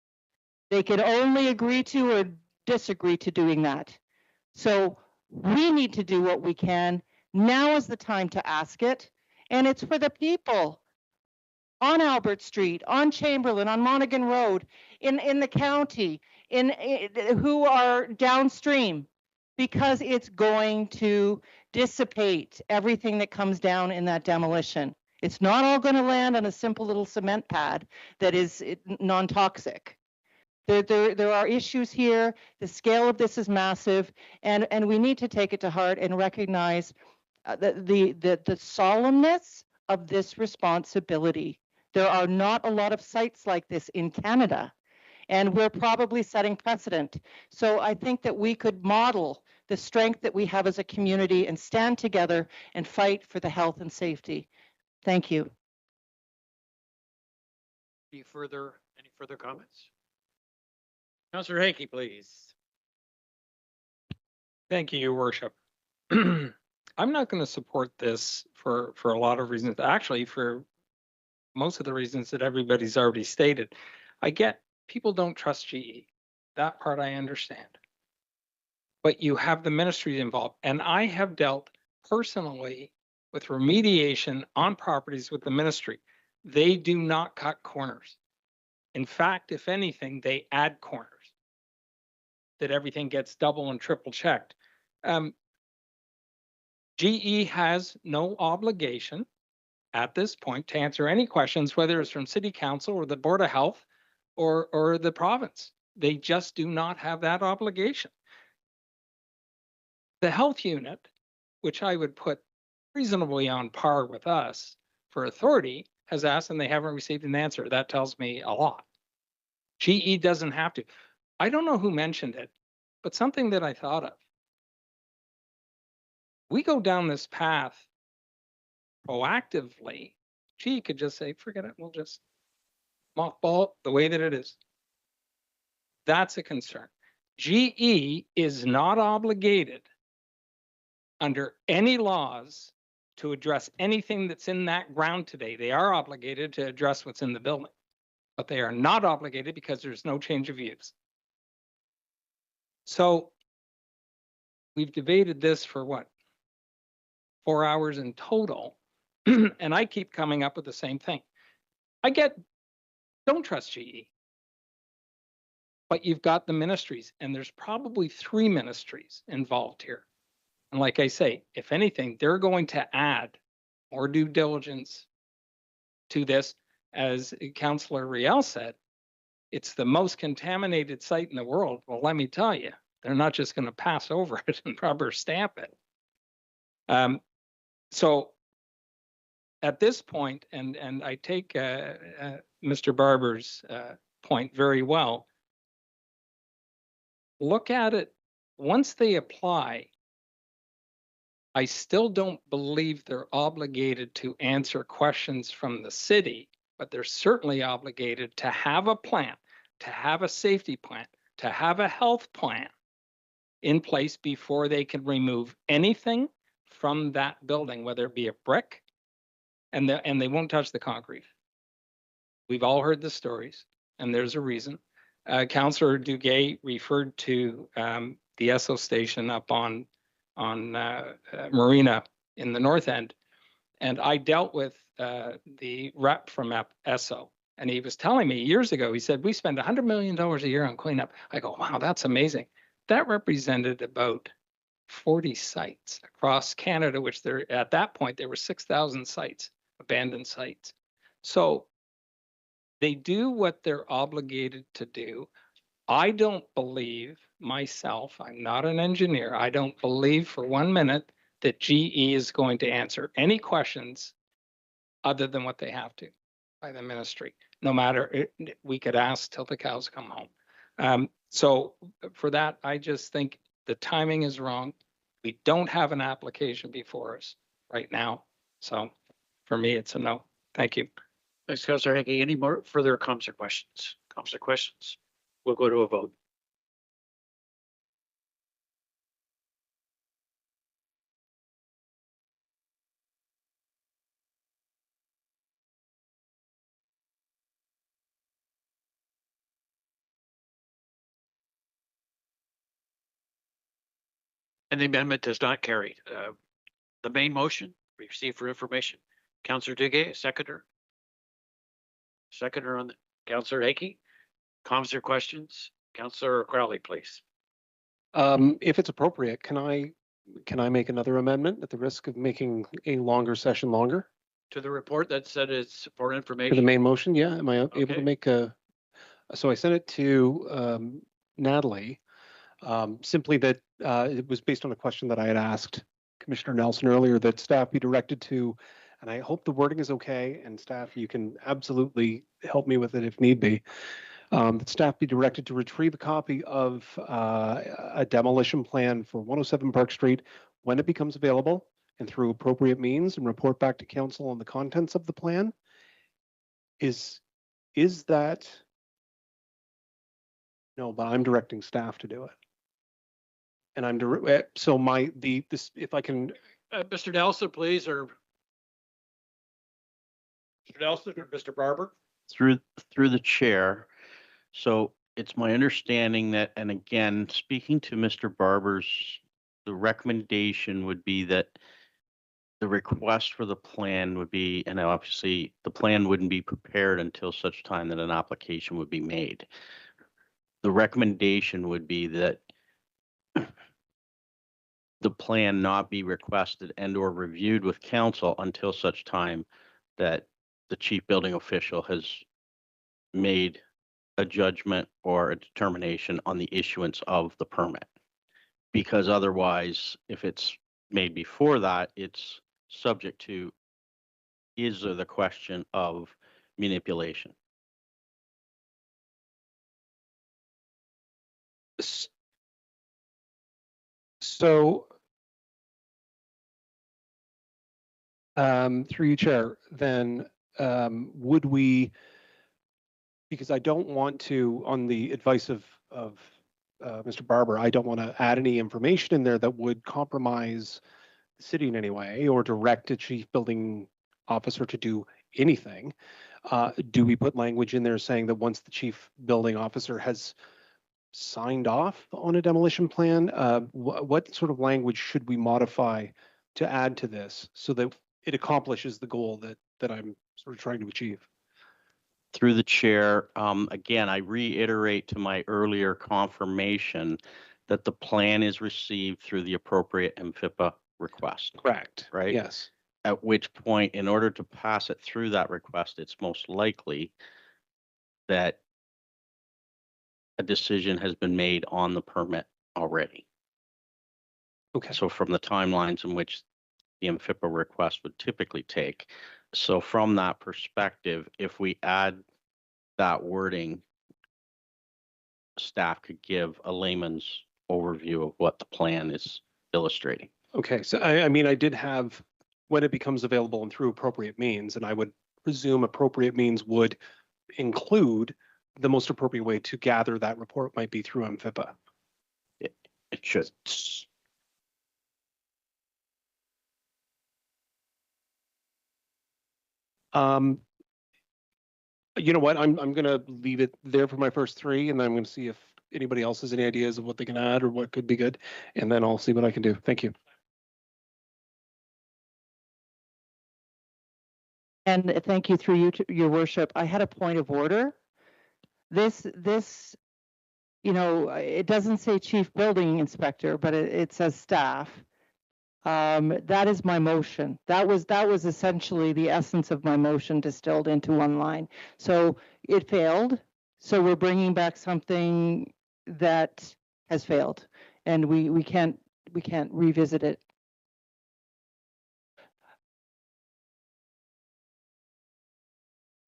They can only agree to or disagree to doing that. So we need to do what we can. Now is the time to ask it, and it's for the people on Albert Street, on Chamberlain, on Monaghan Road, in the county, who are downstream, because it's going to dissipate everything that comes down in that demolition. It's not all going to land on a simple little cement pad that is non-toxic. There are issues here. The scale of this is massive, and we need to take it to heart and recognize the solemnness of this responsibility. There are not a lot of sites like this in Canada, and we're probably setting precedent. So I think that we could model the strength that we have as a community and stand together and fight for the health and safety. Thank you. Any further comments? Councillor Hanky, please. Thank you, Your Worship. I'm not going to support this for a lot of reasons. Actually, for most of the reasons that everybody's already stated. I get people don't trust GE. That part I understand. But you have the ministries involved, and I have dealt personally with remediation on properties with the ministry. They do not cut corners. In fact, if anything, they add corners, that everything gets double and triple checked. GE has no obligation at this point to answer any questions, whether it's from City Council or the Board of Health or the province. They just do not have that obligation. The health unit, which I would put reasonably on par with us for authority, has asked and they haven't received an answer. That tells me a lot. GE doesn't have to. I don't know who mentioned it, but something that I thought of. We go down this path proactively. GE could just say, forget it, we'll just mothball it the way that it is. That's a concern. GE is not obligated under any laws to address anything that's in that ground today. They are obligated to address what's in the building, but they are not obligated because there's no change of use. So we've debated this for what? 4 hours in total. And I keep coming up with the same thing. Don't trust GE. But you've got the ministries, and there's probably 3 ministries involved here. And like I say, if anything, they're going to add more due diligence to this. As Councillor Riel said, it's the most contaminated site in the world. Well, let me tell you, they're not just going to pass over it and rubber stamp it. So at this point, and I take Mr. Barber's point very well, look at it once they apply. I still don't believe they're obligated to answer questions from the city, but they're certainly obligated to have a plan, to have a safety plan, to have a health plan in place before they can remove anything from that building, whether it be a brick, and they won't touch the concrete. We've all heard the stories, and there's a reason. Councillor Duguay referred to the Esso station up on Marina in the North End, and I dealt with the rep from Esso, and he was telling me years ago, he said, we spend $100 million a year on cleanup. I go, wow, that's amazing. That represented about 40 sites across Canada, which at that point, there were 6,000 sites, abandoned sites. So they do what they're obligated to do. I don't believe myself, I'm not an engineer, I don't believe for 1 minute that GE is going to answer any questions other than what they have to. by the ministry, no matter, we could ask till the cows come home. So for that, I just think the timing is wrong. We don't have an application before us right now. So for me, it's a no. Thank you. Thanks, Councillor Hickey. Any more further comments or questions? Comments or questions? We'll go to a vote. And the amendment does not carry. The main motion, received for information. Councillor Duguay, seconder. Seconder on the, Councillor Hickey. Comments or questions? Councillor Crowley, please. If it's appropriate, can I make another amendment at the risk of making a longer session longer? To the report that said it's for To information. the main motion, yeah, am I able Okay. to make so I sent it to Natalie, simply that it was based on a question that I had asked Commissioner Nelson earlier, that staff be directed to, and I hope the wording is okay, and staff, you can absolutely help me with it if need be. That staff be directed to retrieve a copy of a demolition plan for 107 Park Street when it becomes available and through appropriate means, and report back to council on the contents of the plan. Is that? No, but I'm directing staff to do it. And I'm so this, if I can. Mr. Nelson, please, or Mr. Nelson or Mr. Barber? Through the chair. So it's my understanding that, and again, speaking to Mr. Barber's, the recommendation would be that the request for the plan would be, and obviously the plan wouldn't be prepared until such time that an application would be made. The recommendation would be that the plan not be requested and or reviewed with council until such time that the chief building official has made a judgment or a determination on the issuance of the permit. Because otherwise, if it's made before that, it's subject to, is there the question of manipulation? So, through you, Chair, then would we, because I don't want to, on the advice of Mr. Barber, I don't want to add any information in there that would compromise the city in any way or direct a chief building officer to do anything. Do we put language in there saying that once the chief building officer has signed off on a demolition plan, what sort of language should we modify to add to this so that it accomplishes the goal that I'm sort of trying to achieve? Through the chair, again, I reiterate to my earlier confirmation that the plan is received through the appropriate MFIPA request. Correct. Right? Yes. At which point, in order to pass it through that request, it's most likely that a decision has been made on the permit already. Okay. So from the timelines in which the MFIPA request would typically take. So from that perspective, if we add that wording, staff could give a layman's overview of what the plan is illustrating. Okay. So I mean, I did have when it becomes available and through appropriate means, and I would presume appropriate means would include the most appropriate way to gather that report might be through MFIPA. It should. You know what? I'm going to leave it there for my first three, and then I'm going to see if anybody else has any ideas of what they can add or what could be good, and then I'll see what I can do. Thank you. And thank you through you, your worship. I had a point of order. This, you know, it doesn't say chief building inspector, but it says staff. That is my motion. That was essentially the essence of my motion distilled into one line. So it failed. So we're bringing back something that has failed, and we can't revisit it.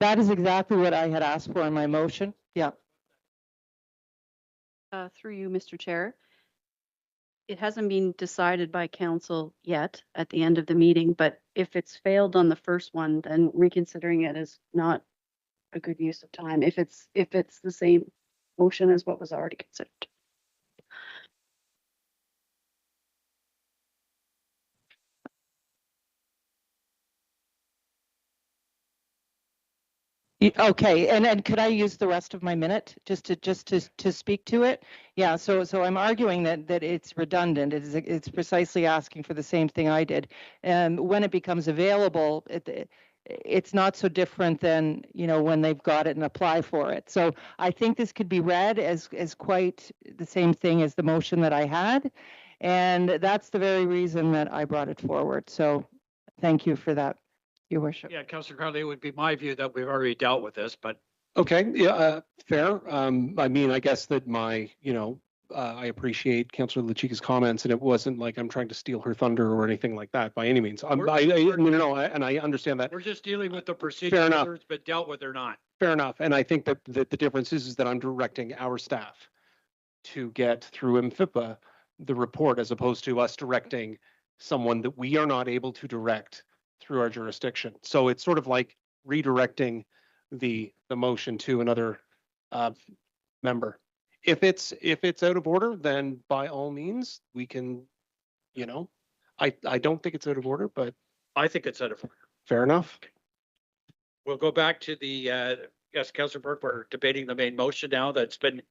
That is exactly what I had asked for in my motion. Yeah. Through you, Mr. Chair. It hasn't been decided by council yet at the end of the meeting, but if it's failed on the first one, then reconsidering it is not a good use of time if it's the same motion as what was already considered. Okay, and could I use the rest of my minute just to speak to it? Yeah, so I'm arguing that it's redundant. It's precisely asking for the same thing I did. And when it becomes available, it's not so different than, you know, when they've got it and apply for it. So I think this could be read as quite the same thing as the motion that I had. And that's the very reason that I brought it forward. So thank you for that, Your Worship. Yeah, Councillor Carly, it would be my view that we've already dealt with this, but Okay, yeah, fair. I mean, I guess that I appreciate Councillor LaChica's comments, and it wasn't like I'm trying to steal her thunder or anything like that by any means. No, and I understand that. we're just dealing with the procedure, Fair enough. whether it's been dealt with or not. Fair enough. And I think that the difference is that I'm directing our staff to get through MFIPA the report as opposed to us directing someone that we are not able to direct through our jurisdiction. So it's sort of like redirecting the motion to another member. If it's out of order, then by all means we can, I don't think it's out of order, but I think it's out of order. fair enough. We'll go back to the, yes, Councillor Burke, we're debating the main motion now that's been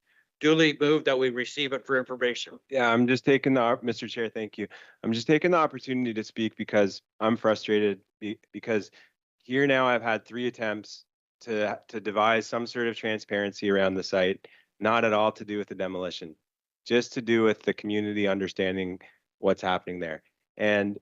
duly moved that we receive it for information. Yeah, I'm just taking Mr. Chair, thank you. I'm just taking the opportunity to speak because I'm frustrated because here now I've had 3 attempts to devise some sort of transparency around the site, not at all to do with the demolition, just to do with the community understanding what's happening there. And,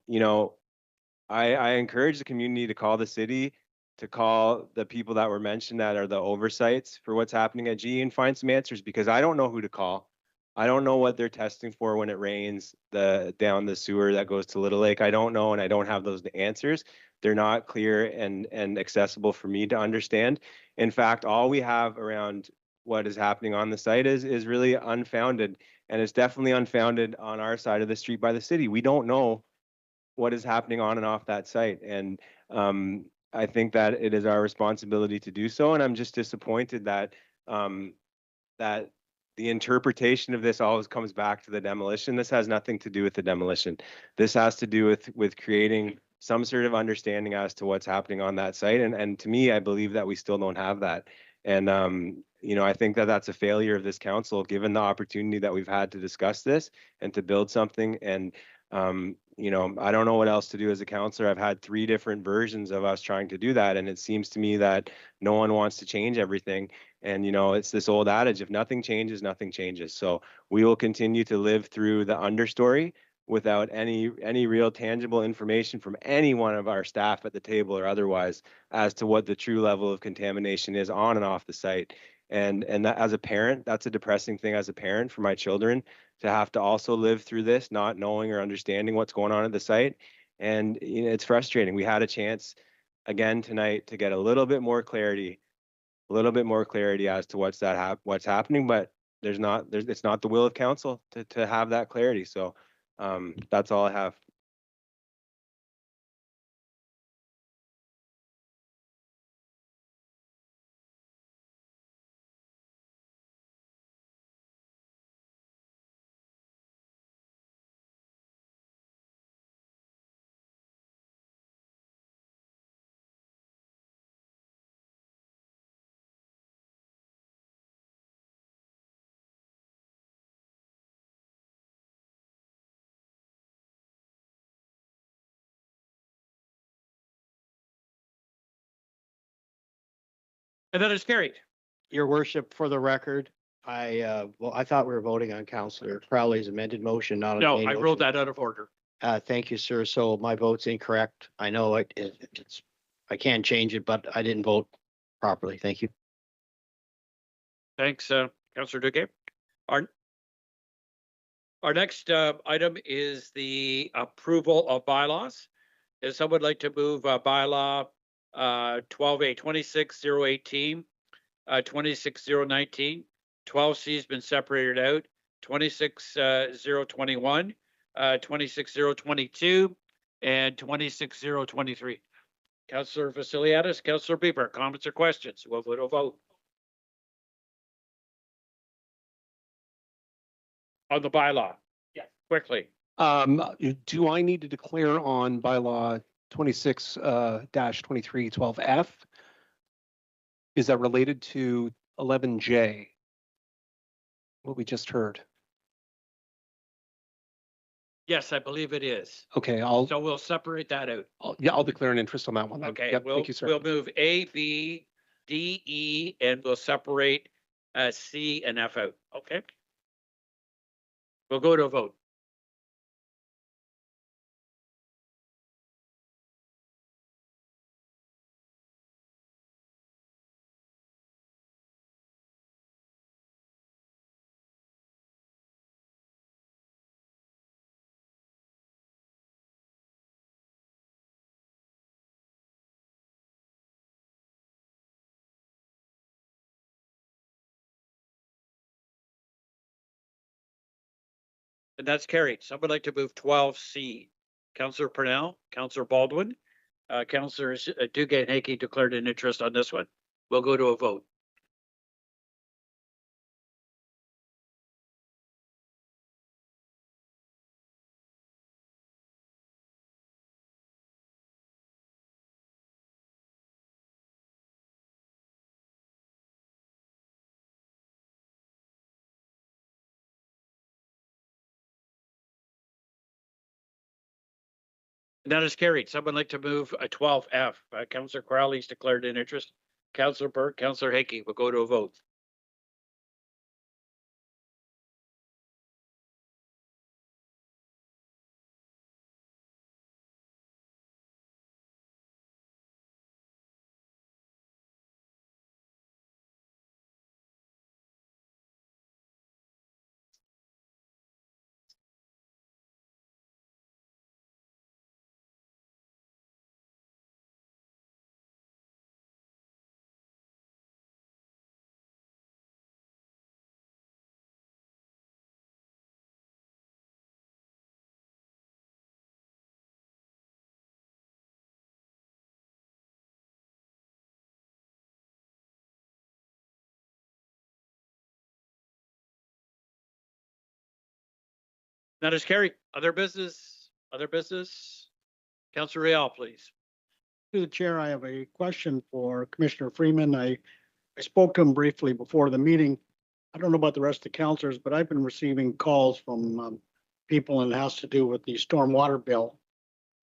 I encourage the community to call the city, to call the people that were mentioned that are the oversights for what's happening at GE and find some answers, because I don't know who to call. I don't know what they're testing for when it rains down the sewer that goes to Little Lake. I don't know, and I don't have those answers. They're not clear and accessible for me to understand. In fact, all we have around what is happening on the site is really unfounded, and it's definitely unfounded on our side of the street by the city. We don't know what is happening on and off that site, and I think that it is our responsibility to do so. And I'm just disappointed that that the interpretation of this always comes back to the demolition. This has nothing to do with the demolition. This has to do with creating some sort of understanding as to what's happening on that site. And to me, I believe that we still don't have that. And I think that that's a failure of this council, given the opportunity that we've had to discuss this and to build something. And I don't know what else to do as a counselor. I've had 3 different versions of us trying to do that. And it seems to me that no one wants to change everything. And, it's this old adage, if nothing changes, nothing changes. So we will continue to live through the understory without any real tangible information from any one of our staff at the table or otherwise as to what the true level of contamination is on and off the site. And that, as a parent, that's a depressing thing as a parent for my children, to have to also live through this, not knowing or understanding what's going on at the site. And it's frustrating. We had a chance again tonight to get a little bit more clarity as to what's happening, but it's not the will of council to have that clarity. So that's all I have. And that is carried. Your worship, for the record, I thought we were voting on Councillor Crowley's amended motion, not on the No, main I motion. ruled that out of order. Thank you, sir. So my vote's incorrect. I know it's, I can't change it, but I didn't vote properly. Thank you. Thanks, Councillor Duque. Our next item is the approval of bylaws. If someone would like to move bylaw 12A 26018, 26019, 12C has been separated out, 26021, 26022, and 26023. Councillor Vasiliadis, Councillor Bieber, comments or questions? We'll go to a vote. On the bylaw. Yes. Quickly. Do I need to declare on bylaw 26 -2312F? Is that related to 11J? What we just heard? Yes, I believe it is. Okay, So we'll separate that out. I'll declare an interest on that one then. Okay, Yep, we'll, thank you, sir. we'll move A, B, D, E, and we'll separate C and F out. Okay. We'll go to a vote. And that's carried. Someone like to move 12C. Councillor Purnell, Councillor Baldwin, Councillors Duguay and Hickey declared an interest on this one. We'll go to a vote. And that is carried. Someone like to move a 12F. Councillor Crowley's declared an interest. Councillor Burke, Councillor Hickey will go to a vote. That is carried. Other business, other business. Councillor Real, please. Through the chair, I have a question for Commissioner Freeman. I spoke to him briefly before the meeting. I don't know about the rest of the councillors, but I've been receiving calls from people, and it has to do with the stormwater bill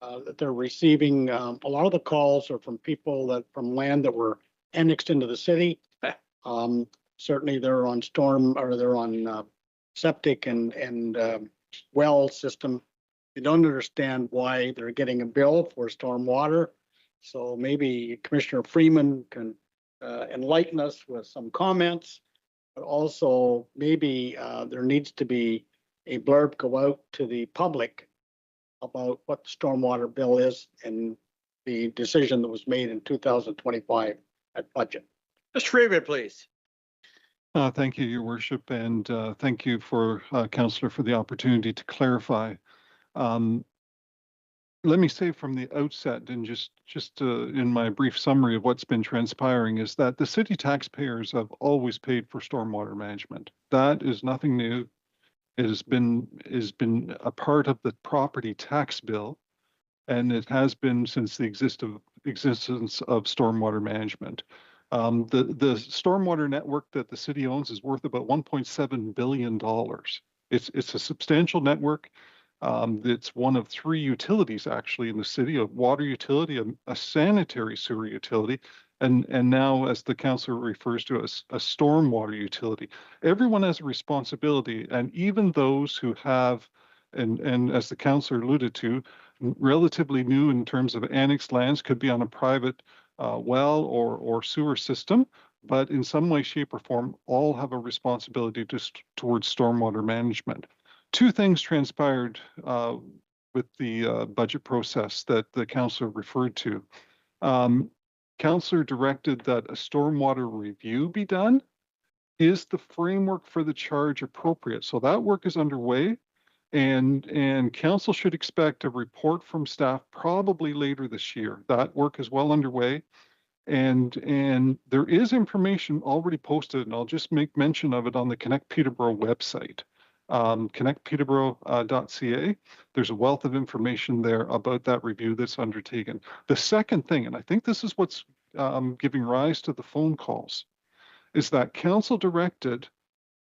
that they're receiving. A lot of the calls are from people that from land that were annexed into the city. Certainly they're on storm, or they're on septic and well system. They don't understand why they're getting a bill for stormwater. So maybe Commissioner Freeman can enlighten us with some comments, but also maybe there needs to be a blurb go out to the public about what the stormwater bill is and the decision that was made in 2025 at budget. Mr. Freeman, please. Thank you, Your Worship, and thank you for Councillor for the opportunity to clarify. Let me say from the outset, and just in my brief summary of what's been transpiring, is that the city taxpayers have always paid for stormwater management. That is nothing new. It has been a part of the property tax bill, and it has been since the existence of stormwater management. The stormwater network that the city owns is worth about $1.7 billion. It's a substantial network. It's one of three utilities actually in the city: a water utility, a sanitary sewer utility, and now, as the councillor refers to, a stormwater utility. Everyone has a responsibility, and even those who have, and as the councillor alluded to, relatively new in terms of annexed lands, could be on a private well or sewer system, but in some way, shape, or form, all have a responsibility towards stormwater management. Two things transpired with the budget process that the councillor referred to. Councillor directed that a stormwater review be done. Is the framework for the charge appropriate? So that work is underway, and council should expect a report from staff probably later this year. That work is well underway, and there is information already posted, and I'll just make mention of it on the Connect Peterborough website, peterborough.ca. There's a wealth of information there about that review that's undertaken. The second thing, and I think this is what's giving rise to the phone calls, is that council directed,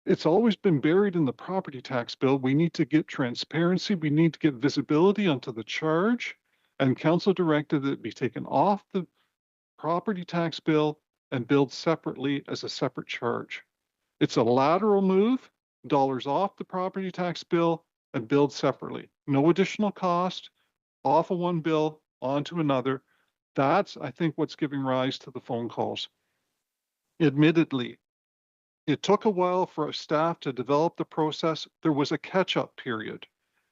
it's always been buried in the property tax bill. We need to get transparency. We need to get visibility onto the charge. And council directed that it be taken off the property tax bill and billed separately as a separate charge. It's a lateral move, dollars off the property tax bill and billed separately. No additional cost, off of one bill, onto another. That's, I think, what's giving rise to the phone calls. Admittedly, it took a while for staff to develop the process. There was a catch-up period.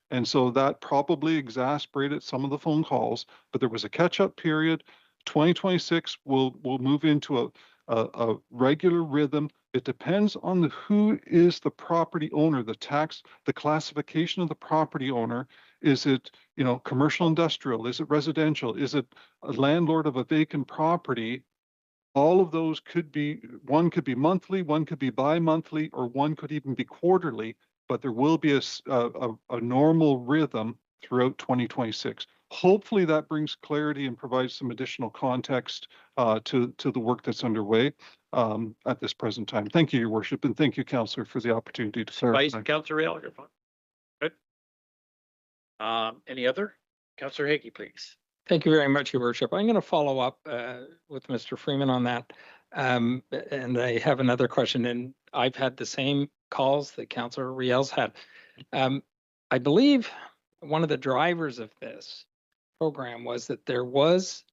And so that probably exasperated some of the phone calls, but there was a catch-up period. 2026 will move into a regular rhythm. It depends on who is the property owner, the classification of the property owner. Is it, commercial industrial? Is it residential? Is it a landlord of a vacant property? All of those could be, one could be monthly, one could be bi-monthly, or one could even be quarterly, but there will be a normal rhythm throughout 2026. Hopefully that brings clarity and provides some additional context to the work that's underway at this present time. Thank you, Your Worship, and thank you, Councillor, for the opportunity to serve. Vice Councillor Real, you're fine. Good. Any other? Councillor Hickey, please. Thank you very much, Your Worship. I'm going to follow up with Mr. Freeman on that. And I have another question, and I've had the same calls that Councillor Riel's had. I believe one of the drivers of this program was that there was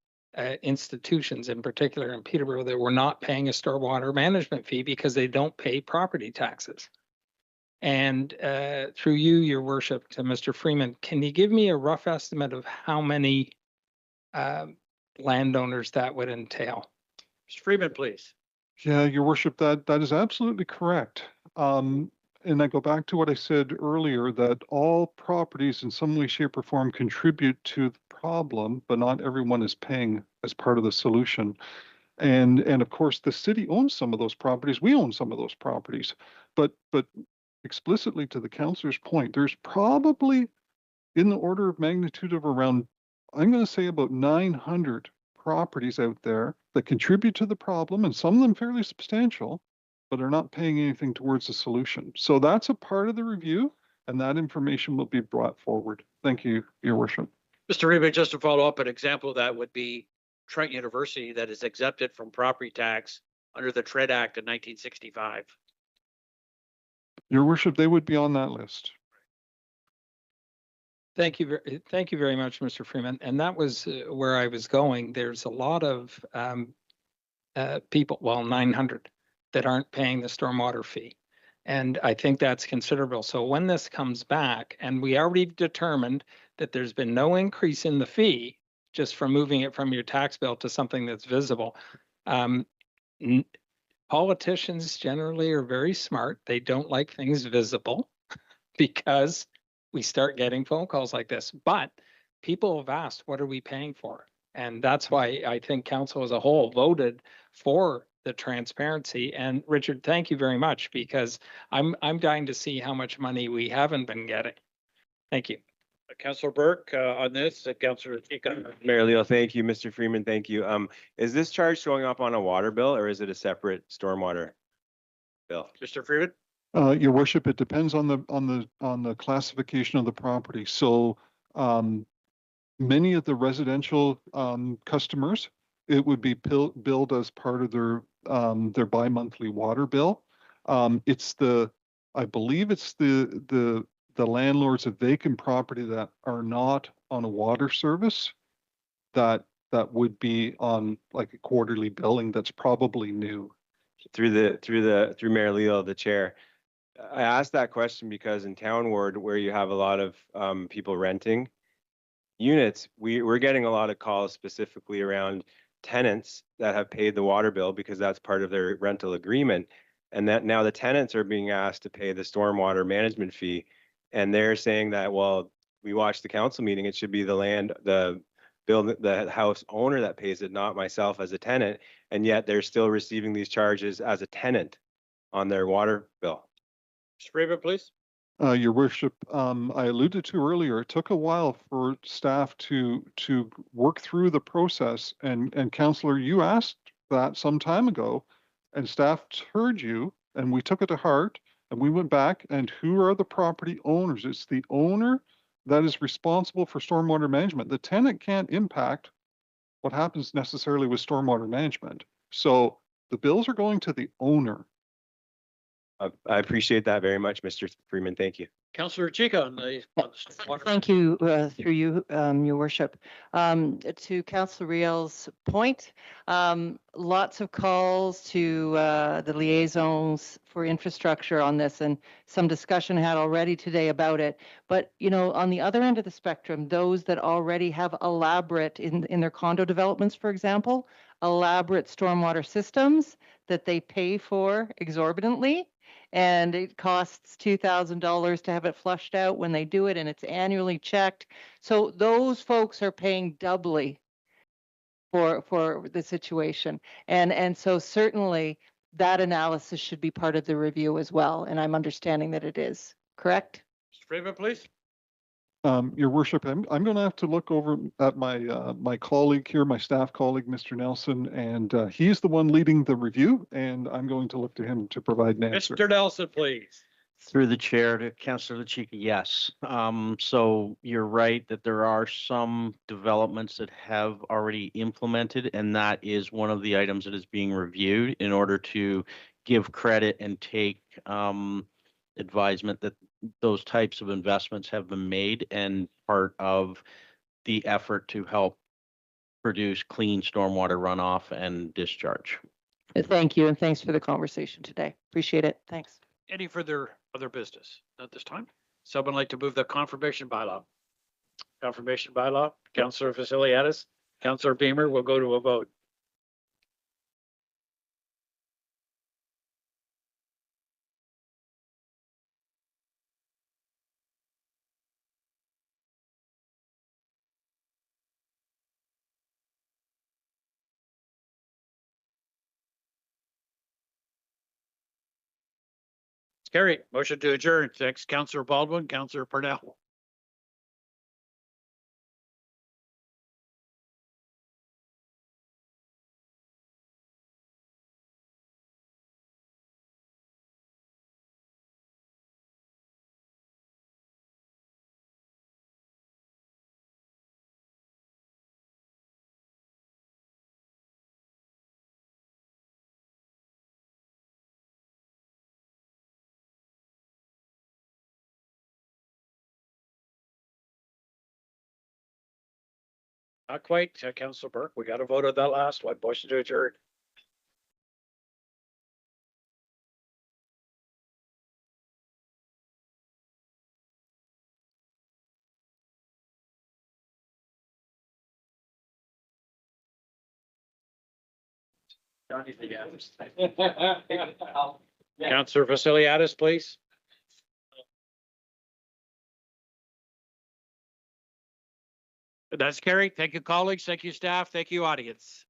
institutions, in particular in Peterborough, that were not paying a stormwater management fee because they don't pay property taxes. And through you, Your Worship, to Mr. Freeman, can you give me a rough estimate of how many landowners that would entail? Mr. Freeman, please. Yeah, Your Worship, that is absolutely correct. And I go back to what I said earlier, that all properties in some way, shape, or form contribute to the problem, but not everyone is paying as part of the solution. And of course, the city owns some of those properties. We own some of those properties. But explicitly to the councillor's point, there's probably in the order of magnitude of around, I'm going to say about 900 properties out there that contribute to the problem, and some of them fairly substantial, but are not paying anything towards the solution. So that's a part of the review, and that information will be brought forward. Thank you, Your Worship. Mr. Reba, just to follow up, an example of that would be Trent University that is exempted from property tax under the TRED Act of 1965. Your Worship, they would be on that list. Thank you very much, Mr. Freeman. And that was where I was going. There's a lot of people, well, 900, that aren't paying the stormwater fee. And I think that's considerable. So when this comes back, and we already determined that there's been no increase in the fee just from moving it from your tax bill to something that's visible. Politicians generally are very smart. They don't like things visible because we start getting phone calls like this. But people have asked, what are we paying for? And that's why I think council as a whole voted for the transparency. And Richard, thank you very much, because I'm dying to see how much money we haven't been getting. Thank you. Councillor Burke on this, Councillor Mayor Leo, thank you. Mr. Freeman, thank you. Is this charge showing up on a water bill, or is it a separate stormwater bill? Mr. Freeman? Your Worship, it depends on the classification of the property. So many of the residential customers, it would be billed as part of their bi-monthly water bill. I believe it's the landlords of vacant property that are not on a water service that would be on like a quarterly billing. That's probably new. Through Mayor Leo, the chair. I asked that question because in Town Ward, where you have a lot of people renting units, we're getting a lot of calls specifically around tenants that have paid the water bill because that's part of their rental agreement. And that now the tenants are being asked to pay the stormwater management fee. And they're saying that, well, we watched the council meeting, it should be the house owner that pays it, not myself as a tenant. And yet they're still receiving these charges as a tenant on their water bill. Mr. Freeman, please. Your worship, I alluded to earlier, it took a while for staff to work through the process, and Councillor, you asked that some time ago, and staff heard you, and we took it to heart, and we went back, and who are the property owners? It's the owner that is responsible for stormwater management. The tenant can't impact what happens necessarily with stormwater management. So the bills are going to the owner. I appreciate that very much, Mr. Freeman. Thank you. Councillor Chica on the water. Thank you, through you, your worship. To Councillor Riel's point, lots of calls to the liaisons for infrastructure on this, and some discussion had already today about it. But, you know, on the other end of the spectrum, those that already have elaborate, in their condo developments, for example, elaborate stormwater systems that they pay for exorbitantly, and it costs $2,000 to have it flushed out when they do it, and it's annually checked. So those folks are paying doubly for the situation. And so certainly that analysis should be part of the review as well. And I'm understanding that it is, correct? Mr. Freeman, please. Your worship, I'm going to have to look over at my my colleague here, my staff colleague, Mr. Nelson, and he's the one leading the review, and I'm going to look to him to provide an answer. Mr. Nelson, please. Through the chair to Councillor Chica, yes. So you're right that there are some developments that have already implemented, and that is one of the items that is being reviewed in order to give credit and take advisement that those types of investments have been made and part of the effort to help produce clean stormwater runoff and discharge. Thank you, and thanks for the conversation today. Appreciate it. Thanks. Any further other business at this time? Someone like to move the confirmation bylaw? Confirmation bylaw, Councillor Vasiliadis, Councillor Beamer, will go to a vote. Carried. Motion to adjourn. Thanks, Councillor Baldwin, Councillor Purnell. Not quite, Councillor Burke. We got to vote on that last one. Motion to adjourn. Councillor Vasiliadis, please. That's carried. Thank you, colleagues. Thank you, staff. Thank you, audience.